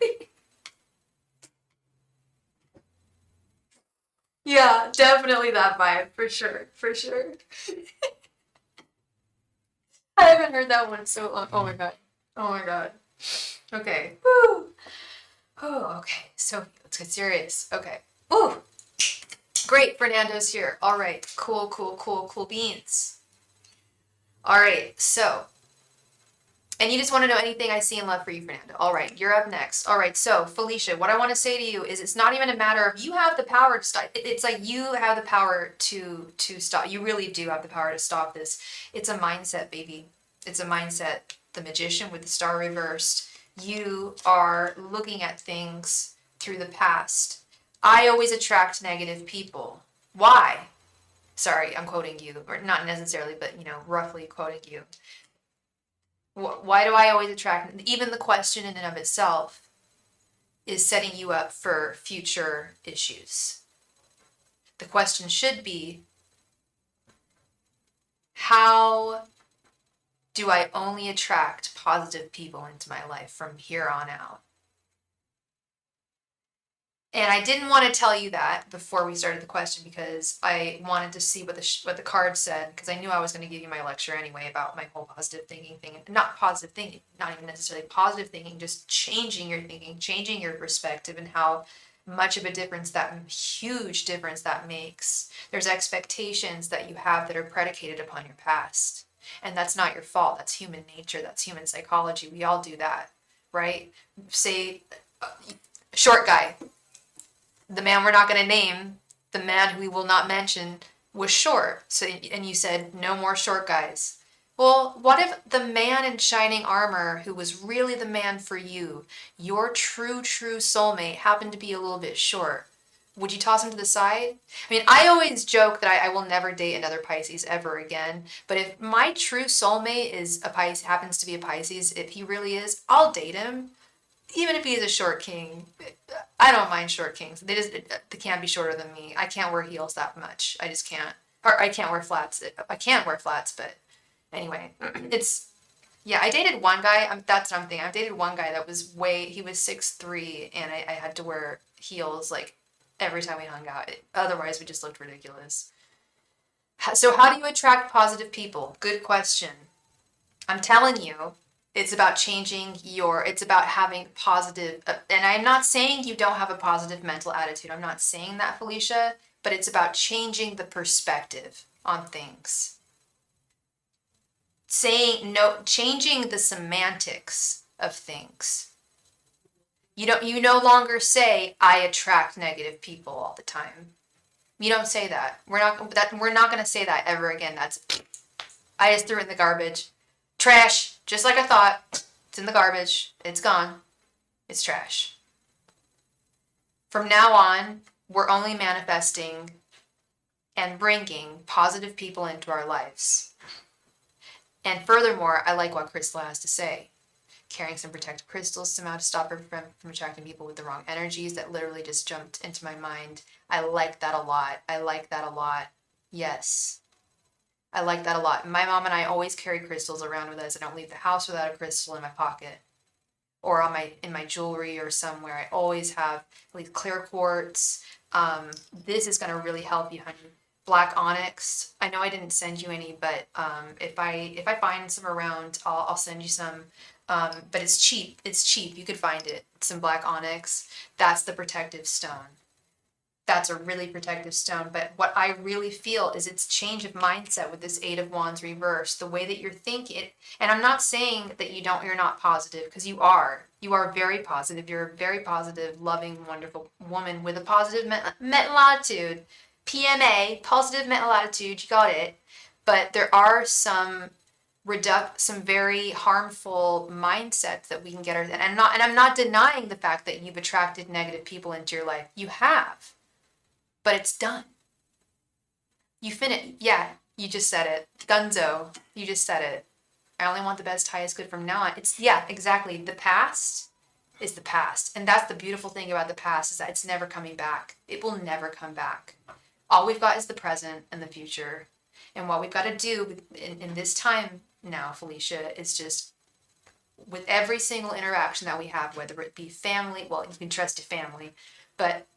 Yeah, definitely that vibe, for sure, for sure. I haven't heard that one so long. Oh my God. Oh my God. Okay. Woo. Oh, okay. So let's get serious. Okay. Ooh. Great. Fernando's here. All right. Cool, cool, cool, cool beans. All right. So And you just want to know anything I see in love for you, Fernando. All right, you're up next. All right, so Felicia, what I want to say to you is it's not even a matter of you have the power to stop. It's like you have the power to stop. You really do have the power to stop this. It's a mindset, baby. It's a mindset. The magician with the star reversed. You are looking at things through the past. I always attract negative people. Why? Sorry, I'm quoting you, or not necessarily, but roughly quoting you. Why do I always attract? Even the question in and of itself is setting you up for future issues. The question should be, how do I only attract positive people into my life from here on out? And I didn't want to tell you that before we started the question because I wanted to see what the card said, because I knew I was going to give you my lecture anyway about my whole positive thinking thing. Not positive thinking, not even necessarily positive thinking, just changing your thinking, changing your perspective, and how much of a difference, that huge difference that makes. There's expectations that you have that are predicated upon your past. And that's not your fault. That's human nature. That's human psychology. We all do that, right? Say, short guy. The man we're not going to name, the man who we will not mention, was short. So, and you said, no more short guys. Well, what if the man in shining armor, who was really the man for you, your true soulmate, happened to be a little bit short? Would you toss him to the side? I mean, I always joke that I will never date another Pisces ever again. But if my true soulmate is a Pisces, happens to be a Pisces, if he really is, I'll date him. Even if he is a short king, I don't mind short kings. They can't be shorter than me. I can't wear heels that much. I just can't. Or I can't wear flats. I can wear flats, but anyway, yeah, I dated one guy. That's what I'm thinking. I dated one guy that was he was 6'3", and I had to wear heels like every time we hung out. Otherwise, we just looked ridiculous. So how do you attract positive people? Good question. I'm telling you, it's about it's about having positive, and I'm not saying you don't have a positive mental attitude. I'm not saying that, Felicia, but it's about changing the perspective on things. Changing the semantics of things. You no longer say, I attract negative people all the time. You don't say that. We're not going to say that ever again. I just threw it in the garbage. Trash, just like I thought. It's in the garbage. It's gone. It's trash. From now on, we're only manifesting and bringing positive people into our lives. And furthermore, I like what Crystal has to say. Carrying some protective crystals somehow to stop her from attracting people with the wrong energies. That literally just jumped into my mind. I like that a lot. I like that a lot. Yes. I like that a lot. My mom and I always carry crystals around with us. I don't leave the house without a crystal in my pocket or in my jewelry or somewhere. I always have at least clear quartz. This is going to really help you, honey. Black onyx. I know I didn't send you any, but if I find some around, I'll send you some. But it's cheap. It's cheap. You could find it. Some black onyx. That's the protective stone. That's a really protective stone. But what I really feel is it's change of mindset with this Eight of Wands reversed. The way that you're thinking, and I'm not saying that you're not positive, because you are. You are very positive. You're a very positive, loving, wonderful woman with a positive mental attitude. PMA, positive mental attitude. You got it. But there are some very harmful mindsets that we can get. And I'm not denying the fact that you've attracted negative people into your life. You have. But it's done. You yeah, you just said it. Dunzo, you just said it. I only want the best, highest good from now on. Yeah, exactly. The past is the past. And that's the beautiful thing about the past, is that it's never coming back. It will never come back. All we've got is the present and the future. And what we've got to do in this time now, Felicia, is just with every single interaction that we have, whether it be family, well, you can trust your family, but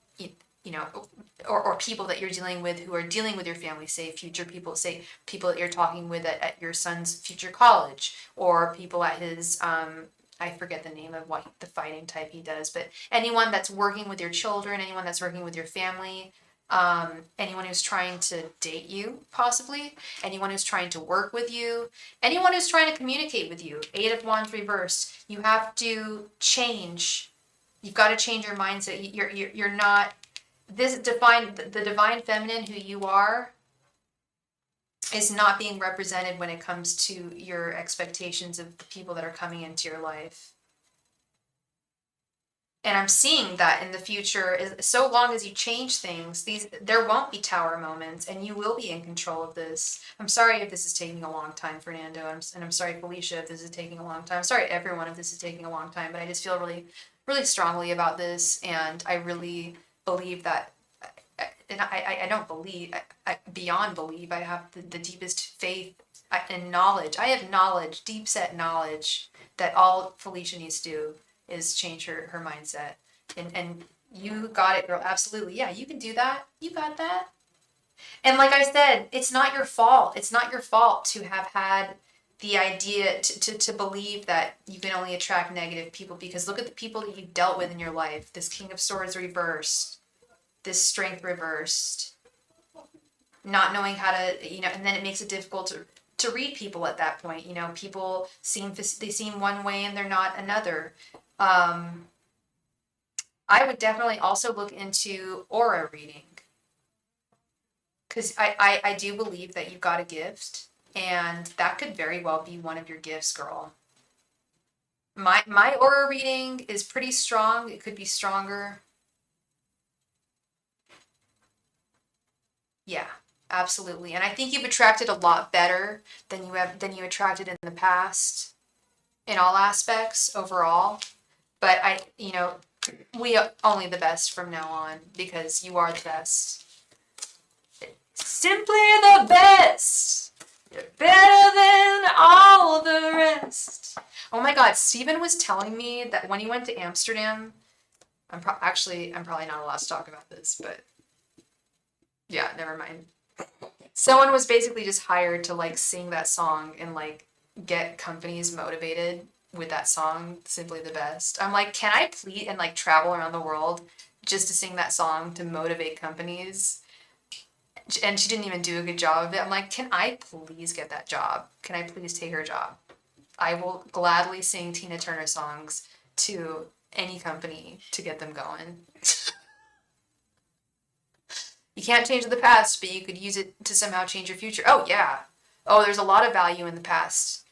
or people that you're dealing with who are dealing with your family, say future people, say people that you're talking with at your son's future college, or people at his, I forget the name of what the fighting type he does, but anyone that's working with your children, anyone that's working with your family, anyone who's trying to date you, possibly, anyone who's trying to work with you, anyone who's trying to communicate with you. 8 of Wands reversed. You have to change. You've got to change your mindset. You're not the divine feminine who you are is not being represented when it comes to your expectations of the people that are coming into your life. And I'm seeing that in the future, so long as you change things, there won't be tower moments, and you will be in control of this. I'm sorry if this is taking a long time, Fernando, and I'm sorry, Felicia, if this is taking a long time. I'm sorry, everyone, if this is taking a long time, but I just feel really, really strongly about this, and I really believe that, and I don't believe, beyond believe, I have the deepest faith and knowledge. I have knowledge, deep set knowledge, that all Felicia needs to do is change her mindset. And you got it, girl. Absolutely. Yeah, you can do that. You got that. And like I said, it's not your fault. It's not your fault to have had the idea to believe that you can only attract negative people, because look at the people that you've dealt with in your life. This King of Swords reversed. This Strength reversed. Not knowing how to, and then it makes it difficult to read people at that point. People seem one way and they're not another. I would definitely also look into aura reading, because I do believe that you've got a gift, and that could very well be one of your gifts, girl. My aura reading is pretty strong. It could be stronger. Yeah, absolutely. And I think you've attracted a lot better than you attracted in the past, in all aspects overall. But we only the best from now on, because you are the best. Simply the best. You're better than all the rest. Oh my God, Steven was telling me that when he went to Amsterdam, I'm probably not allowed to talk about this, but yeah, never mind. Someone was basically just hired to sing that song and get companies motivated with that song, Simply the Best. I'm like, can I please, and travel around the world just to sing that song to motivate companies? And she didn't even do a good job of it. I'm like, can I please get that job? Can I please take her job? I will gladly sing Tina Turner songs to any company to get them going. You can't change the past, but you could use it to somehow change your future. Oh, yeah. Oh, there's a lot of value in the past.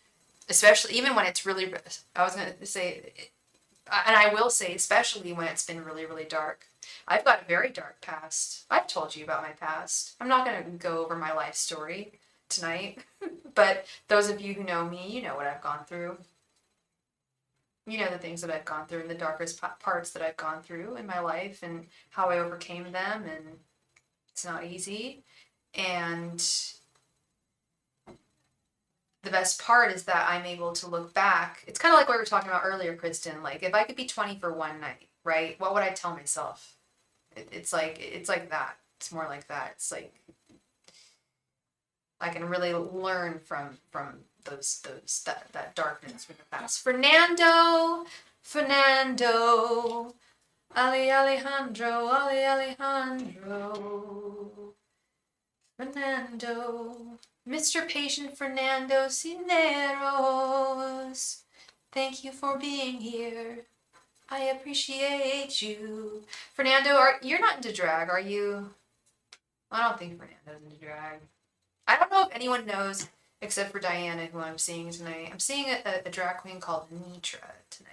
Especially, even when it's really, I was going to say, and I will say, especially when it's been really, really dark. I've got a very dark past. I've told you about my past. I'm not going to go over my life story tonight, but those of you who know me, you know what I've gone through. You know the things that I've gone through and the darkest parts that I've gone through in my life and how I overcame them, and it's not easy. And the best part is that I'm able to look back. It's kind of like what we were talking about earlier, Kristen. If I could be 20 for one night, right? What would I tell myself? It's like that. It's more like that. It's like I can really learn from that darkness from the past. Fernando, Alejandro, Fernando, Mr. Patient Fernando Cineros, thank you for being here. I appreciate you. Fernando, you're not into drag, are you? I don't think Fernando's into drag. I don't know if anyone knows, except for Diana, who I'm seeing tonight. I'm seeing a drag queen called Nitra tonight.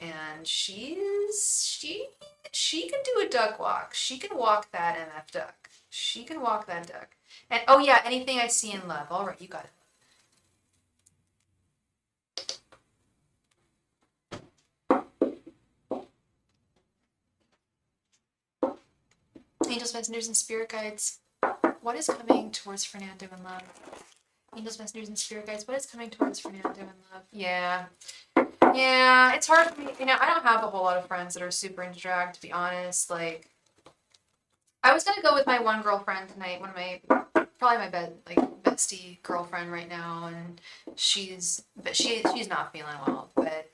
And she can do a duck walk. She can walk that MF duck. She can walk that duck. And oh yeah, anything I see in love. All right, you got it. Angels, messengers, and spirit guides. What is coming towards Fernando in love? Angels, messengers, and spirit guides. What is coming towards Fernando in love? Yeah, it's hard for me. I don't have a whole lot of friends that are super into drag, to be honest. I was gonna go with my one girlfriend tonight, probably my bestie girlfriend right now, and she's not feeling well, but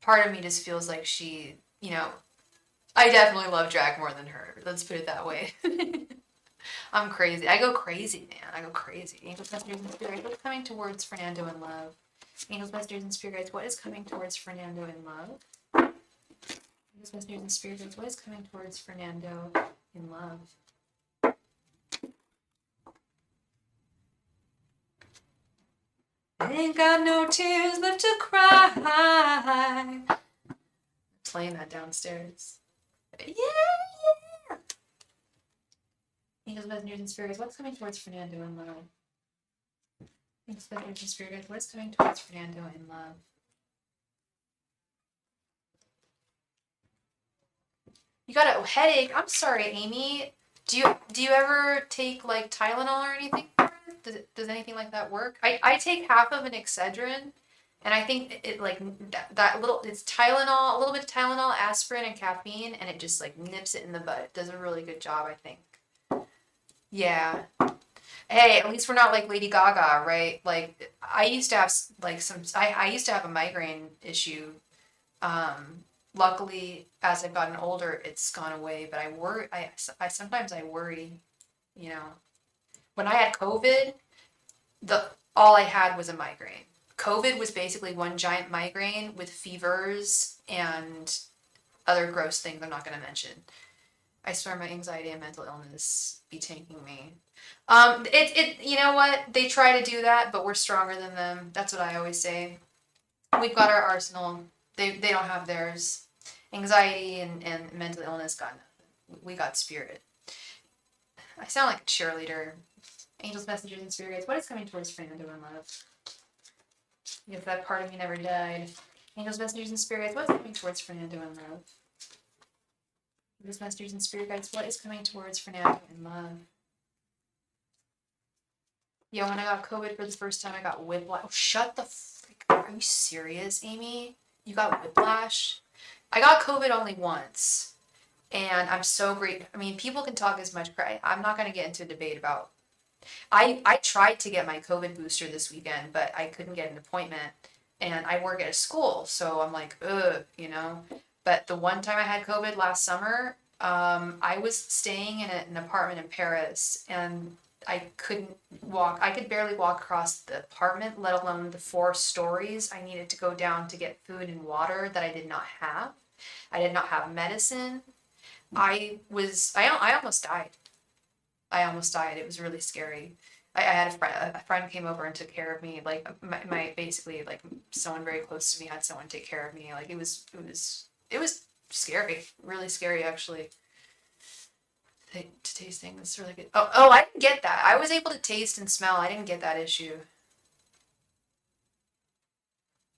part of me just feels like she, I definitely love drag more than her. Let's put it that way. I'm crazy. I go crazy, man. I go crazy. Angels, messengers, and spirit guides, what's coming towards Fernando in love? Angels, messengers, and spirit guides, what is coming towards Fernando in love? Angels, messengers, and spirit guides, what is coming towards Fernando in love? Ain't got no tears left to cry. Playing that downstairs. Yeah. Angels, messengers, and spirit guides, what's coming towards Fernando in love? Angels, messengers, and spirit guides, what's coming towards Fernando in love? You got a headache? I'm sorry, Amy. Do you ever take like Tylenol or anything? Does anything like that work? I take half of an Excedrin, and I think it like that little, it's Tylenol, a little bit of Tylenol, aspirin, and caffeine, and it just like nips it in the bud. It does a really good job, I think. Yeah. Hey, at least we're not like Lady Gaga, right? Like I used to have like I used to have a migraine issue. Luckily, as I've gotten older, it's gone away. But I worry. I sometimes I worry. You know, when I had COVID, all I had was a migraine. COVID was basically one giant migraine with fevers and other gross things I'm not going to mention. I swear my anxiety and mental illness be taking me. You know what? They try to do that, but we're stronger than them. That's what I always say. We've got our arsenal. They don't have theirs. Anxiety and mental illness got nothing. We got spirit. I sound like a cheerleader. Angels, messengers, and spirit guides, what is coming towards Fernando in love? If that part of me never died. Angels, messengers, and spirit guides, what is coming towards Fernando in love? Angels, messengers, and spirit guides, what is coming towards Fernando in love? Yo, when I got COVID for the first time, I got whiplash. Oh, shut the frick up. Are you serious, Amy? You got whiplash? I got COVID only once. And I'm so great. I mean, people can talk as much. I'm not going to get into a debate about. I tried to get my COVID booster this weekend, but I couldn't get an appointment. And I work at a school, so I'm like, ugh, you know. But the one time I had COVID last summer, I was staying in an apartment in Paris, and I couldn't walk. I could barely walk across the apartment, let alone the 4 stories I needed to go down to get food and water that I did not have. I did not have medicine. I almost died. I almost died. It was really scary. I had a friend came over and took care of me. Like my basically like someone very close to me had someone take care of me. Like it was scary, really scary actually. To taste things, it's really good. Oh, I didn't get that. I was able to taste and smell. I didn't get that issue.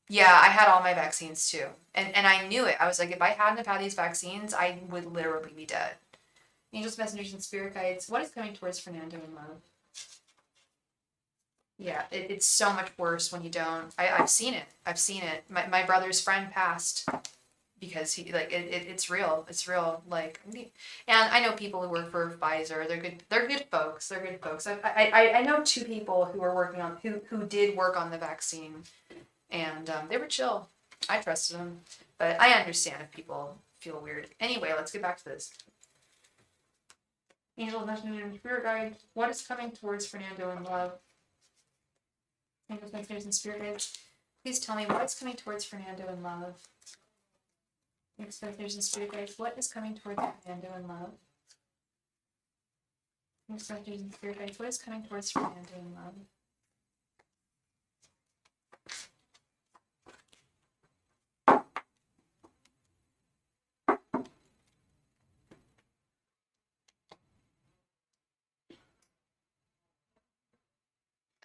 Yeah, I had all my vaccines too. And I knew it. I was like, if I hadn't have had these vaccines, I would literally be dead. Angels, messengers, and spirit guides, what is coming towards Fernando in love? Yeah, it's so much worse when you don't. I've seen it. I've seen it. My brother's friend passed because he like it's real. It's real. Like, and I know people who work for Pfizer. They're good. They're good folks. They're good folks. I know 2 people who are working on who did work on the vaccine, and they were chill. I trusted them, but I understand if people feel weird. Anyway, let's get back to this. Angel, messenger, and spirit guide. What is coming towards Fernando in love? Angels, messengers, and spirit guides, please tell me what is coming towards Fernando in love. Angels, messengers, and spirit guides, what is coming towards Fernando in love? Angels, messengers, and spirit guides, what is coming towards Fernando in love?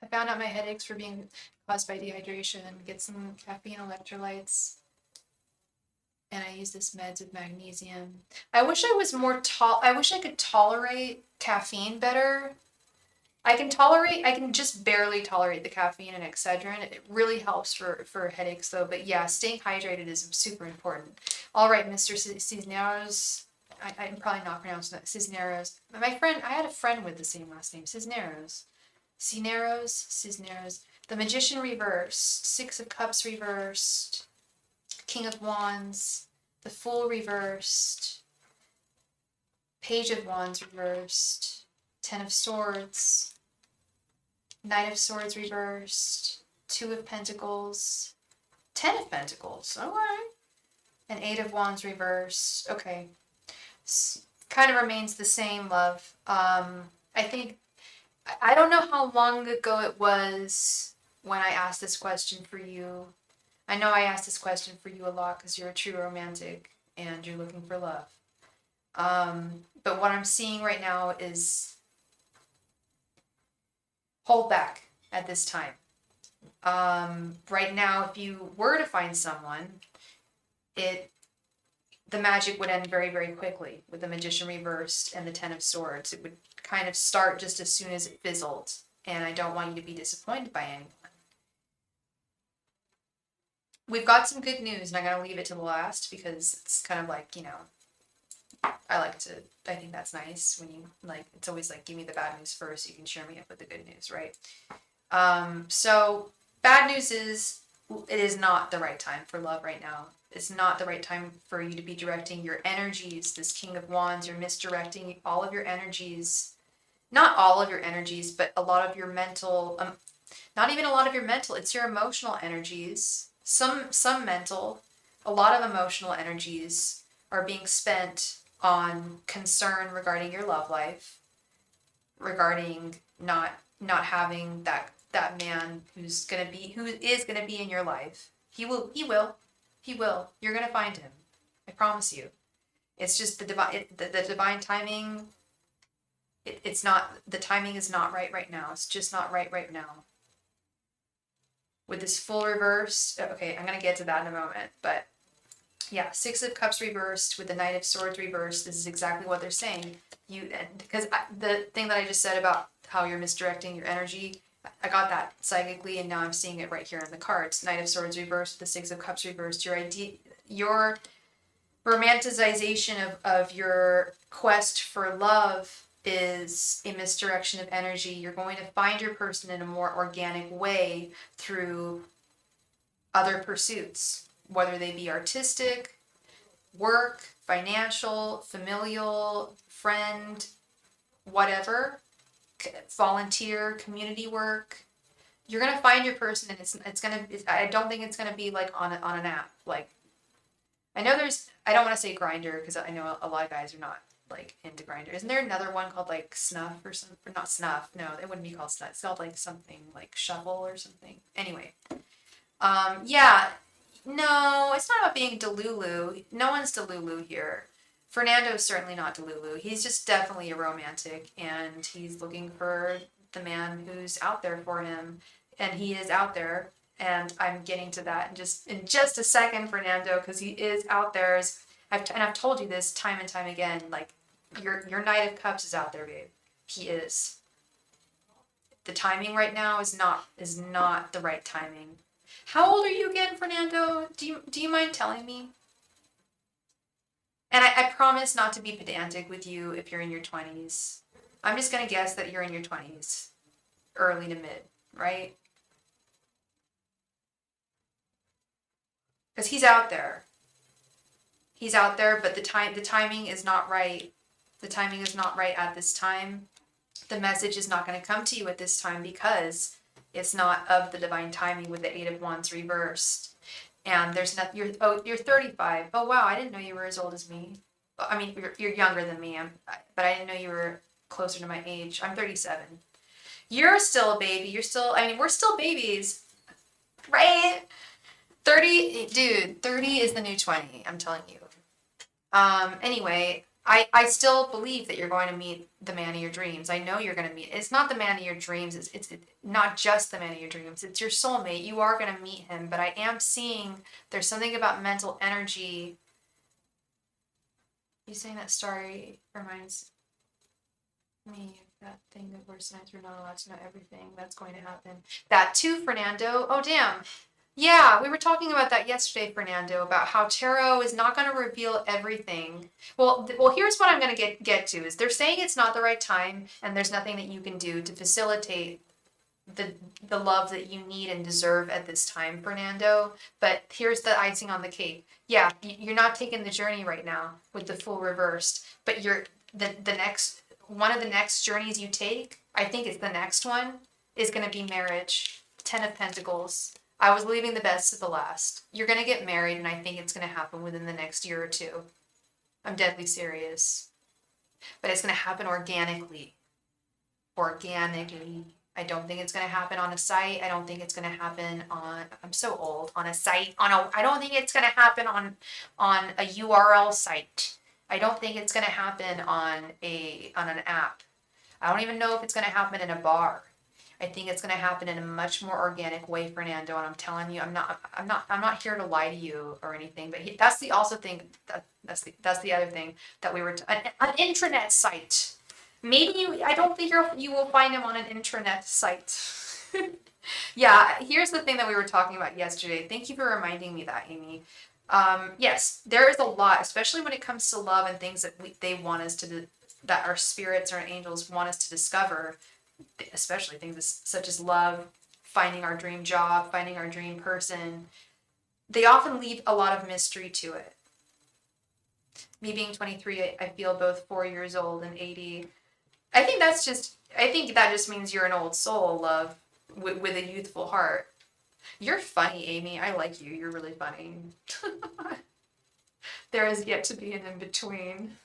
I found out my headaches were being caused by dehydration. Get some caffeine electrolytes. And I use this meds with magnesium. I wish I was I wish I could tolerate caffeine better. I can just barely tolerate the caffeine and Excedrin. It really helps for headaches though. But yeah, staying hydrated is super important. All right, Mr. Cisneros. I'm probably not pronouncing that. Cisneros. I had a friend with the same last name, Cisneros. Cisneros. The Magician reversed. 6 of Cups reversed. King of Wands. The Fool reversed. Page of Wands reversed, Ten of Swords, Knight of Swords reversed, Two of Pentacles, Ten of Pentacles, alright, and Eight of Wands reversed. Okay, kind of remains the same, love. I think, I don't know how long ago it was when I asked this question for you. I know I asked this question for you a lot because you're a true romantic and you're looking for love. But what I'm seeing right now is hold back at this time. Right now, if you were to find someone, the magic would end very, very quickly with the Magician reversed and the Ten of Swords. It would kind of start just as soon as it fizzled, and I don't want you to be disappointed by anyone. We've got some good news, and I'm going to leave it to the last because it's kind of like, you know, I think that's nice when you, like, it's always like, give me the bad news first, so you can cheer me up with the good news, right? So bad news is it is not the right time for love right now. It's not the right time for you to be directing your energies. This King of Wands, you're misdirecting all of your energies. Not all of your energies, but a lot of your mental, not even a lot of your mental, it's your emotional energies. Some mental, a lot of emotional energies are being spent on concern regarding your love life, regarding not having that man who is gonna be in your life. He will. You're gonna find him. I promise you. It's just the divine timing. It's not, the timing is not right now. It's just not right now. With this full reverse, okay, I'm gonna get to that in a moment, but yeah, Six of Cups reversed with the Knight of Swords reversed. This is exactly what they're saying. Because the thing that I just said about how you're misdirecting your energy, I got that psychically, and now I'm seeing it right here in the cards. Knight of Swords reversed, the Six of Cups reversed. Your romanticization of your quest for love is a misdirection of energy. You're going to find your person in a more organic way through other pursuits, whether they be artistic, work, financial, familial, friend, whatever, volunteer, community work. You're gonna find your person, and I don't think it's gonna be like on an app. Like, I know I don't want to say Grinder because I know a lot of guys are not like into Grinder. Isn't there another one called like Snuff or something? Or not Snuff? No, it wouldn't be called Snuff. It's called like something like Shuffle or something. Anyway, yeah. No, it's not about being Delulu. No one's Delulu here. Fernando's certainly not Delulu. He's just definitely a romantic, and he's looking for the man who's out there for him, and he is out there. And I'm getting to that in just a second, Fernando, because he is out there. I've told you this time and time again. Like, your Knight of Cups is out there, babe. He is. The timing right now is not the right timing. How old are you again, Fernando? Do you mind telling me? And I promise not to be pedantic with you if you're in your 20s. I'm just going to guess that you're in your 20s. Early to mid, right? Because he's out there. He's out there, but the timing is not right. The timing is not right at this time. The message is not going to come to you at this time because it's not of the divine timing with the Eight of Wands reversed. And there's not, you're 35. Oh wow, I didn't know you were as old as me. I mean, you're younger than me, but I didn't know you were closer to my age. I'm 37. You're still a baby. We're still babies, right? 30, dude, 30 is the new 20, I'm telling you. Anyway, I still believe that you're going to meet the man of your dreams. I know you're going to meet. It's not the man of your dreams. It's not just the man of your dreams. It's your soulmate. You are going to meet him. But I am seeing there's something about mental energy. You saying that Starry reminds me of that thing that we're sometimes we're not allowed to know everything that's going to happen. That too, Fernando. Oh, damn. Yeah, we were talking about that yesterday, Fernando, about how tarot is not going to reveal everything. Well, here's what I'm going to get to, is they're saying it's not the right time, and there's nothing that you can do to facilitate the love that you need and deserve at this time, Fernando. But here's the icing on the cake. Yeah, you're not taking the journey right now with the full reversed, but the next one of the next journeys you take, I think it's the next one, is going to be marriage. 10 of Pentacles. I was leaving the best to the last. You're going to get married, and I think it's going to happen within the next year or two. I'm deadly serious. But it's going to happen organically. Organically. I don't think it's going to happen on a site. I don't think it's going to happen on, I'm so old, on a site. I don't think it's going to happen on a URL site. I don't think it's going to happen on an app. I don't even know if it's going to happen in a bar. I think it's going to happen in a much more organic way, Fernando. And I'm telling you, I'm not here to lie to you or anything. But that's the also thing. That's the other thing that we were an intranet site. Maybe I don't think you will find him on an intranet site. Yeah, here's the thing that we were talking about yesterday. Thank you for reminding me that, Amy. Yes, there is a lot, especially when it comes to love and things that they want us to, that our spirits or angels want us to discover, especially things such as love, finding our dream job, finding our dream person. They often leave a lot of mystery to it. Me being 23, I feel both 4 years old and 80. I think that just means you're an old soul, love, with a youthful heart. You're funny, Amy. I like you. You're really funny. There is yet to be an in-between.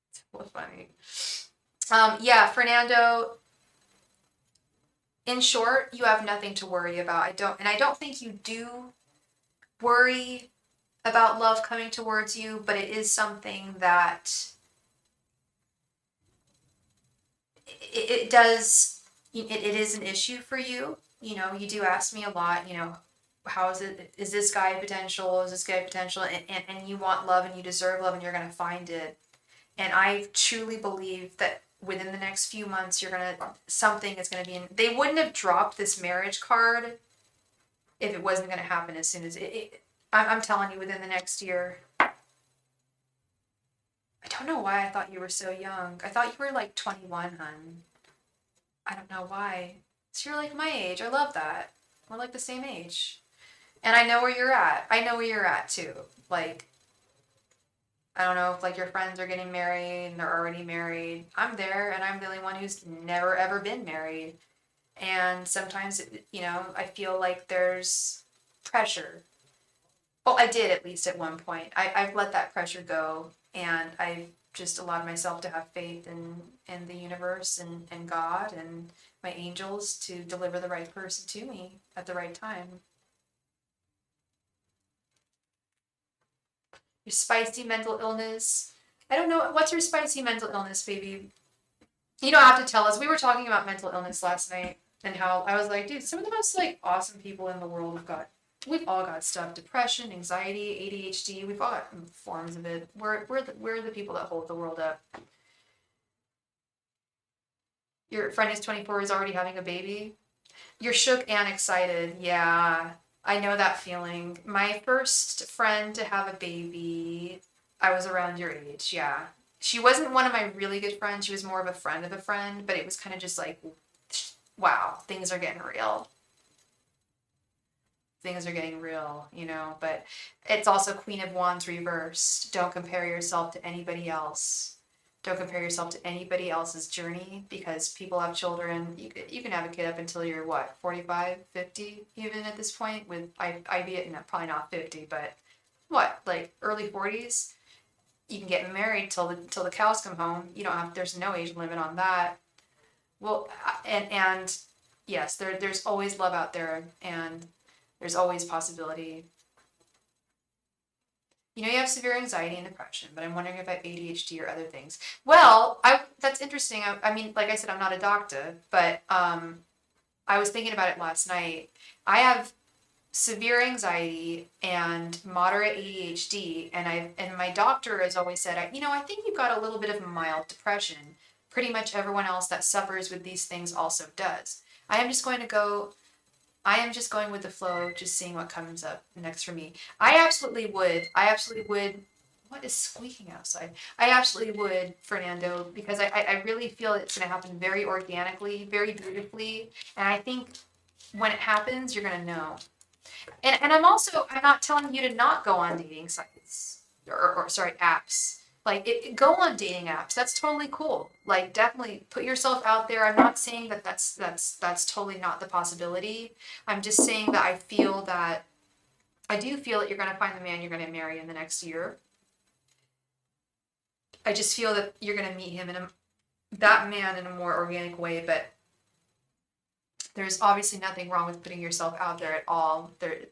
It's full of funny. Yeah, Fernando, in short, you have nothing to worry about. I don't think you do worry about love coming towards you, but it is something that it is an issue for you. You know, you do ask me a lot, you know, how is it, is this guy potential, and you want love and you deserve love and you're going to find it. And I truly believe that within the next few months, something is going to be in, they wouldn't have dropped this marriage card if it wasn't going to happen as soon as I'm telling you, within the next year. I don't know why I thought you were so young. I thought you were like 21, hun. I don't know why. So you're like my age. I love that. We're like the same age. And I know where you're at. I know where you're at too. Like, I don't know if like your friends are getting married and they're already married. I'm there and I'm the only one who's never ever been married. And sometimes, you know, I feel like there's pressure. Well, I did at least at one point. I've let that pressure go, and I've just allowed myself to have faith in the universe and God and my angels to deliver the right person to me at the right time. Your spicy mental illness. I don't know. What's your spicy mental illness, baby? You don't have to tell us. We were talking about mental illness last night and how I was like, dude, some of the most like awesome people in the world we've all got stuff. Depression, anxiety, ADHD. We've all got forms of it. We're the people that hold the world up. Your friend who's 24 is already having a baby. You're shook and excited. Yeah, I know that feeling. My first friend to have a baby, I was around your age. Yeah. She wasn't one of my really good friends. She was more of a friend, but it was kind of just like, wow, things are getting real. Things are getting real, you know, but it's also Queen of Wands reversed. Don't compare yourself to anybody else. Don't compare yourself to anybody else's journey, because people have children. You can have a kid up until you're what, 45, 50 even at this point with I be it, probably not 50, but what, like early 40s. You can get married till the cows come home. You don't have, there's no age limit on that. Well, and yes, there's always love out there, and there's always possibility. You know, you have severe anxiety and depression, but I'm wondering if I have ADHD or other things. Well, that's interesting. I mean, like I said, I'm not a doctor, but I was thinking about it last night. I have severe anxiety and moderate ADHD, and my doctor has always said, I think you've got a little bit of mild depression. Pretty much everyone else that suffers with these things also does. I am just going with the flow, just seeing what comes up next for me. I absolutely would. What is squeaking outside? I absolutely would, Fernando, because I really feel it's going to happen very organically, very beautifully. And I think when it happens, you're going to know. And I'm not telling you to not go on dating sites or sorry, apps. Like, go on dating apps. That's totally cool. Like, definitely put yourself out there. I'm not saying that that's totally not the possibility. I'm just saying that I do feel that you're going to find the man you're going to marry in the next year. I just feel that you're going to meet him that man in a more organic way, but there's obviously nothing wrong with putting yourself out there at all.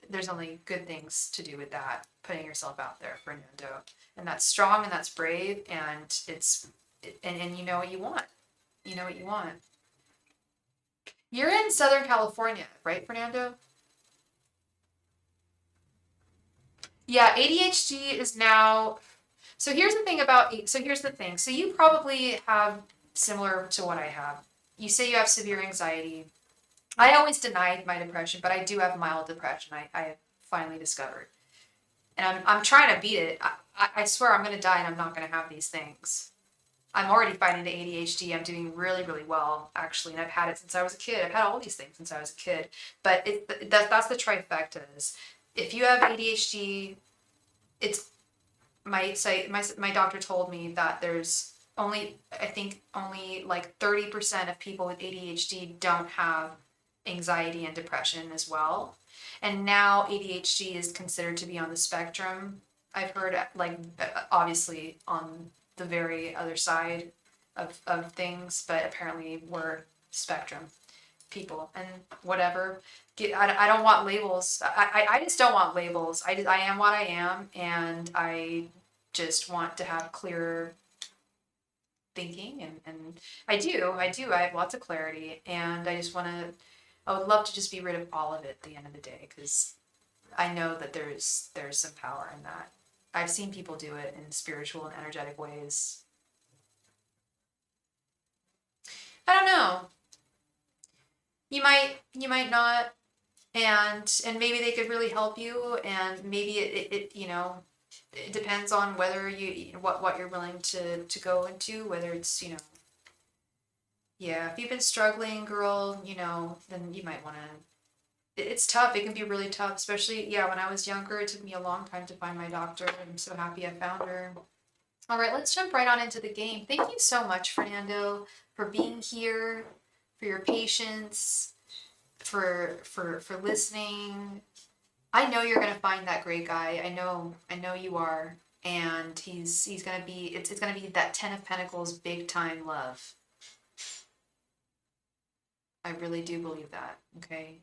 There's only good things to do with that, putting yourself out there, Fernando. And that's strong and that's brave, and and you know what you want. You know what you want. You're in Southern California, right, Fernando? Yeah, ADHD is now. So here's the thing about. So here's the thing. So you probably have similar to what I have. You say you have severe anxiety. I always denied my depression, but I do have mild depression. I finally discovered, and I'm trying to beat it. I swear I'm gonna die, and I'm not gonna have these things. I'm already fighting the ADHD. I'm doing really, really well, actually, and I've had it since I was a kid. I've had all these things since I was a kid. But that's the trifecta is, if you have ADHD, it's my doctor told me that there's only, I think only like 30% of people with ADHD don't have anxiety and depression as well. And now ADHD is considered to be on the spectrum. I've heard, like, obviously on the very other side of things, but apparently we're spectrum people and whatever. I don't want labels. I just don't want labels. I am what I am, and I just want to have clearer thinking, and I have lots of clarity, and I would love to just be rid of all of it at the end of the day, because I know that there's some power in that. I've seen people do it in spiritual and energetic ways. I don't know. You might not, and maybe they could really help you, and maybe it depends on whether what you're willing to go into, whether it's, yeah, if you've been struggling, girl, then you might want to. It's tough. It can be really tough, especially, yeah, when I was younger. It took me a long time to find my doctor. I'm so happy I found her. All right, let's jump right on into the game. Thank you so much, Fernando, for being here, for your patience, for listening. I know you're gonna find that great guy. I know you are, and he's gonna be. It's gonna be that Ten of Pentacles, big time love. I really do believe that. Okay.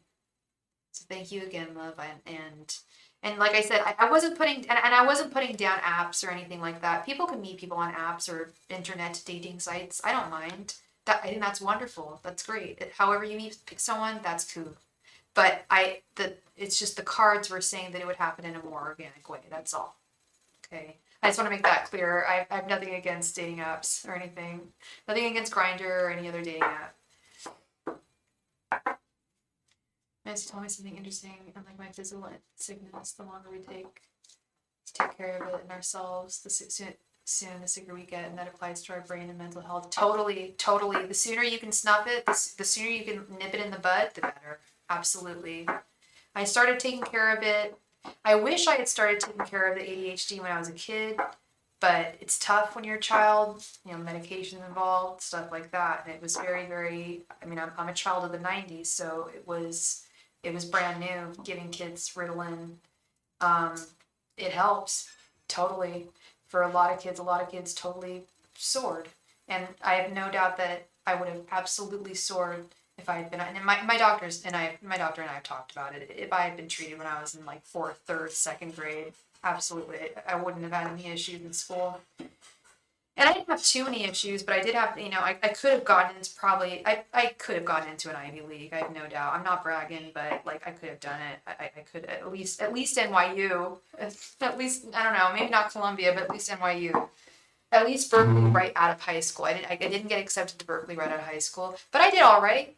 So thank you again, love. And like I said, I wasn't and I wasn't putting down apps or anything like that. People can meet people on apps or internet dating sites. I don't mind. I think that's wonderful. That's great. However you meet someone, that's cool. But it's just the cards were saying that it would happen in a more organic way. That's all. Okay. I just want to make that clear. I have nothing against dating apps or anything. Nothing against Grindr or any other dating app. Nancy told me something interesting, and like my physical sickness, the longer we take to take care of it and ourselves, the sicker we get, and that applies to our brain and mental health. Totally, totally. The sooner you can snuff it, the sooner you can nip it in the bud, the better. Absolutely. I started taking care of it. I wish I had started taking care of the ADHD when I was a kid, but it's tough when you're a child, medications involved, stuff like that. And it was very, very, I'm a child of the 90s, so it was brand new, giving kids Ritalin. It helps, totally. For a lot of kids totally soared. And I have no doubt that I would have absolutely soared if I had been, and my doctor and I have talked about it. If I had been treated when I was in like 4th, 3rd, 2nd grade, absolutely, I wouldn't have had any issues in school. And I didn't have too many issues, but I did have, I could have gotten into I could have gotten into an Ivy League. I have no doubt. I'm not bragging, but like I could have done it. I could at least NYU, at least, I don't know, maybe not Columbia, but at least NYU. At least Berkeley right out of high school. I didn't get accepted to Berkeley right out of high school, but I did all right.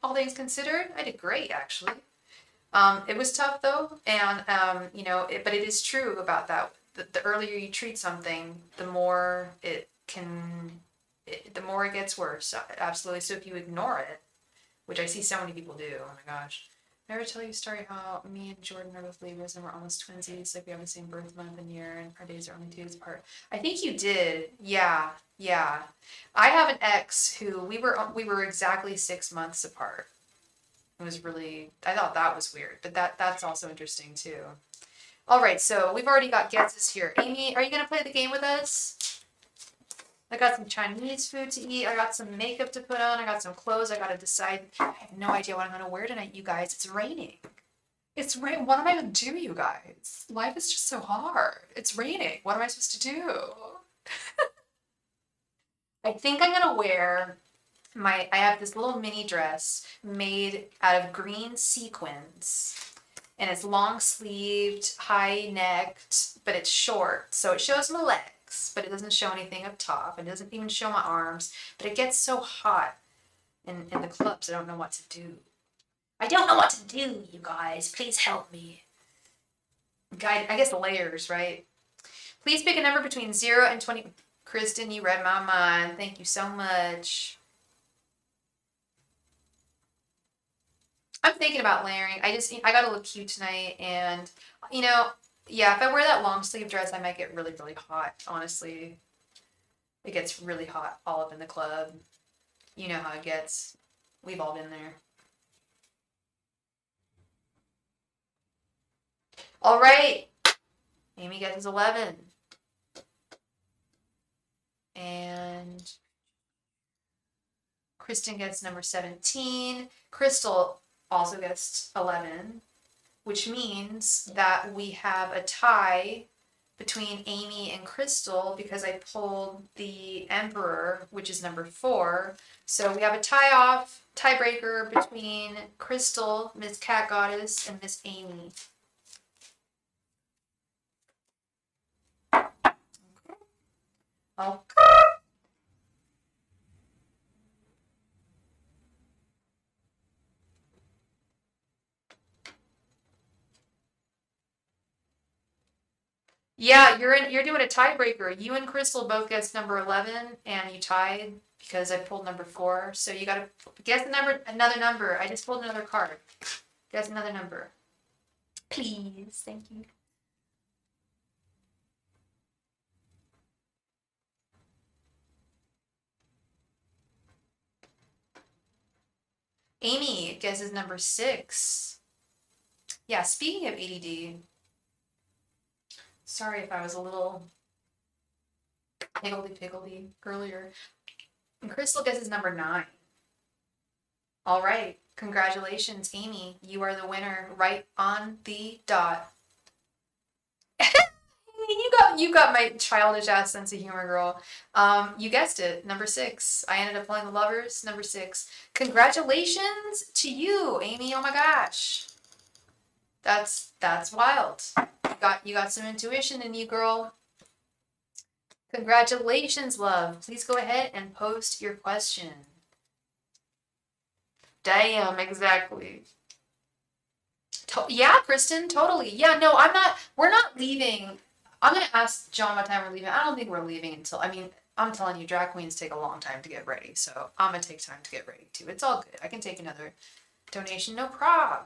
All things considered. I did great, actually. It was tough though, and but it is true about that. The earlier you treat something, the more it gets worse. Absolutely. So if you ignore it, which I see so many people do, oh my gosh, I ever tell you a story how me and Jordan are both Libras and we're almost twinsies, like we have the same birth month and year and our days are only 2 days apart. I think you did. Yeah, yeah. I have an ex who we were exactly 6 months apart. It was really, I thought that was weird, but that's also interesting too. All right, so we've already got guesses here. Amy, are you gonna play the game with us? I got some Chinese food to eat. I got some makeup to put on. I got some clothes. I gotta decide. I have no idea what I'm gonna wear tonight, you guys. It's raining. It's rain. What am I gonna do, you guys? Life is just so hard. It's raining. What am I supposed to do? I think I'm gonna wear I have this little mini dress made out of green sequins. And it's long sleeved, high necked, but it's short. So it shows my legs, but it doesn't show anything up top. It doesn't even show my arms. But it gets so hot in the clubs, I don't know what to do. I don't know what to do, you guys. Please help me. Guide, I guess layers, right? Please pick a number between 0 and 20. Kristen, you read my mind. Thank you so much. I'm thinking about layering. I gotta look cute tonight, and yeah, if I wear that long sleeve dress, I might get really, really hot. Honestly, it gets really hot all up in the club. You know how it gets. We've all been there. All right, Amy gets 11, and Kristen gets number 17. Crystal also gets 11, which means that we have a tie between Amy and Crystal because I pulled the Emperor, which is number 4. So we have a tiebreaker between Crystal, Miss Cat Goddess, and Miss Amy. Okay. Yeah, you're doing a tiebreaker. You and Crystal both guessed number 11, and you tied because I pulled number 4. So you gotta guess another number. I just pulled another card. Guess another number. Please, thank you. Amy guesses number 6. Yeah, speaking of ADD, sorry if I was a little higgledy-piggledy earlier. And Crystal guesses number 9. All right, congratulations, Amy. You are the winner right on the dot. You got my childish ass sense of humor, girl. You guessed it, number 6. I ended up playing the Lovers, number 6. Congratulations to you, Amy. Oh my gosh. That's wild. You got some intuition in you, girl. Congratulations, love. Please go ahead and post your question. Damn, exactly. Yeah, Kristen, totally. Yeah, no, we're not leaving. I'm gonna ask John what time we're leaving. I don't think we're leaving until, I'm telling you, drag queens take a long time to get ready, so I'm gonna take time to get ready too. It's all good. I can take another donation, no problem.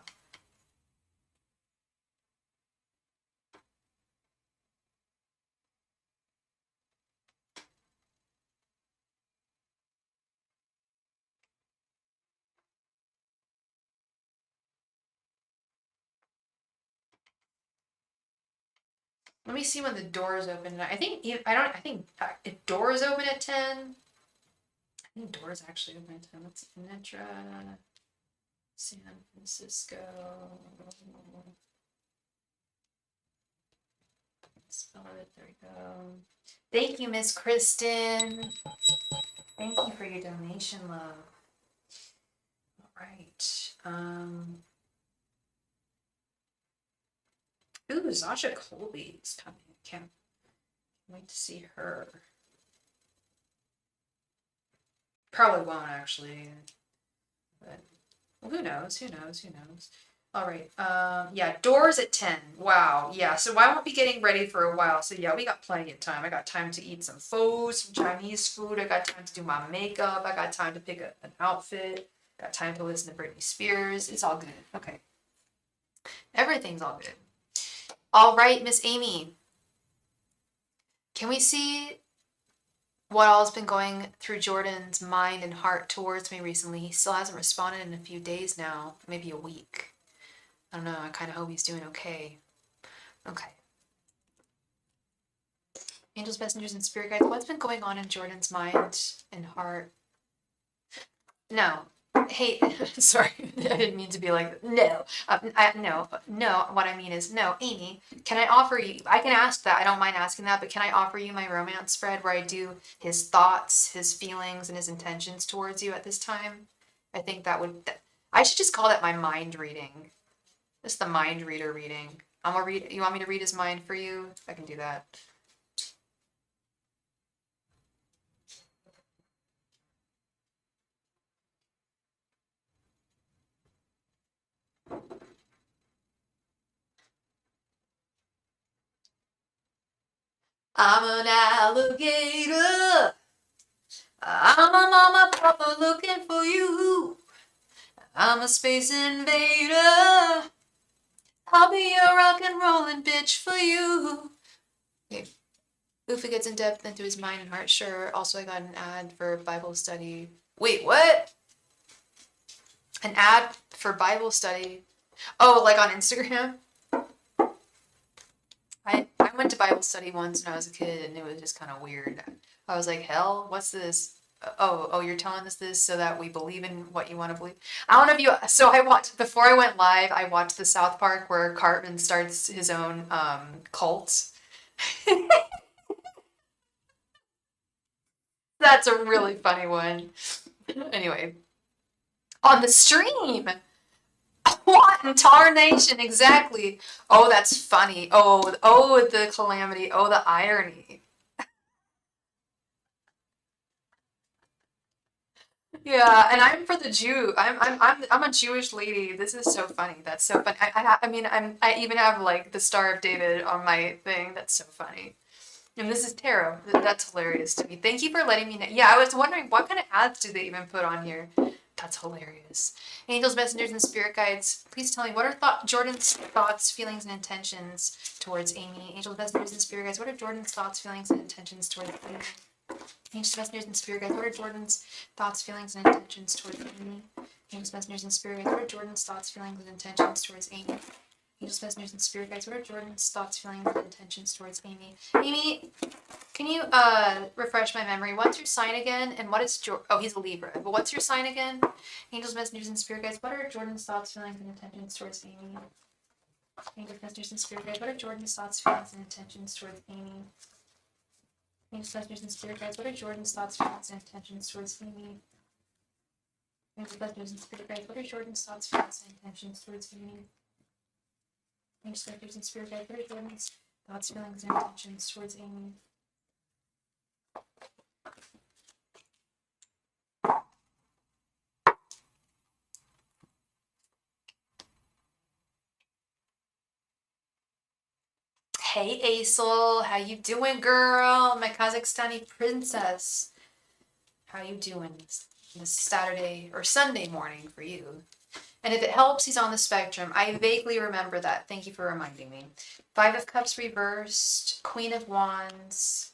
Let me see when the doors open. I think if doors open at 10. I think doors actually open at 10. Let's see. Netra, San Francisco. Spell it. There we go. Thank you, Miss Kristen. Thank you for your donation, love. All right. Ooh, Zasha Colby is coming. Can't wait to see her. Probably won't actually. But well, who knows? Who knows? Who knows? All right. Yeah, doors at 10. Wow. Yeah. So I won't be getting ready for a while. So yeah, we got plenty of time. I got time to eat some pho, some Chinese food. I got time to do my makeup. I got time to pick an outfit. Got time to listen to Britney Spears. It's all good. Okay. Everything's all good. All right, Miss Amy. Can we see what all's been going through Jordan's mind and heart towards me recently? He still hasn't responded in a few days now, maybe a week. I don't know. I kind of hope he's doing okay. Okay. Angels, messengers, and spirit guides. What's been going on in Jordan's mind and heart? No. Hey, sorry. I didn't mean to be like, no. No. What I mean is, no, Amy, can I offer you, I can ask that. I don't mind asking that, but can I offer you my romance spread where I do his thoughts, his feelings, and his intentions towards you at this time? I think that would, I should just call that my mind reading. Just the mind reader reading. I'm gonna read, you want me to read his mind for you? I can do that. I'm an alligator. I'm a mama papa looking for you. I'm a space invader. I'll be a rock and rollin' bitch for you. Okay. Luffy gets in depth into his mind and heart. Sure. Also, I got an ad for Bible study. Wait, what? An ad for Bible study? Oh, like on Instagram? I went to Bible study once when I was a kid, and it was just kind of weird. I was like, hell, what's this? Oh, you're telling us this so that we believe in what you want to believe. I don't know if you. So I watched before I went live. I watched the South Park where Cartman starts his own cult. That's a really funny one. Anyway, on the stream. What in tarnation exactly? Oh, that's funny. Oh, the calamity. Oh, the irony. Yeah, and I'm for the Jew. I'm a Jewish lady. This is so funny. That's so funny. I mean I even have like the Star of David on my thing. That's so funny. And this is tarot. That's hilarious to me. Thank you for letting me know. Yeah, I was wondering what kind of ads do they even put on here. That's hilarious. Angels, messengers, and spirit guides, please tell me what are Jordan's thoughts, feelings, and intentions towards Amy. Angels, messengers, and spirit guides, what are Jordan's thoughts, feelings, and intentions towards Amy? Angels, messengers, and spirit guides, what are Jordan's thoughts, feelings, and intentions towards Amy? Angels, messengers, and spirit guides, what are Jordan's thoughts, feelings, and intentions towards Amy? Angels, messengers, and spirit guides, what are Jordan's thoughts, feelings, and intentions towards Amy? Amy, can you refresh my memory? What's your sign again? And what is oh, he's a Libra. But what's your sign again? Angels, messengers, and spirit guides, what are Jordan's thoughts, feelings, and intentions towards Amy? Angels, messengers, and spirit guides, what are Jordan's thoughts, feelings, and intentions towards Amy? Angels, messengers, and spirit guides, what are Jordan's thoughts, feelings, and intentions towards Amy? Angels, messengers, and spirit guides, what are Jordan's thoughts, feelings, and intentions towards Amy? Angels, messengers, and spirit guides, what are Jordan's thoughts, feelings, and intentions towards Amy? Hey Aisel, how you doing, girl? My Kazakhstani princess. How you doing this Saturday or Sunday morning for you? And if it helps, he's on the spectrum. I vaguely remember that. Thank you for reminding me. Five of Cups reversed, Queen of Wands,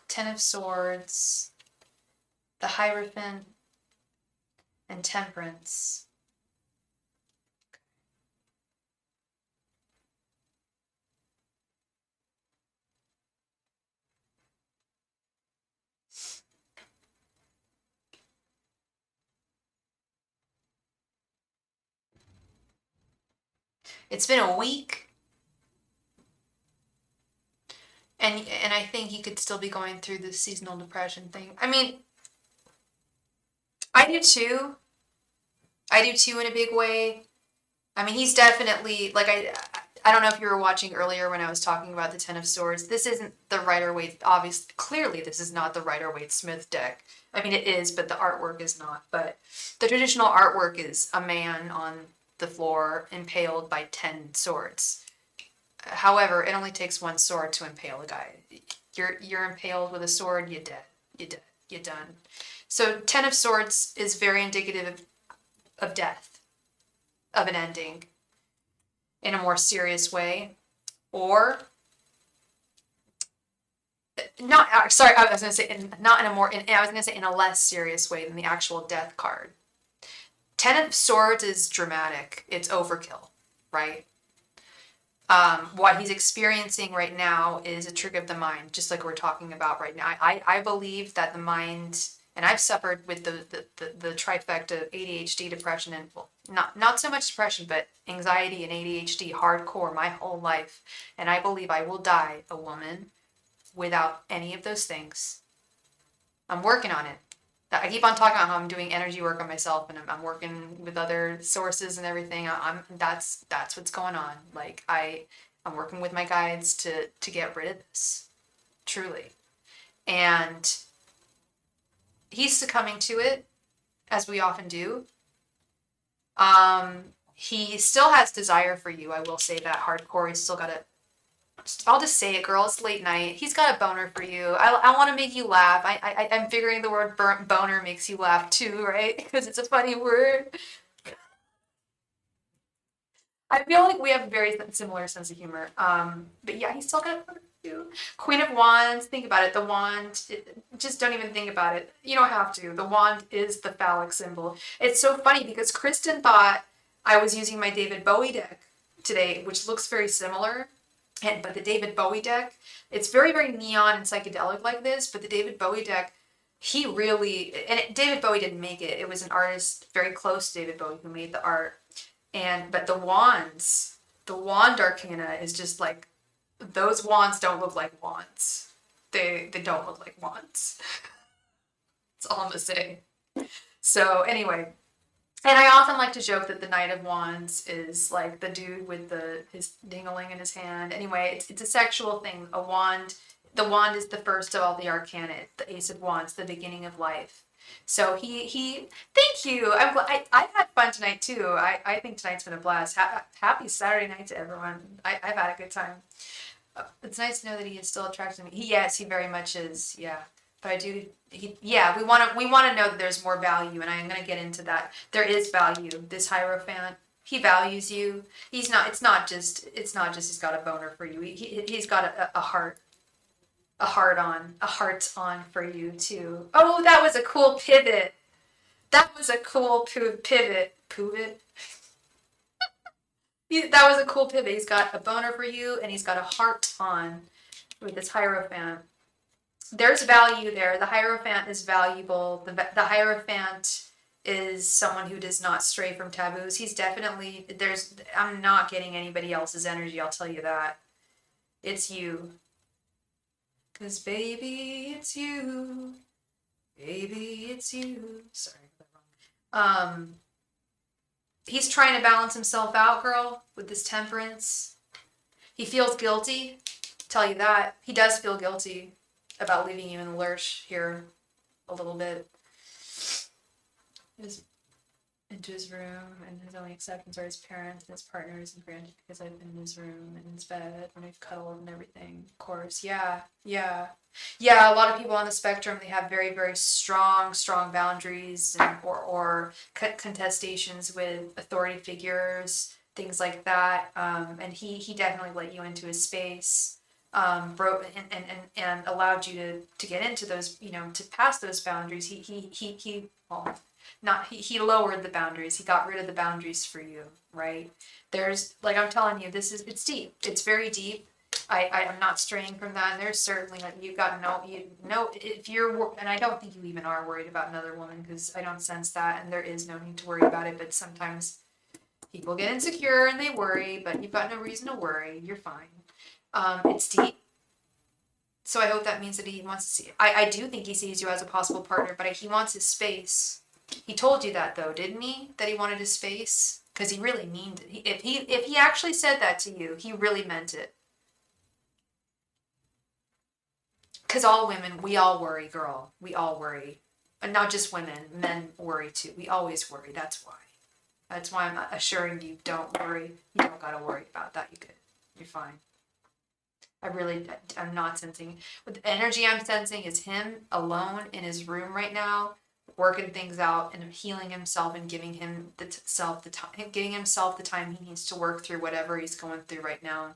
Ten of Swords, the Hierophant, and Temperance. It's been a week. And I think he could still be going through the seasonal depression thing. I mean, I do too. I do too in a big way. I mean, he's definitely like I don't know if you were watching earlier when I was talking about the Ten of Swords. This isn't the Rider-Waite. Obviously, clearly, this is not the Rider-Waite-Smith deck. I mean, it is, but the artwork is not. But the traditional artwork is a man on the floor impaled by 10 swords. However, it only takes one sword to impale a guy. You're impaled with a sword, you're dead. You're dead. You're done. So Ten of Swords is very indicative of death, of an ending. in a more serious way, or not, sorry, I was going to say not in a more, I was going to say in a less serious way than the actual death card. Ten of Swords is dramatic. It's overkill, right? What he's experiencing right now is a trick of the mind, just like we're talking about right now. I believe that the mind, and I've suffered with the trifecta of ADHD, depression, and, well, not so much depression, but anxiety and ADHD hardcore my whole life. And I believe I will die a woman without any of those things. I'm working on it. I keep on talking about how I'm doing energy work on myself, and I'm working with other sources and everything. That's what's going on. Like I'm working with my guides to get rid of this, truly. And he's succumbing to it, as we often do. He still has desire for you. I will say that hardcore. He's still got a, I'll just say it, girl. It's late night. He's got a boner for you. I want to make you laugh. I'm figuring the word boner makes you laugh too, right? Because it's a funny word. I feel like we have a very similar sense of humor. But yeah, he's still got a boner for you. Queen of Wands. Think about it. The wand. Just don't even think about it. You don't have to. The wand is the phallic symbol. It's so funny because Kristen thought I was using my David Bowie deck today, which looks very similar. But the David Bowie deck, it's very, very neon and psychedelic like this, but the David Bowie deck, he really, David Bowie didn't make it. It was an artist very close to David Bowie who made the art. But the wands, the wand arcana is just like, those wands don't look like wands. They don't look like wands. That's all I'm gonna say. So anyway, and I often like to joke that the Knight of Wands is like the dude with his ding-a-ling in his hand. Anyway, it's a sexual thing. A wand, the wand is the first of all the arcana. The Ace of Wands, the beginning of life. So he thank you. I've had fun tonight too. I think tonight's been a blast. Happy Saturday night to everyone. I've had a good time. It's nice to know that he is still attracted to me. Yes, he very much is. Yeah. But I do, yeah, we want to know that there's more value, and I'm going to get into that. There is value. This Hierophant, he values you. It's not just he's got a boner for you. He's got a heart's on for you too. Oh, that was a cool pivot. That was a cool pivot. Pivot? That was a cool pivot. He's got a boner for you, and he's got a heart on with this Hierophant. There's value there. The Hierophant is valuable. The Hierophant is someone who does not stray from taboos. He's definitely, I'm not getting anybody else's energy, I'll tell you that. It's you. 'Cause baby, it's you. Baby, it's you. Sorry, I got that wrong. He's trying to balance himself out, girl, with this temperance. He feels guilty. Tell you that. He does feel guilty about leaving you in the lurch here a little bit. Into his room, and his only acceptance are his parents and his partners and granted because I've been in his room and in his bed and we've cuddled and everything. Of course, yeah. A lot of people on the spectrum, they have very, very strong boundaries or contestations with authority figures, things like that. And he definitely let you into his space. Broke and allowed you to get into those, to pass those boundaries. He lowered the boundaries. He got rid of the boundaries for you, right? There's, like I'm telling you, it's deep. It's very deep. I'm not straying from that. And there's certainly, you've got if you're, and I don't think you even are worried about another woman, because I don't sense that, and there is no need to worry about it. But sometimes people get insecure and they worry, but you've got no reason to worry. You're fine. It's deep. So I hope that means that he wants to see. I do think he sees you as a possible partner, but he wants his space. He told you that though, didn't he? That he wanted his space? Because he really meant it. If he actually said that to you, he really meant it. Because all women, we all worry, girl. We all worry. And not just women, men worry too. We always worry. That's why. That's why I'm assuring you, don't worry. You don't gotta worry about that. You're fine. I'm not sensing. What the energy I'm sensing is him alone in his room right now working things out and healing himself and giving himself the time he needs to work through whatever he's going through right now.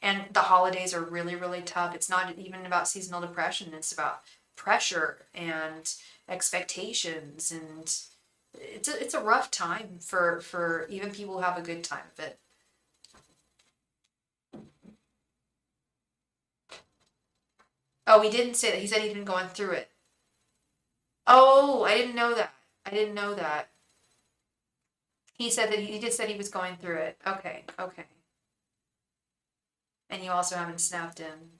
And the holidays are really, really tough. It's not even about seasonal depression. It's about pressure and expectations, and it's a rough time for even people who have a good time of it. Oh, he didn't say that. He said he'd been going through it. Oh, I didn't know that. I didn't know that. He said that he just said he was going through it. Okay, okay. And you also haven't snapped him.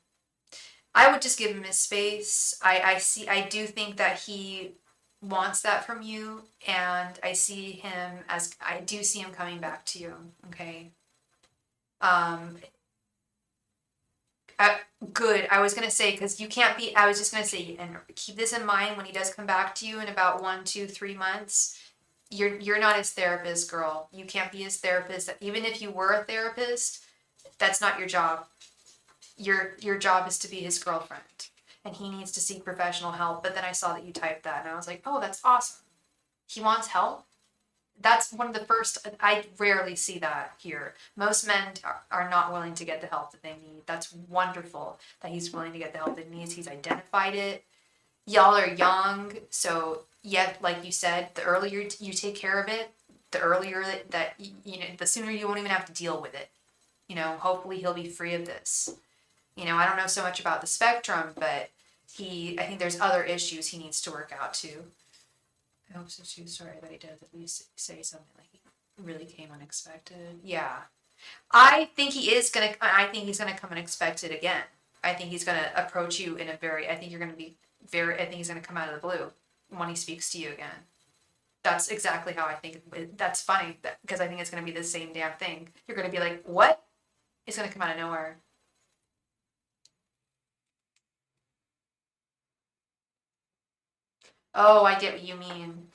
I would just give him his space. I do think that he wants that from you, and I do see him coming back to you. Okay. Um, Good. I was gonna say, because you can't be. I was just gonna say, and keep this in mind when he does come back to you in about 1, 2, 3 months. You're not his therapist, girl. You can't be his therapist. Even if you were a therapist, that's not your job. Your job is to be his girlfriend, and he needs to seek professional help. But then I saw that you typed that, and I was like, oh, that's awesome. He wants help. That's one of the first. I rarely see that here. Most men are not willing to get the help that they need. That's wonderful that he's willing to get the help that he needs. He's identified it. Y'all are young, so yet, like you said, the earlier you take care of it, the earlier that the sooner you won't even have to deal with it. Hopefully he'll be free of this. I don't know so much about the spectrum, but I think there's other issues he needs to work out too. I hope so too. Sorry that he does at least say something like he really came unexpected. Yeah. I think he's gonna come unexpected again. I think he's gonna approach you I think you're gonna be I think he's gonna come out of the blue when he speaks to you again. That's exactly how I think. That's funny because I think it's gonna be the same damn thing. You're gonna be like, what? It's gonna come out of nowhere. Oh, I get what you mean.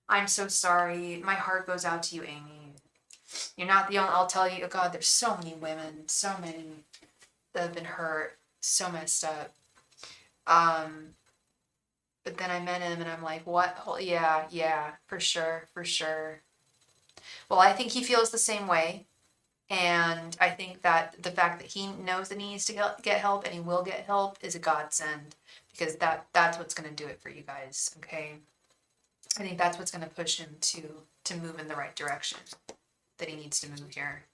I'm so sorry. My heart goes out to you, Amy. You're not the only. I'll tell you. Oh God, there's so many women, so many that have been hurt, so messed up. Um, but then I met him, and I'm like, what? Oh, yeah, yeah, for sure, for sure. Well, I think he feels the same way, and I think that the fact that he knows that he needs to get help and he will get help is a godsend because that's what's gonna do it for you guys. Okay. I think that's what's going to push him to move in the right direction that he needs to move here.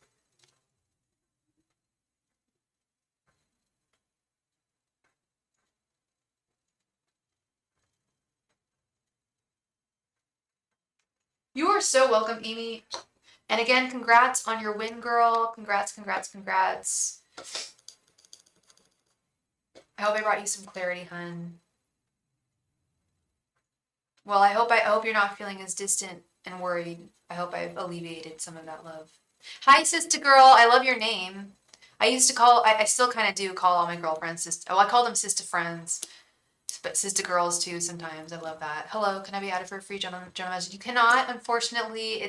You are so welcome, Amy. And again, congrats on your win, girl. Congrats, congrats, congrats. I hope I brought you some clarity, hun. Well, I hope you're not feeling as distant and worried. I hope I've alleviated some of that love. Hi, sister girl. I love your name. I still kind of do call all my girlfriends sister. Oh, I call them sister friends, but sister girls too sometimes. I love that. Hello, can I be added for a free general message? You cannot, unfortunately.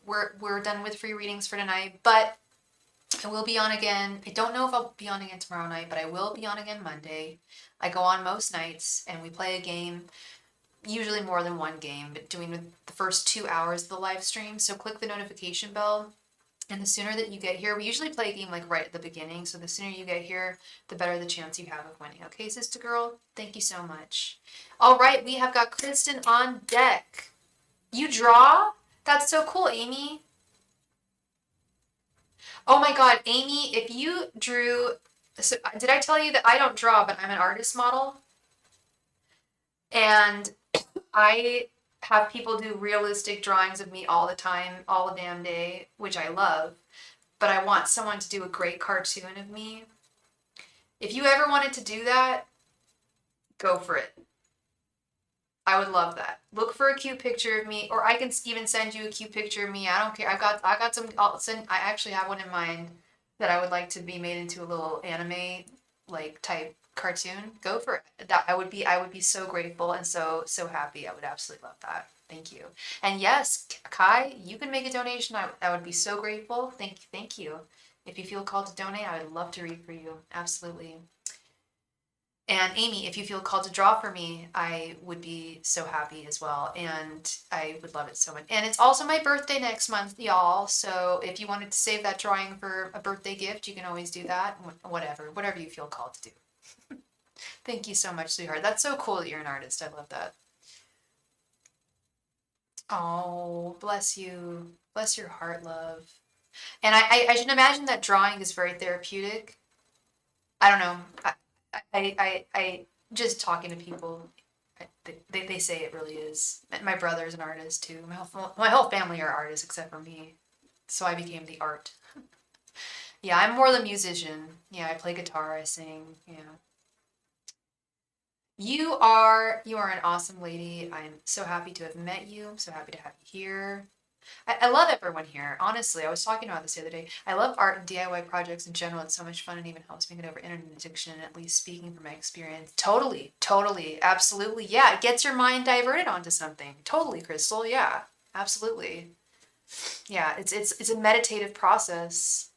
We're done with free readings for tonight, but I will be on again. I don't know if I'll be on again tomorrow night, but I will be on again Monday. I go on most nights and we play a game, usually more than one game, but doing the first 2 hours of the live stream. So click the notification bell. And the sooner that you get here, we usually play a game like right at the beginning. So the sooner you get here, the better the chance you have of winning. Okay, sister girl? Thank you so much. All right, we have got Kristen on deck. You draw? That's so cool, Amy. Oh my God, Amy, if you drew, so did I tell you that I don't draw, but I'm an artist model? And I have people do realistic drawings of me all the time, all the damn day, which I love. But I want someone to do a great cartoon of me. If you ever wanted to do that, go for it. I would love that. Look for a cute picture of me, or I can even send you a cute picture of me. I don't care. I got some. I actually have one in mind that I would like to be made into a little anime like type cartoon. Go for it. That I would be so grateful and so happy. I would absolutely love that. Thank you. And yes, Kai, you can make a donation. I would be so grateful. Thank you. If you feel called to donate, I would love to read for you. Absolutely. And Amy, if you feel called to draw for me, I would be so happy as well. And I would love it so much. And it's also my birthday next month, y'all. So if you wanted to save that drawing for a birthday gift, you can always do that. Whatever you feel called to do. Thank you so much, sweetheart. That's so cool that you're an artist. I love that. Oh, bless you. Bless your heart, love. And I should imagine that drawing is very therapeutic. I don't know. I just talking to people, they say it really is. My brother's an artist too. My whole family are artists except for me. So I became the art. Yeah, I'm more the musician. Yeah, I play guitar, I sing. Yeah. You are an awesome lady. I'm so happy to have met you. I'm so happy to have you here. I love everyone here. Honestly, I was talking about this the other day. I love art and DIY projects in general. It's so much fun and even helps me get over internet addiction, at least speaking from my experience. Totally, totally, absolutely. Yeah, it gets your mind diverted onto something. Totally, Crystal. Yeah, absolutely. Yeah, it's a meditative process.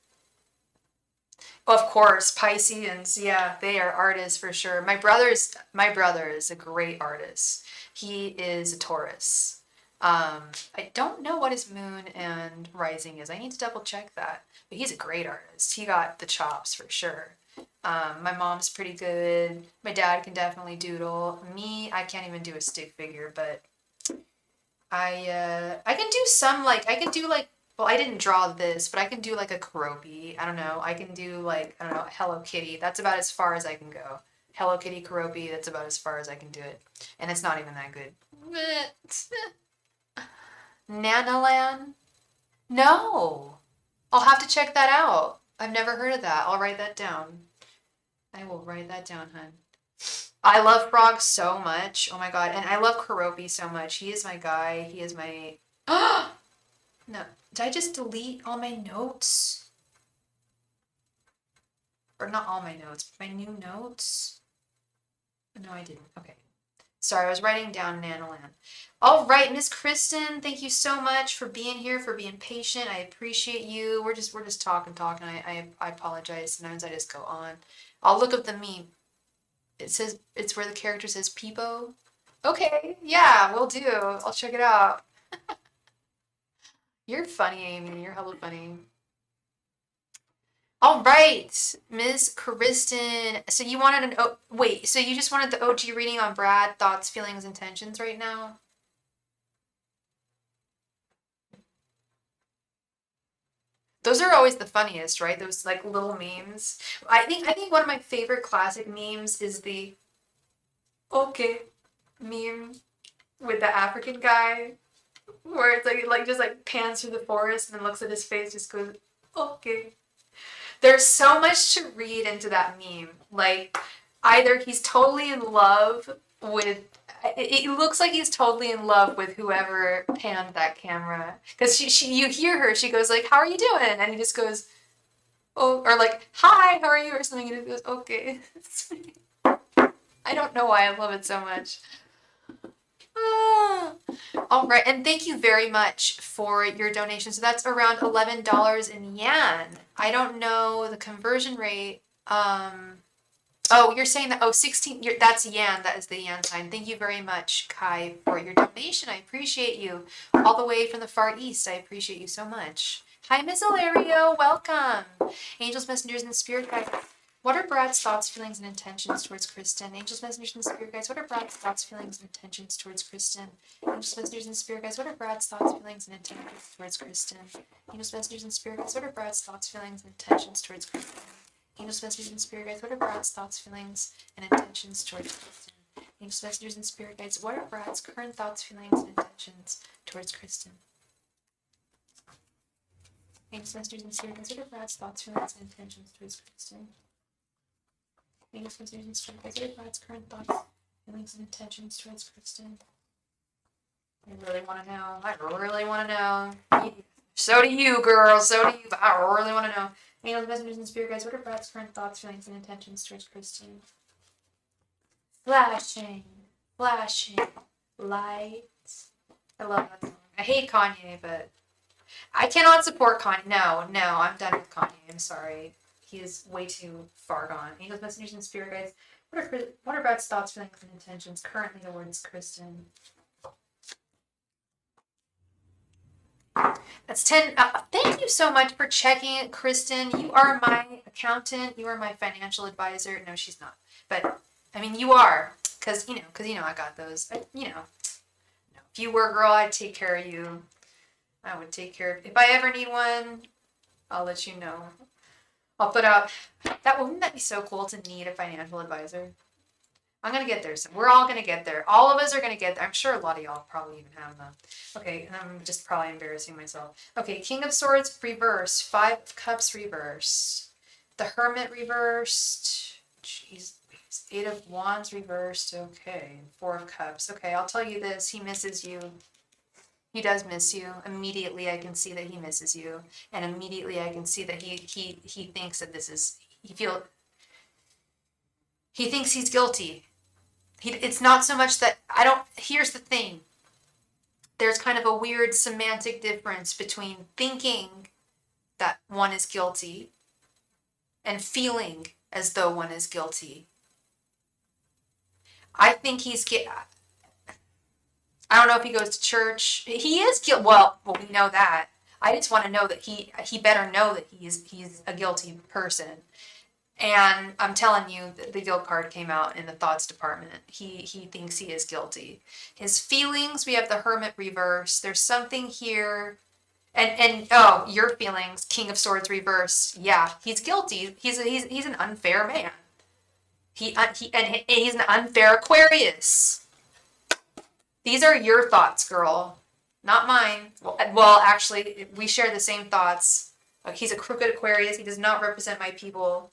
Of course, Pisceans, yeah, they are artists for sure. My brother is a great artist. He is a Taurus. I don't know what his moon and rising is. I need to double check that. But he's a great artist. He got the chops for sure. My mom's pretty good. My dad can definitely doodle. Me, I can't even do a stick figure, but I can do some like I can do like well I didn't draw this, but I can do like a Karopi. I don't know. I can do like I don't know, Hello Kitty. That's about as far as I can go. Hello Kitty Karopi, that's about as far as I can do it. And it's not even that good. Nanalan? No. I'll have to check that out. I've never heard of that. I'll write that down. I will write that down, hun. I love frogs so much. Oh my god. And I love Karopi so much. He is my guy. He is my no. Did I just delete all my notes? Or not all my notes, but my new notes? No, I didn't. Okay. Sorry, I was writing down Nanoland. All right, Miss Kristen, thank you so much for being here, for being patient. I appreciate you. We're just talking. I apologize. Sometimes I just go on. I'll look up the meme. It says it's where the character says Peepo. Okay, yeah, we'll do. I'll check it out. You're funny, Amy. You're hella funny. All right, Miss Kristen. So you wanted wait, so you just wanted the OG reading on Brad, thoughts, feelings, intentions right now? Those are always the funniest, right? Those like little memes. I think one of my favorite classic memes is the okay meme with the African guy where it's like just like pans through the forest and then looks at his face, just goes, okay. There's so much to read into that meme. Like, either he's totally in love with. It looks like he's totally in love with whoever panned that camera. Because you hear her, she goes like, "How are you doing?" And he just goes, "Oh," or like, "Hi, how are you?" or something, and he goes, "Okay." I don't know why I love it so much. Ah. All right, and thank you very much for your donation. So that's around $11 in yen. I don't know the conversion rate. Oh, you're saying that, oh, 16, that's yen. That is the yen sign. Thank you very much, Kai, for your donation. I appreciate you. All the way from the Far East. I appreciate you so much. Hi, Miss Ilario. Welcome. Angels, messengers, and spirit guides. What are Brad's thoughts, feelings, and intentions towards Kristen? Angels, messengers, and spirit guides. What are Brad's thoughts, feelings, and intentions towards Kristen? Angels, messengers, and spirit guides. What are Brad's thoughts, feelings, and intentions towards Kristen? Angels, messengers, and spirit guides. What are Brad's thoughts, feelings, and intentions towards Kristen? Angels, messengers, and spirit guides. What are Brad's thoughts, feelings, and intentions towards Kristen? Angels, messengers, and spirit guides. What are Brad's current thoughts, feelings, and intentions towards Kristen? Angels, messengers, and spirit guides. What are Brad's thoughts, feelings, and intentions towards Kristen? Angels, messengers, and spirit guides. What are Brad's current thoughts, feelings, and intentions towards Kristen? I really want to know. I really want to know. So do you, girl. So do you. I really want to know. Angels, messengers, and spirit guides. What are Brad's current thoughts, feelings, and intentions towards Kristen? Flashing, flashing lights. I love that song. I hate Kanye, but I cannot support Kanye. No, I'm done with Kanye. I'm sorry. He is way too far gone. Angels, messengers, and spirit guides. What are Brett's thoughts, feelings, and intentions currently towards Kristen? That's 10. Thank you so much for checking it, Kristen. You are my accountant. You are my financial advisor. No, she's not. But, I mean, you are. Because, I got those. If you were a girl, I'd take care of you. I would take care of... If I ever need one, I'll let you know. I'll put out... Wouldn't that be so cool to need a financial advisor? I'm going to get there. So we're all going to get there. All of us are going to get there. I'm sure a lot of y'all probably even have them. Okay, I'm just probably embarrassing myself. Okay, King of Swords reversed. 5 of Cups reversed. The Hermit reversed. Jeez. 8 of Wands reversed. Okay. 4 of Cups. Okay, I'll tell you this. He misses you. He does miss you. Immediately I can see that he misses you. And immediately I can see that he thinks that this is... He thinks he's guilty. It's not so much that here's the thing. There's kind of a weird semantic difference between thinking that one is guilty and feeling as though one is guilty. I think I don't know if he goes to church. He is guilty. Well, we know that. I just want to know that he better know that he's a guilty person. And I'm telling you, the guilt card came out in the thoughts department. He thinks he is guilty. His feelings, we have the Hermit reverse. There's something here. And your feelings, King of Swords reverse. Yeah, he's guilty. He's an unfair man. He's an unfair Aquarius. These are your thoughts, girl, not mine. Well, actually, we share the same thoughts. He's a crooked Aquarius. He does not represent my people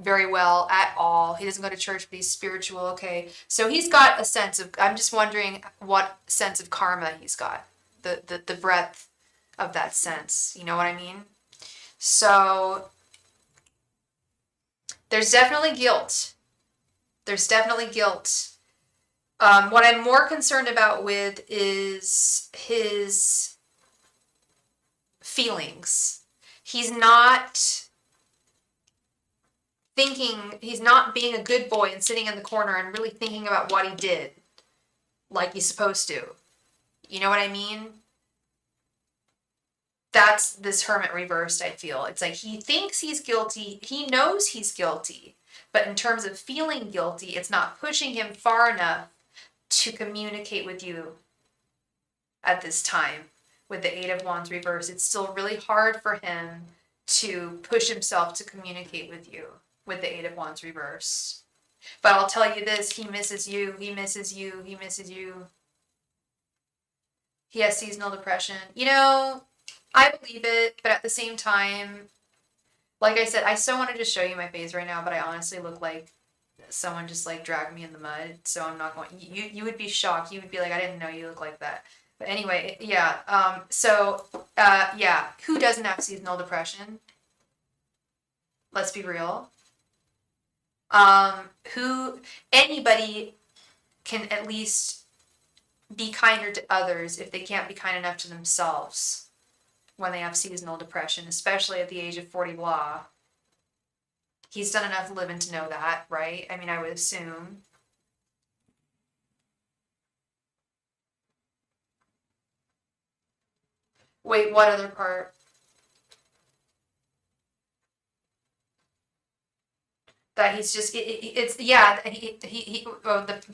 very well at all. He doesn't go to church, but he's spiritual. Okay, so he's got a sense of... I'm just wondering what sense of karma he's got. The breadth of that sense. You know what I mean? So there's definitely guilt. There's definitely guilt. What I'm more concerned about with is his feelings. He's not being a good boy and sitting in the corner and really thinking about what he did like he's supposed to. You know what I mean? That's this Hermit reversed, I feel. It's like he thinks he's guilty. He knows he's guilty. But in terms of feeling guilty, it's not pushing him far enough to communicate with you at this time. With the 8 of Wands reverse, it's still really hard for him to push himself to communicate with you with the 8 of Wands reverse. But I'll tell you this, he misses you, he misses you, he misses you. He has seasonal depression. I believe it, but at the same time, like I said, I so wanted to show you my face right now, but I honestly look like someone just like dragged me in the mud, so I'm not going... You would be shocked. You would be like, I didn't know you look like that. But anyway, yeah. Yeah. Who doesn't have seasonal depression? Let's be real. Anybody can at least be kinder to others if they can't be kind enough to themselves when they have seasonal depression, especially at the age of 40 blah. He's done enough living to know that, right? I mean, I would assume. Wait, what other part? That he's just... it's yeah. The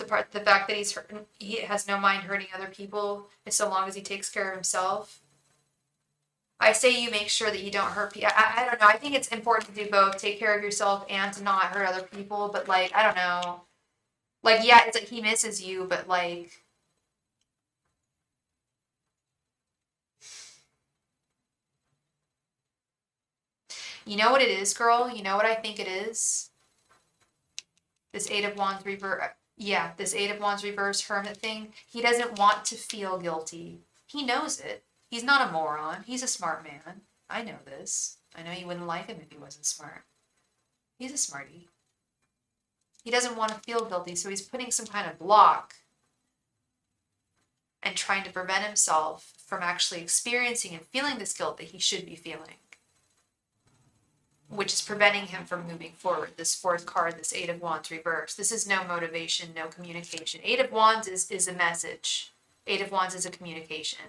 fact that he has no mind hurting other people, so long as he takes care of himself. I say you make sure that you don't hurt people. I don't know. I think it's important to do both. Take care of yourself and to not hurt other people. But, like, I don't know. Like, yeah, it's like he misses you, but, like... You know what it is, girl? You know what I think it is? This 8 of Wands reverse... Yeah, this 8 of Wands reverse Hermit thing. He doesn't want to feel guilty. He knows it. He's not a moron. He's a smart man. I know this. I know you wouldn't like him if he wasn't smart. He's a smarty. He doesn't want to feel guilty, so he's putting some kind of block and trying to prevent himself from actually experiencing and feeling this guilt that he should be feeling. which is preventing him from moving forward. This fourth card, this Eight of Wands reverse. This is no motivation, no communication. Eight of Wands is a message. Eight of Wands is a communication.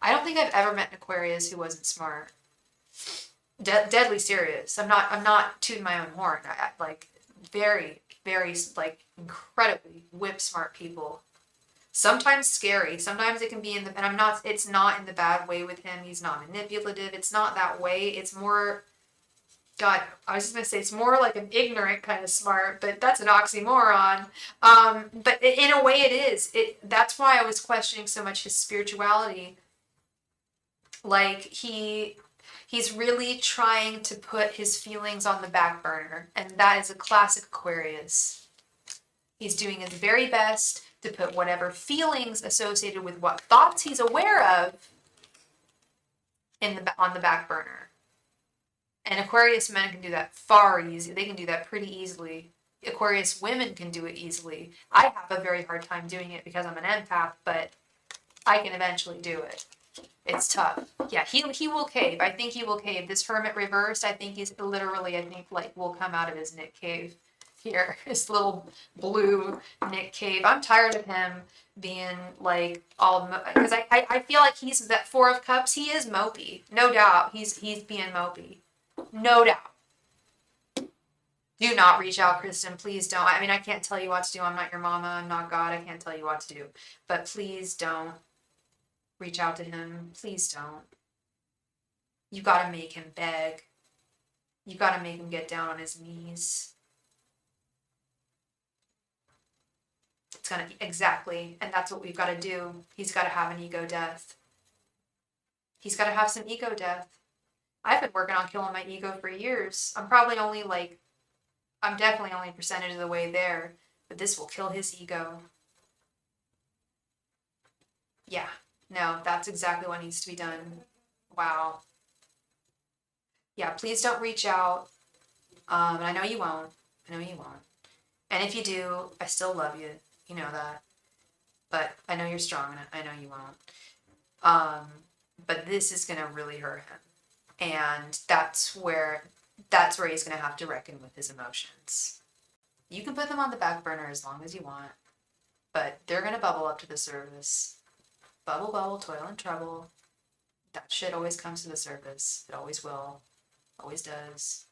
I don't think I've ever met an Aquarius who wasn't smart. Deadly serious. I'm not tooting my own horn. Like very, very like incredibly whip smart people. Sometimes scary. Sometimes it can be and it's not in the bad way with him. He's not manipulative. It's not that way. It's more, God, I was just gonna say it's more like an ignorant kind of smart, but that's an oxymoron. But in a way it is. That's why I was questioning so much his spirituality. Like he's really trying to put his feelings on the back burner, and that is a classic Aquarius. He's doing his very best to put whatever feelings associated with what thoughts he's aware of on the back burner. And Aquarius men can do that far easy. They can do that pretty easily. Aquarius women can do it easily. I have a very hard time doing it because I'm an empath, but I can eventually do it. It's tough. Yeah, he will cave. I think he will cave. This Hermit reversed, I think he's literally, like, will come out of his Nick cave here. His little blue Nick cave. I'm tired of him being, like, because I feel like he's that Four of Cups. He is mopey. No doubt. He's being mopey. No doubt. Do not reach out, Kristen. Please don't. I mean, I can't tell you what to do. I'm not your mama. I'm not God. I can't tell you what to do. But please don't reach out to him. Please don't. You gotta make him beg. You gotta make him get down on his knees. It's gonna, exactly. And that's what we've gotta do. He's gotta have an ego death. He's gotta have some ego death. I've been working on killing my ego for years. I'm definitely only a percentage of the way there, but this will kill his ego. Yeah. No, that's exactly what needs to be done. Wow. Yeah, please don't reach out. And I know you won't. I know you won't. And if you do, I still love you. You know that. But I know you're strong, and I know you won't. But this is gonna really hurt him. And that's where he's gonna have to reckon with his emotions. You can put them on the back burner as long as you want, but they're gonna bubble up to the surface. Bubble, bubble, toil and trouble. That shit always comes to the surface. It always will. Always does.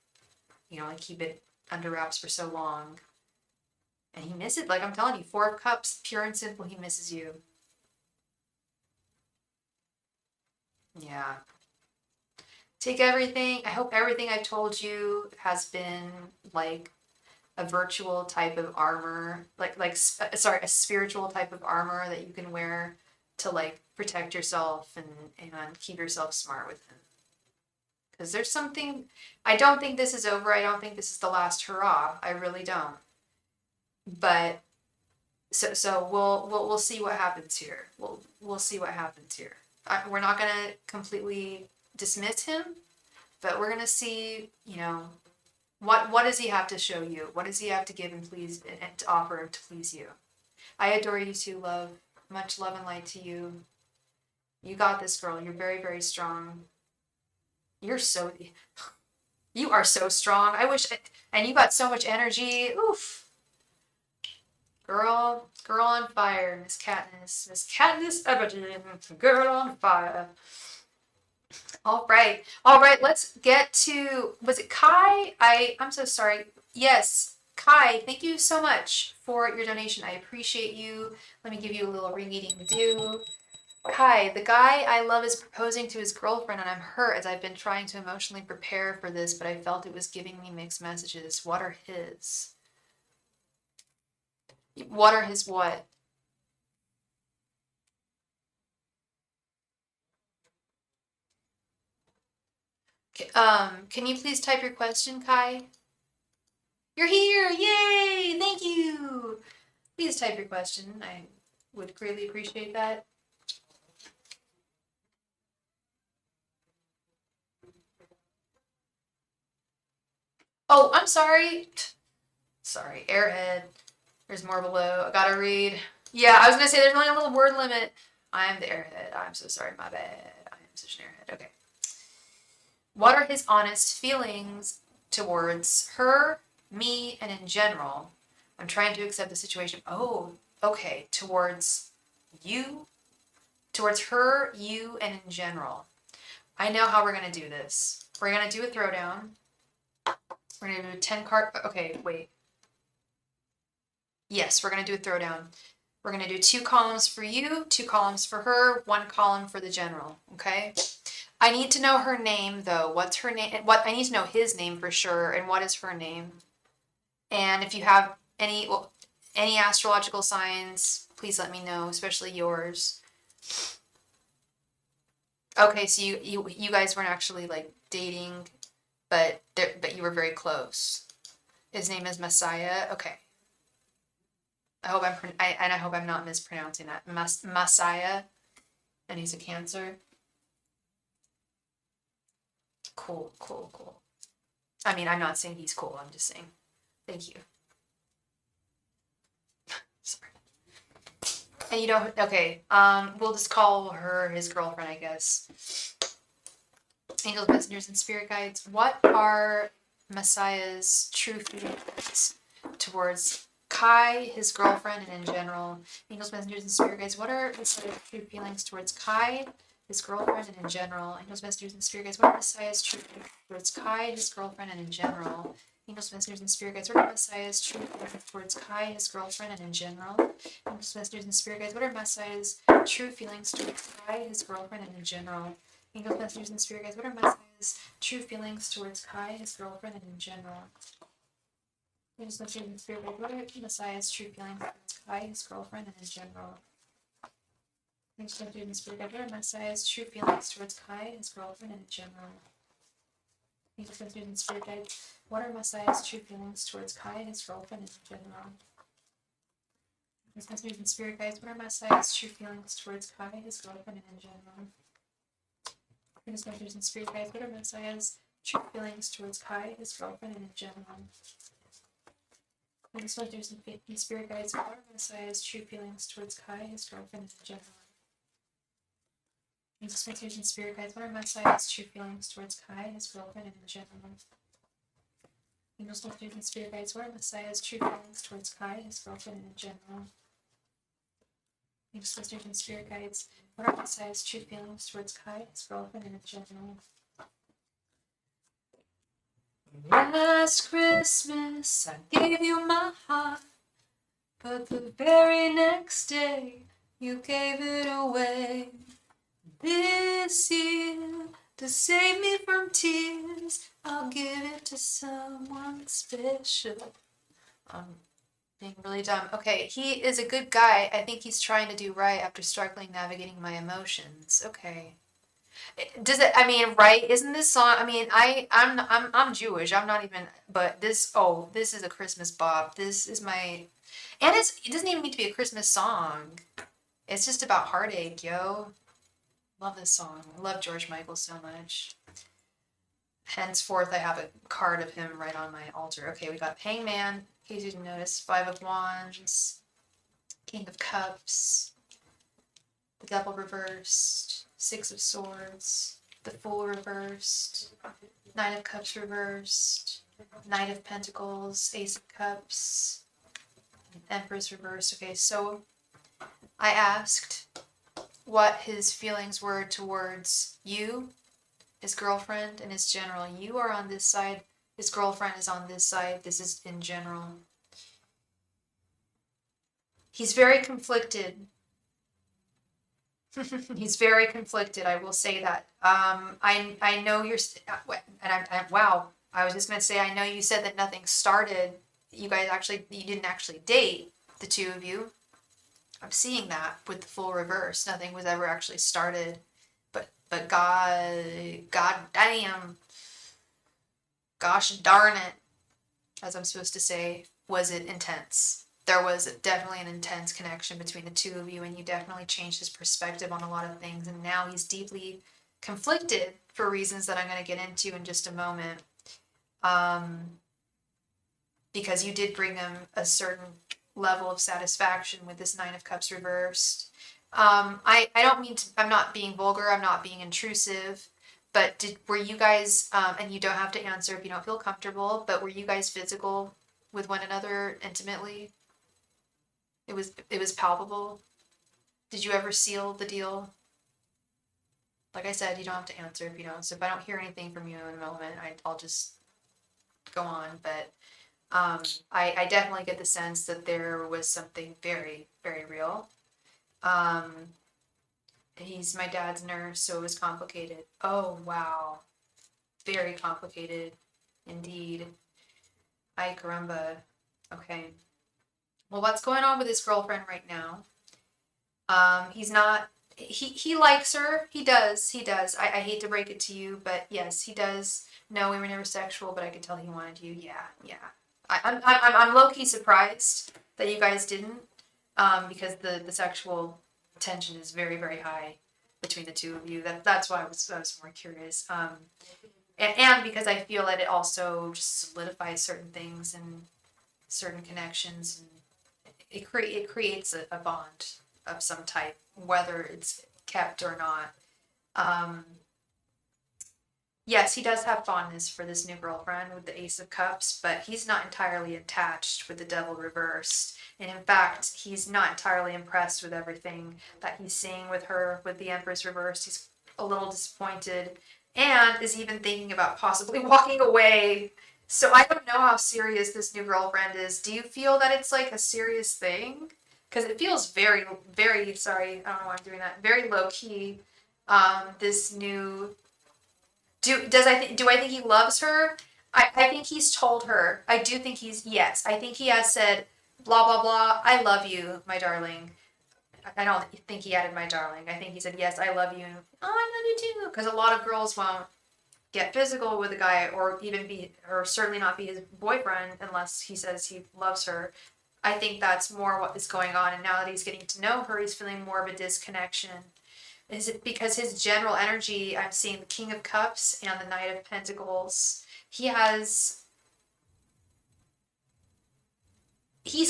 You can only keep it under wraps for so long. And he misses, like I'm telling you, Four of Cups, pure and simple, he misses you. Yeah. Take everything. I hope everything I've told you has been like a virtual type of armor, a spiritual type of armor that you can wear to like protect yourself and keep yourself smart with him. Because there's something, I don't think this is over. I don't think this is the last hurrah. I really don't. But so we'll see what happens here. We'll see what happens here. We're not gonna completely dismiss him, but we're gonna see, what does he have to show you? What does he have to give and please and to offer to please you? I adore you too, love. Much love and light to you. You got this, girl. You're very, very strong. You are so strong. And you got so much energy. Oof. Girl on fire, Miss Katniss Everdeen, girl on fire. All right, let's get to, was it Kai? I'm so sorry. Yes, Kai, thank you so much for your donation. I appreciate you. Let me give you a little reading to do. Kai, the guy I love is proposing to his girlfriend and I'm hurt as I've been trying to emotionally prepare for this, but I felt it was giving me mixed messages. What are his? What are his what? Can you please type your question, Kai? You're here! Yay! Thank you! Please type your question. I would greatly appreciate that. Oh, I'm sorry. Sorry, airhead. There's more below. I gotta read. Yeah, I was gonna say there's only a little word limit. I'm the airhead. I'm so sorry, my bad. I am such an airhead. Okay. What are his honest feelings towards her, me, and in general? I'm trying to accept the situation. Oh, okay. Towards you, towards her, you, and in general. I know how we're going to do this. We're going to do a throwdown. We're going to do a 10 card. Okay, wait. Yes, we're going to do a throwdown. We're going to do 2 columns for you, 2 columns for her, 1 column for the general. Okay? I need to know her name, though. What's her name? What I need to know his name for sure, and what is her name? And if you have any astrological signs, please let me know, especially yours. Okay, so you guys weren't actually like dating, but you were very close. His name is Messiah. Okay. I hope I hope I'm not mispronouncing that. Messiah, and he's a Cancer. Cool, cool, cool. I mean, I'm not saying he's cool. I'm just saying. Thank you. Sorry. And you don't. Okay. We'll just call her his girlfriend, I guess. Angels, messengers, and spirit guides. What are Messiah's true feelings towards Kai, his girlfriend, and in general? Angels, messengers, and spirit guides. What are Messiah's true feelings towards Kai, his girlfriend, and in general? Angels, messengers, and spirit guides. What are Messiah's true feelings towards Kai, his girlfriend, and in general? Angels, messengers, and spirit guides. What are Messiah's true feelings towards Kai, his girlfriend, and in general? Angels, messengers, and spirit guides. What are Messiah's true feelings towards Kai, his girlfriend, and in general? Angels, messengers, and spirit guides. What are Messiah's true feelings towards Kai, his girlfriend, and in general? Angels, messengers, and spirit guides. What are Messiah's true feelings towards Kai, his girlfriend, and in general? Angels, messengers, and spirit guides. What are Messiah's true feelings towards Kai, his girlfriend, and in general? Angels, messengers, and spirit guides. What are Messiah's true feelings towards Kai, his girlfriend, and in general? Angels, messengers, and spirit guides. What are Messiah's true feelings towards Kai, his girlfriend, and in general? Angels, messengers, and spirit guides. What are Messiah's true feelings towards Kai, his girlfriend, and in general? Angels, messengers, and spirit guides. What are Messiah's true feelings towards Kai, his girlfriend, and in general? Angels, messengers, and spirit guides. What are Messiah's true feelings towards Kai, his girlfriend, and in general? Angels, messengers, and spirit guides. What are Messiah's true feelings towards Kai, his girlfriend, and in general? Angels, messengers, and spirit guides. What are Messiah's true feelings towards Kai, his girlfriend, and in general? Last Christmas, I gave you my heart, but the very next day, you gave it away. This year, to save me from tears, I'll give it to someone special. Being really dumb. Okay, he is a good guy. I think he's trying to do right after struggling navigating my emotions. Okay. Does it? I mean, right? Isn't this song? I mean, I'm Jewish. I'm not even. But this. Oh, this is a Christmas bop. This is my. And it doesn't even need to be a Christmas song. It's just about heartache, yo. Love this song. I love George Michael so much. Henceforth, I have a card of him right on my altar. Okay, we got Hangman. In case you didn't notice, 5 of Wands, King of Cups, the Devil reversed, 6 of Swords, the Fool reversed, 9 of Cups reversed, Knight of Pentacles, Ace of Cups, Empress reversed. Okay, so I asked what his feelings were towards you, his girlfriend, and his general. You are on this side. His girlfriend is on this side. This is in general. He's very conflicted. He's very conflicted. I will say that. I know you're, and wow. I was just gonna say, I know you said that nothing started. You didn't actually date, the 2 of you. I'm seeing that with the full reverse. Nothing was ever actually started. But God damn, gosh darn it, as I'm supposed to say, was it intense. There was definitely an intense connection between the 2 of you, and you definitely changed his perspective on a lot of things, and now he's deeply conflicted for reasons that I'm going to get into in just a moment. Because you did bring him a certain level of satisfaction with this 9 of Cups reversed. I don't mean to, I'm not being vulgar, I'm not being intrusive, But were you guys, and you don't have to answer if you don't feel comfortable, but were you guys physical with one another intimately? It was palpable. Did you ever seal the deal? Like I said, you don't have to answer if you don't. So if I don't hear anything from you in a moment, I'll just go on. But I definitely get the sense that there was something very, very real. He's my dad's nurse, so it was complicated. Oh, wow. Very complicated indeed. Ay caramba. Okay. Well, what's going on with his girlfriend right now? He's not. He likes her. He does. He does. I hate to break it to you, but yes, he does. No, we were never sexual, but I could tell he wanted you. Yeah, yeah. I'm low key surprised that you guys didn't, because the sexual tension is very, very high between the two of you. That's why I was more curious. And because I feel that it also just solidifies certain things and certain connections, and it creates a bond of some type, whether it's kept or not. Yes, he does have fondness for this new girlfriend with the Ace of Cups, but he's not entirely attached with the Devil reversed. And in fact, he's not entirely impressed with everything that he's seeing with her with the Empress reversed. He's a little disappointed and is even thinking about possibly walking away. So I don't know how serious this new girlfriend is. Do you feel that it's like a serious thing? Because it feels very, very, sorry, I don't know why I'm doing that, very low key. This new do I think he loves her? I think he's told her. I do think yes. I think he has said, blah blah blah, I love you, my darling. I don't think he added my darling. I think he said, yes, I love you. Oh, I love you too. Because a lot of girls won't get physical with a guy, or or certainly not be his boyfriend unless he says he loves her. I think that's more what is going on. And now that he's getting to know her, he's feeling more of a disconnection. Is it because his general energy, I'm seeing the King of Cups and the Knight of Pentacles. He's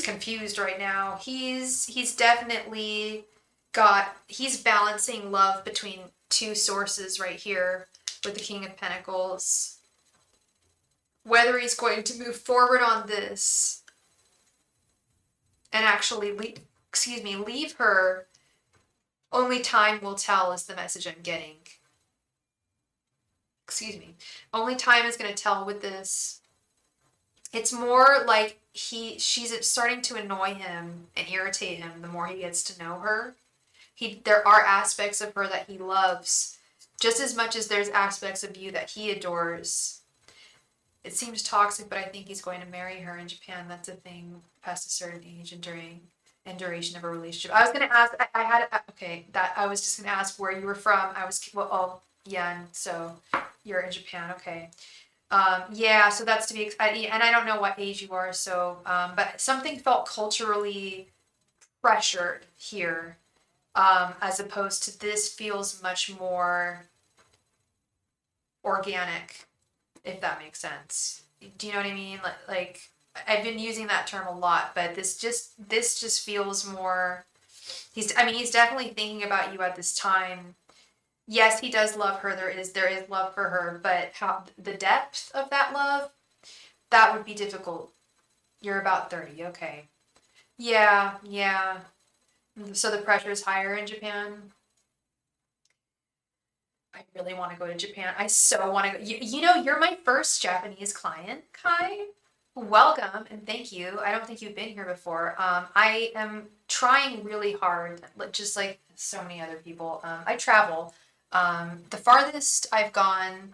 confused right now. He's definitely he's balancing love between two sources right here with the King of Pentacles. Whether he's going to move forward on this and actually leave her, only time will tell, is the message I'm getting. Only time is going to tell with this. It's more like she's starting to annoy him and irritate him the more he gets to know her. There are aspects of her that he loves just as much as there's aspects of you that he adores. It seems toxic, but I think he's going to marry her in Japan. That's a thing past a certain age and duration of a relationship. I was going to ask, I was just going to ask where you were from. Yeah, so you're in Japan, okay. Yeah, so that's to be excited, and I don't know what age you are, so, but something felt culturally pressured here, as opposed to this feels much more organic, if that makes sense. Do you know what I mean? Like I've been using that term a lot, but this just feels more. He's definitely thinking about you at this time. Yes, he does love her. There is love for her, but how the depth of that love, that would be difficult. You're about 30, okay. Yeah, yeah. So the pressure is higher in Japan. I really want to go to Japan. I so want to go. You're my first Japanese client, Kai. Welcome and thank you. I don't think you've been here before. I am trying really hard, just like so many other people. I travel. The farthest I've gone,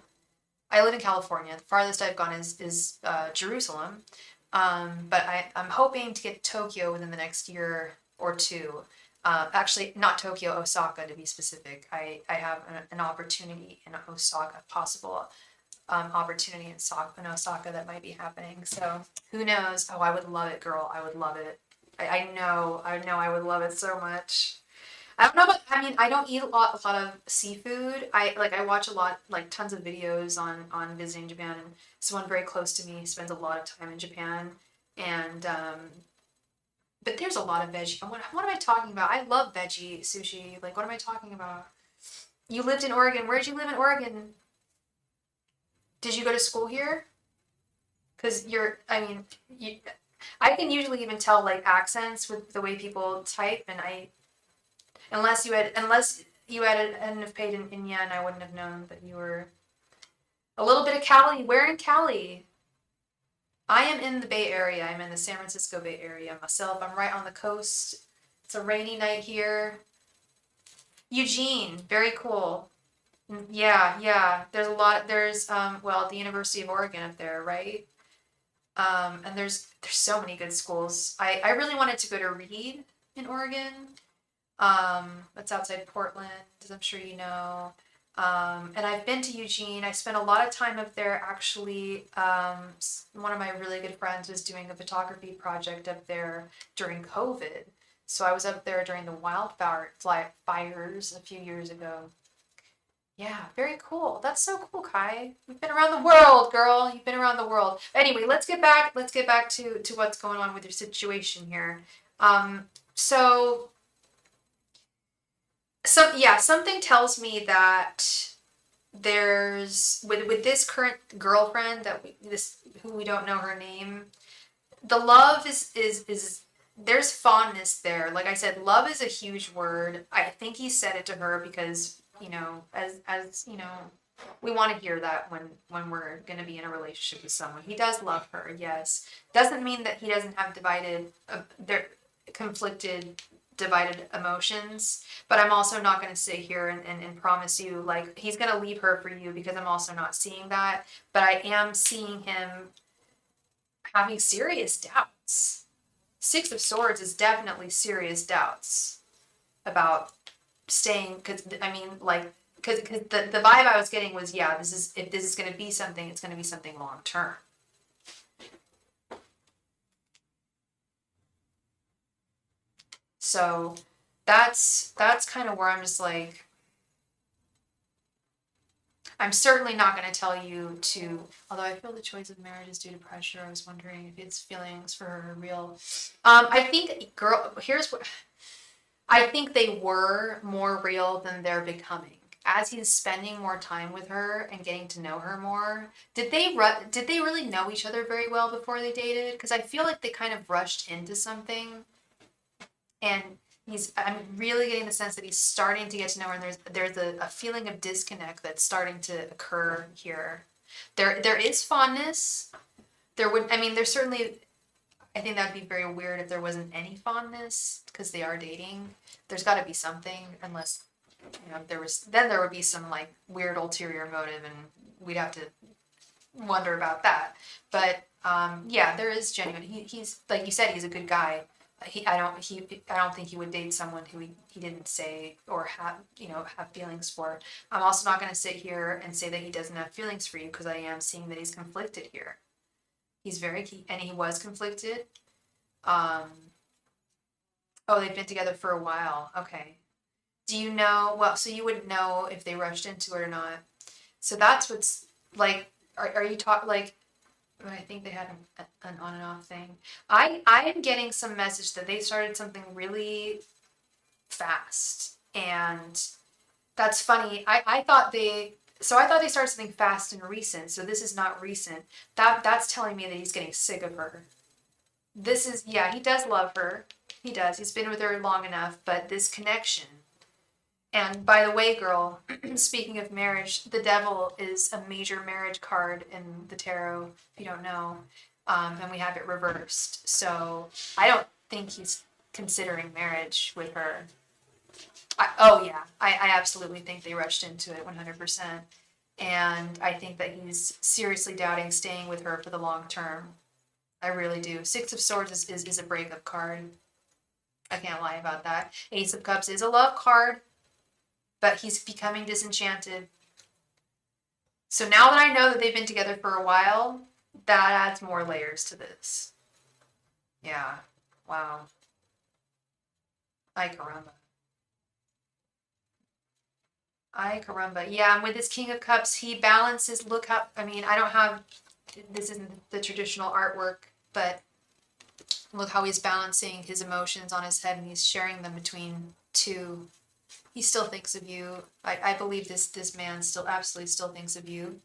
I live in California. The farthest I've gone is Jerusalem. But I'm hoping to get to Tokyo within the next year or two. Actually, not Tokyo, Osaka to be specific. I have an opportunity in Osaka, possible opportunity in Osaka that might be happening. So who knows? Oh, I would love it, girl. I would love it. I know I would love it so much. I don't know, but I don't eat a lot of seafood. I watch a lot, like tons of videos on visiting Japan, and someone very close to me spends a lot of time in Japan, and but there's a lot of veggie. What am I talking about? I love veggie sushi. Like, what am I talking about? You lived in Oregon. Where'd you live in Oregon? Did you go to school here? Because I can usually even tell like accents with the way people type, and hadn't have paid in yen, I wouldn't have known that you were a little bit of Cali. Where in Cali? I am in the Bay Area. I'm in the San Francisco Bay Area myself. I'm right on the coast. It's a rainy night here. Eugene, very cool. Yeah, yeah. There's a lot. There's the University of Oregon up there, right? And there's so many good schools. I really wanted to go to Reed in Oregon. That's outside Portland, as I'm sure you know. And I've been to Eugene. I spent a lot of time up there actually. One of my really good friends was doing a photography project up there during COVID. So I was up there during the fires a few years ago. Yeah, very cool. That's so cool, Kai. You've been around the world, girl. You've been around the world. Anyway, let's get back to what's going on with your situation here. So something tells me that there's with this current girlfriend who we don't know her name, the love is there's fondness there. Like I said, love is a huge word. I think he said it to her because, as we want to hear that when we're going to be in a relationship with someone. He does love her, yes. Doesn't mean that he doesn't have conflicted, divided emotions, but I'm also not going to sit here and promise you like he's going to leave her for you, because I'm also not seeing that, but I am seeing him having serious doubts. Six of Swords is definitely serious doubts about staying, because the vibe I was getting was, if this is going to be something, it's going to be something long term. So that's kind of where I'm just like, I'm certainly not going to tell you to, although I feel the choice of marriage is due to pressure. I was wondering if its feelings for her are real. I think, here's what, I think they were more real than they're becoming. As he's spending more time with her and getting to know her more, did they really know each other very well before they dated? Because I feel like they kind of rushed into something, and I'm really getting the sense that he's starting to get to know her, and there's a feeling of disconnect that's starting to occur here. There is fondness. There's certainly, I think that'd be very weird if there wasn't any fondness, because they are dating. There's got to be something, unless there would be some like weird ulterior motive, and we'd have to wonder about that. But there is genuine. He's like you said, he's a good guy. I don't think he would date someone who he didn't say or have feelings for. I'm also not going to sit here and say that he doesn't have feelings for you, because I am seeing that he's conflicted here. He's very key, and he was conflicted. They've been together for a while. Okay. Do you know? Well, so you wouldn't know if they rushed into it or not. So that's what's like. Are you talking like? I think they had an on and off thing. I am getting some message that they started something really fast, and that's funny. I thought they started something fast and recent. So this is not recent. That's telling me that he's getting sick of her. He does love her. He does. He's been with her long enough, but this connection. And by the way, girl, speaking of marriage, the devil is a major marriage card in the tarot, if you don't know. And we have it reversed. So I don't think he's considering marriage with her. I absolutely think they rushed into it 100%. And I think that he's seriously doubting staying with her for the long term. I really do. Six of Swords is a breakup card. I can't lie about that. Ace of Cups is a love card, but he's becoming disenchanted. So now that I know that they've been together for a while, that adds more layers to this. Yeah. Wow. Ay caramba. Ay caramba. Yeah, and with this King of Cups, he balances, this isn't the traditional artwork, but look how he's balancing his emotions on his head, and he's sharing them between two. He still thinks of you. I believe this man absolutely still thinks of you.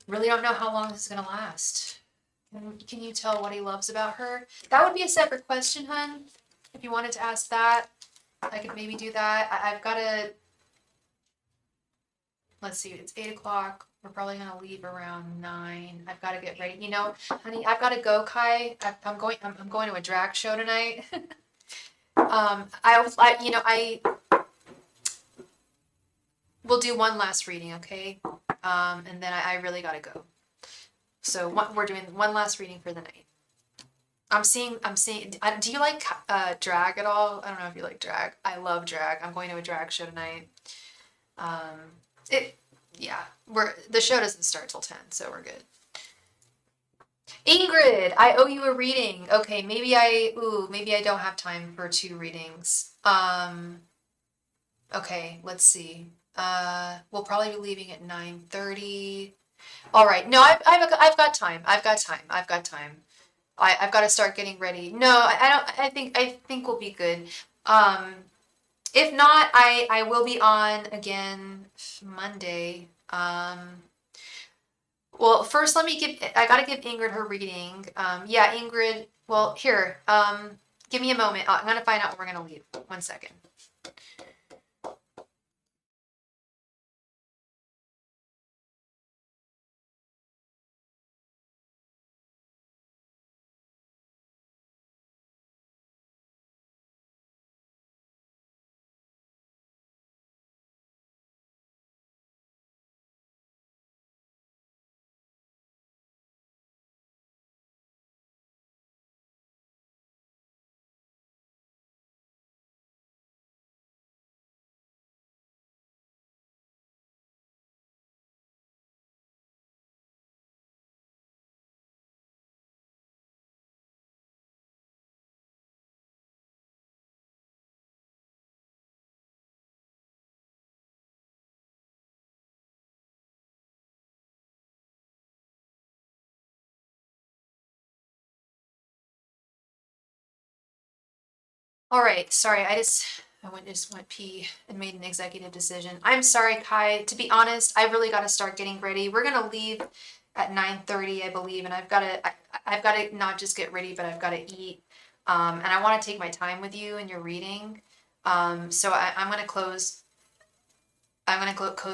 Really don't know how long this is gonna last. Can you tell what he loves about her? That would be a separate question, hun. If you wanted to ask that, I could maybe do that. I've got to, let's see, it's 8 o'clock. We're probably gonna leave around 9. I've got to get ready. You know, honey, I've got to go, Kai. I'm going to a drag show tonight. I will do one last reading, okay? And then I really gotta go. So we're doing one last reading for the night. I'm seeing. Do you like drag at all? I don't know if you like drag. I love drag. I'm going to a drag show tonight. Yeah. The show doesn't start till 10, so we're good. Ingrid, I owe you a reading. Okay, maybe I don't have time for 2 readings. Okay, let's see. We'll probably be leaving at 9:30. All right. No, I've got time. I've got time. I've got to start getting ready. No, I don't. I think we'll be good. If not, I will be on again Monday. Well, first I gotta give Ingrid her reading. Yeah, Ingrid. Well, here. Give me a moment. I'm gonna find out when we're gonna leave. 1 second. All right, sorry, I just went pee and made an executive decision. I'm sorry, Kai. To be honest, I really got to start getting ready. We're gonna leave at 9:30, I believe, and I've got to not just get ready, but I've got to eat. And I want to take my time with you and your reading. So I'm gonna close.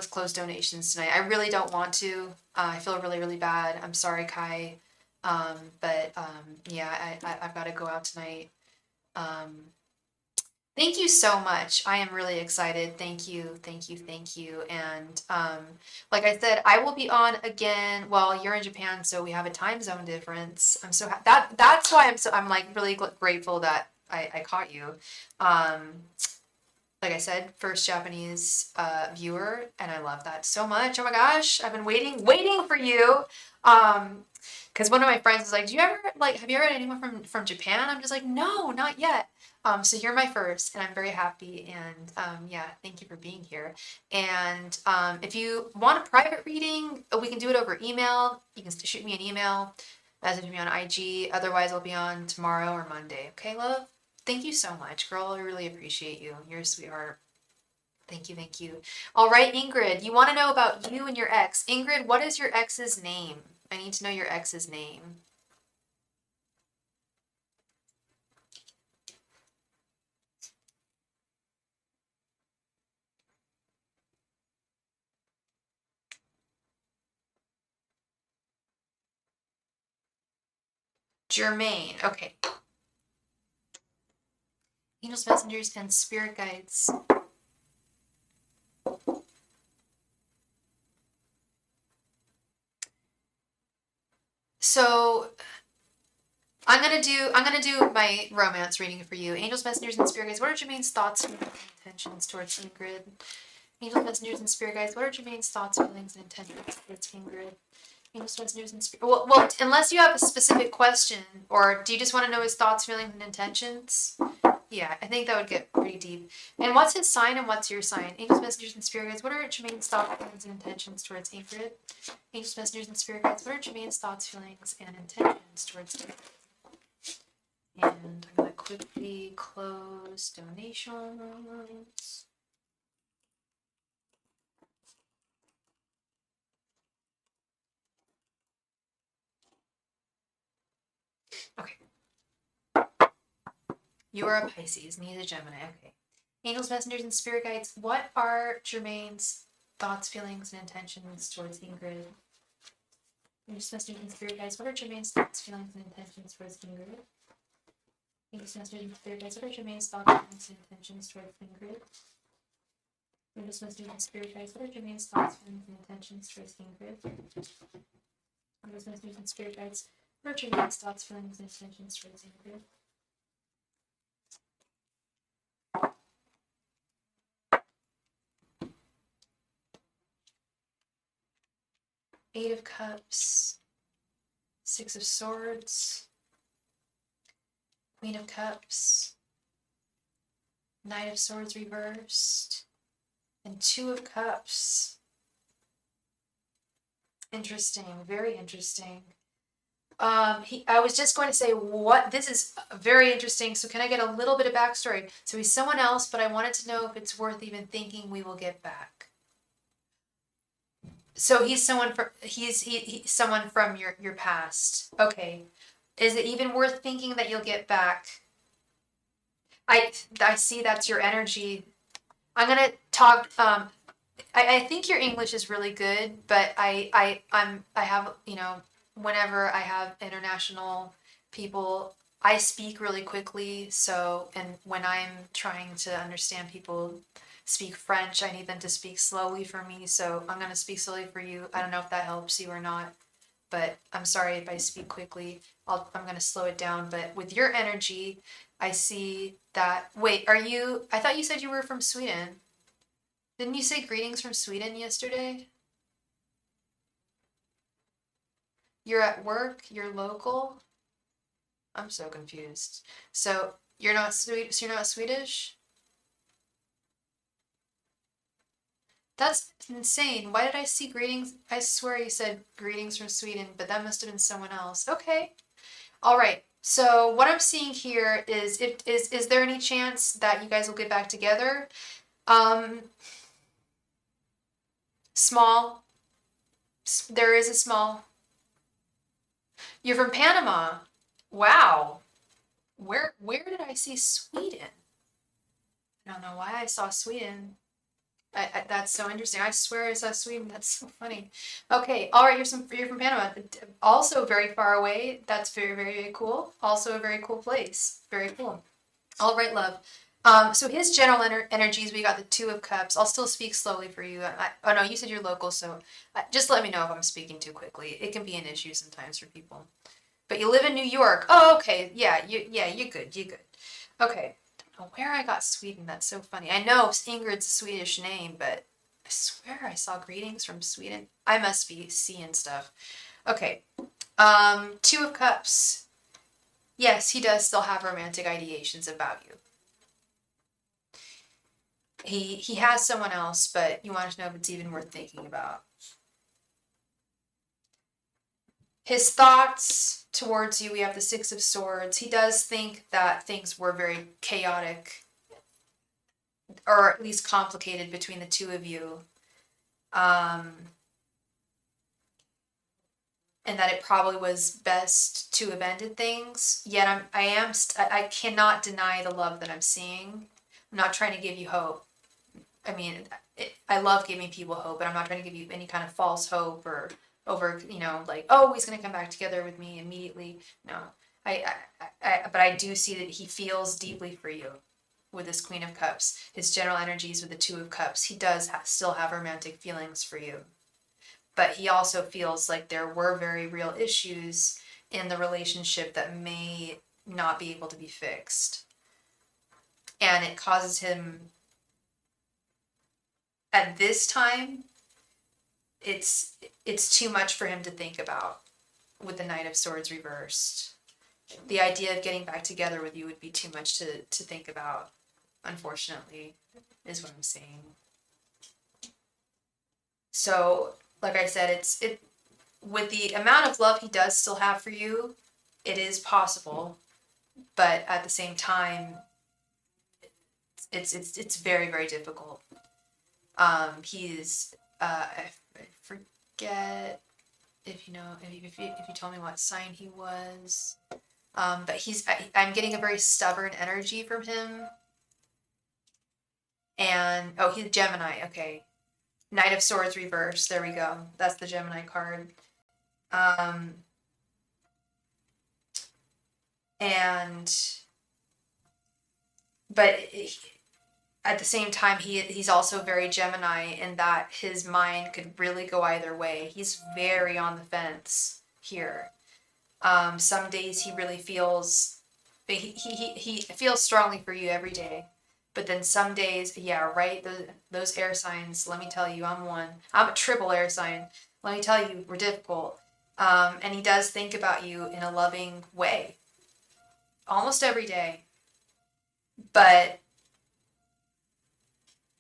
Close donations tonight. I really don't want to. I feel really, really bad. I'm sorry, Kai. But yeah, I've got to go out tonight. Thank you so much. I am really excited. Thank you, thank you, thank you. And like I said, I will be on again. Well, you're in Japan, so we have a time zone difference. I'm so that's why I'm like really grateful that I caught you. Like I said, first Japanese viewer, and I love that so much. Oh my gosh, I've been waiting for you. Because one of my friends was like, "Do you ever have you ever had anyone from Japan?" I'm just like, "No, not yet." So you're my first, and I'm very happy. And yeah, thank you for being here. And if you want a private reading, we can do it over email. You can shoot me an email, message me on IG. Otherwise, I'll be on tomorrow or Monday. Okay, love? Thank you so much, girl. I really appreciate you. You're a sweetheart. Thank you, thank you. All right, Ingrid, you want to know about you and your ex. Ingrid, what is your ex's name? I need to know your ex's name. Jermaine. Okay. Angels, messengers, and spirit guides. So I'm gonna do my romance reading for you. Angels, messengers, and spirit guides. What are Jermaine's thoughts, feelings, and intentions towards Ingrid? Angels, messengers, and spirit guides. What are Jermaine's thoughts, feelings, and intentions towards Ingrid? Angels, messengers, and spirit. Well, unless you have a specific question, or do you just want to know his thoughts, feelings, and intentions? Yeah, I think that would get pretty deep. And what's his sign and what's your sign? Angels, messengers, and spirit guides. What are Jermaine's thoughts, feelings, and intentions towards Ingrid? Angels, messengers, and spirit guides. What are Jermaine's thoughts, feelings, and intentions towards Ingrid? And I'm going to quickly close donations. You are a Pisces, and he's a Gemini. Okay. Angels, messengers, and spirit guides. What are Jermaine's thoughts, feelings, and intentions towards Ingrid? Angels, messengers, and spirit guides. What are Jermaine's thoughts, feelings, and intentions towards Ingrid? Angels, messengers, and spirit guides. What are Jermaine's thoughts, feelings, and intentions towards Ingrid? Angels, messengers, and spirit guides. What are Jermaine's thoughts, feelings, and intentions towards Ingrid? Angels, messengers, and spirit guides. What are Jermaine's thoughts, feelings, and intentions towards Ingrid? Eight of Cups, Six of Swords, Queen of Cups, Knight of Swords reversed, and Two of Cups. Interesting, very interesting. I was just going to say this is very interesting. So can I get a little bit of backstory? So he's someone else, but I wanted to know if it's worth even thinking we will get back. So he's someone he's someone from your past. Okay. Is it even worth thinking that you'll get back? I see that's your energy. I'm gonna talk. I think your English is really good, but I have, whenever I have international people, I speak really quickly. So, and when I'm trying to understand people speak French, I need them to speak slowly for me. So I'm gonna speak slowly for you. I don't know if that helps you or not, but I'm sorry if I speak quickly. I'm gonna slow it down. But with your energy, I see that. Wait, I thought you said you were from Sweden. Didn't you say greetings from Sweden yesterday? You're at work? You're local? I'm so confused. So you're not So you're not Swedish? That's insane. Why did I see greetings? I swear you said greetings from Sweden, but that must have been someone else. Okay. All right. So what I'm seeing here is there any chance that you guys will get back together? Um, small. There is a small. You're from Panama. Wow. Where did I see Sweden? I don't know why I saw Sweden. That's so interesting. I swear I saw Sweden. That's so funny. Okay, all right. You're from Panama. Also very far away. That's very very very cool. Also a very cool place. Very cool. All right, love. So his general energies. We got the Two of Cups. I'll still speak slowly for you. Oh no, you said you're local, so just let me know if I'm speaking too quickly. It can be an issue sometimes for people. But you live in New York. Oh, okay. Yeah, you're good. You're good. Okay. I don't know where I got Sweden. That's so funny. I know Ingrid's a Swedish name, but I swear I saw greetings from Sweden. I must be seeing stuff. Okay. Two of Cups. Yes, he does still have romantic ideations about you. He has someone else, but you want to know if it's even worth thinking about. His thoughts towards you, we have the Six of Swords. He does think that things were very chaotic, or at least complicated between the two of you. And that it probably was best to have ended things. Yet I cannot deny the love that I'm seeing. I'm not trying to give you hope. I mean, I love giving people hope, but I'm not trying to give you any kind of false hope or over, like, oh, he's going to come back together with me immediately. No, but I do see that he feels deeply for you with this Queen of Cups. His general energies with the Two of Cups. He does still have romantic feelings for you. But he also feels like there were very real issues in the relationship that may not be able to be fixed. And it causes him, at this time, it's too much for him to think about with the Knight of Swords reversed. The idea of getting back together with you would be too much to think about, unfortunately, is what I'm saying. So, like I said, with the amount of love he does still have for you, it is possible, but at the same time, it's very very difficult. He's I forget if you know if you told me what sign he was. But I'm getting a very stubborn energy from him. And, oh, he's Gemini. Okay. Knight of Swords reverse. There we go. That's the Gemini card. Um, and, but at the same time, he's also very Gemini in that his mind could really go either way. He's very on the fence here. Some days he really feels, he feels strongly for you every day. But then some days, yeah, right, those air signs, let me tell you, I'm a triple air sign. Let me tell you, we're difficult. And he does think about you in a loving way. Almost every day. But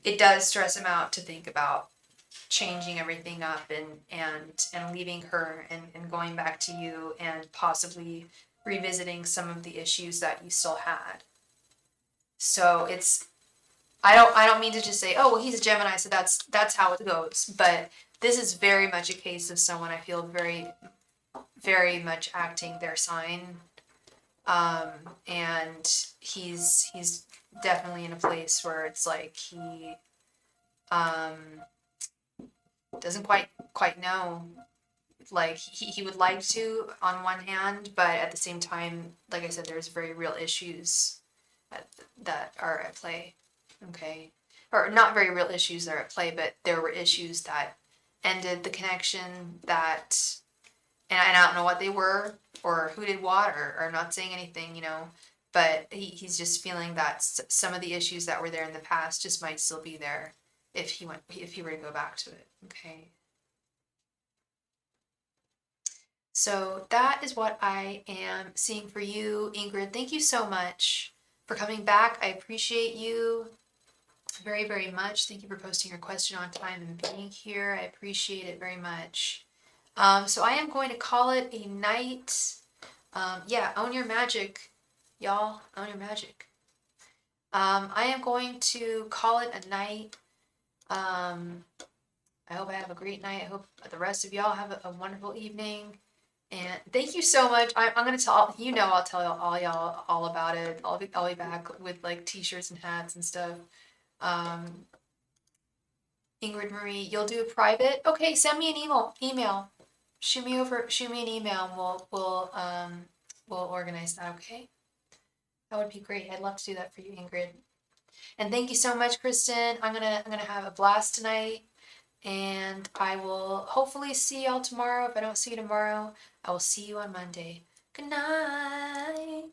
it does stress him out to think about changing everything up and leaving her and going back to you and possibly revisiting some of the issues that you still had. So it's I don't mean to just say, oh well, he's a Gemini, so that's how it goes. But this is very much a case of someone I feel very, very much acting their sign. And he's definitely in a place where it's like he doesn't quite know. Like he would like to on one hand, but at the same time, like I said, there's very real issues that are at play. Okay, or not very real issues that are at play, but there were issues that ended the connection that, and I don't know what they were or who did what, or not saying anything, but he's just feeling that some of the issues that were there in the past just might still be there if he were to go back to it. Okay. So that is what I am seeing for you, Ingrid. Thank you so much for coming back. I appreciate you very, very much. Thank you for posting your question on time and being here. I appreciate it very much. So I am going to call it a night. Yeah, own your magic, y'all. Own your magic. I am going to call it a night. I hope I have a great night. I hope the rest of y'all have a wonderful evening. And thank you so much. I'm gonna tell I'll tell all y'all all about it. I'll be back with like t-shirts and hats and stuff. Ingrid Marie, you'll do a private. Okay, send me an email. Shoot me an email and we'll organize that, okay? That would be great. I'd love to do that for you, Ingrid. And thank you so much, Kristen. I'm gonna have a blast tonight. And I will hopefully see y'all tomorrow. If I don't see you tomorrow, I will see you on Monday. Good night.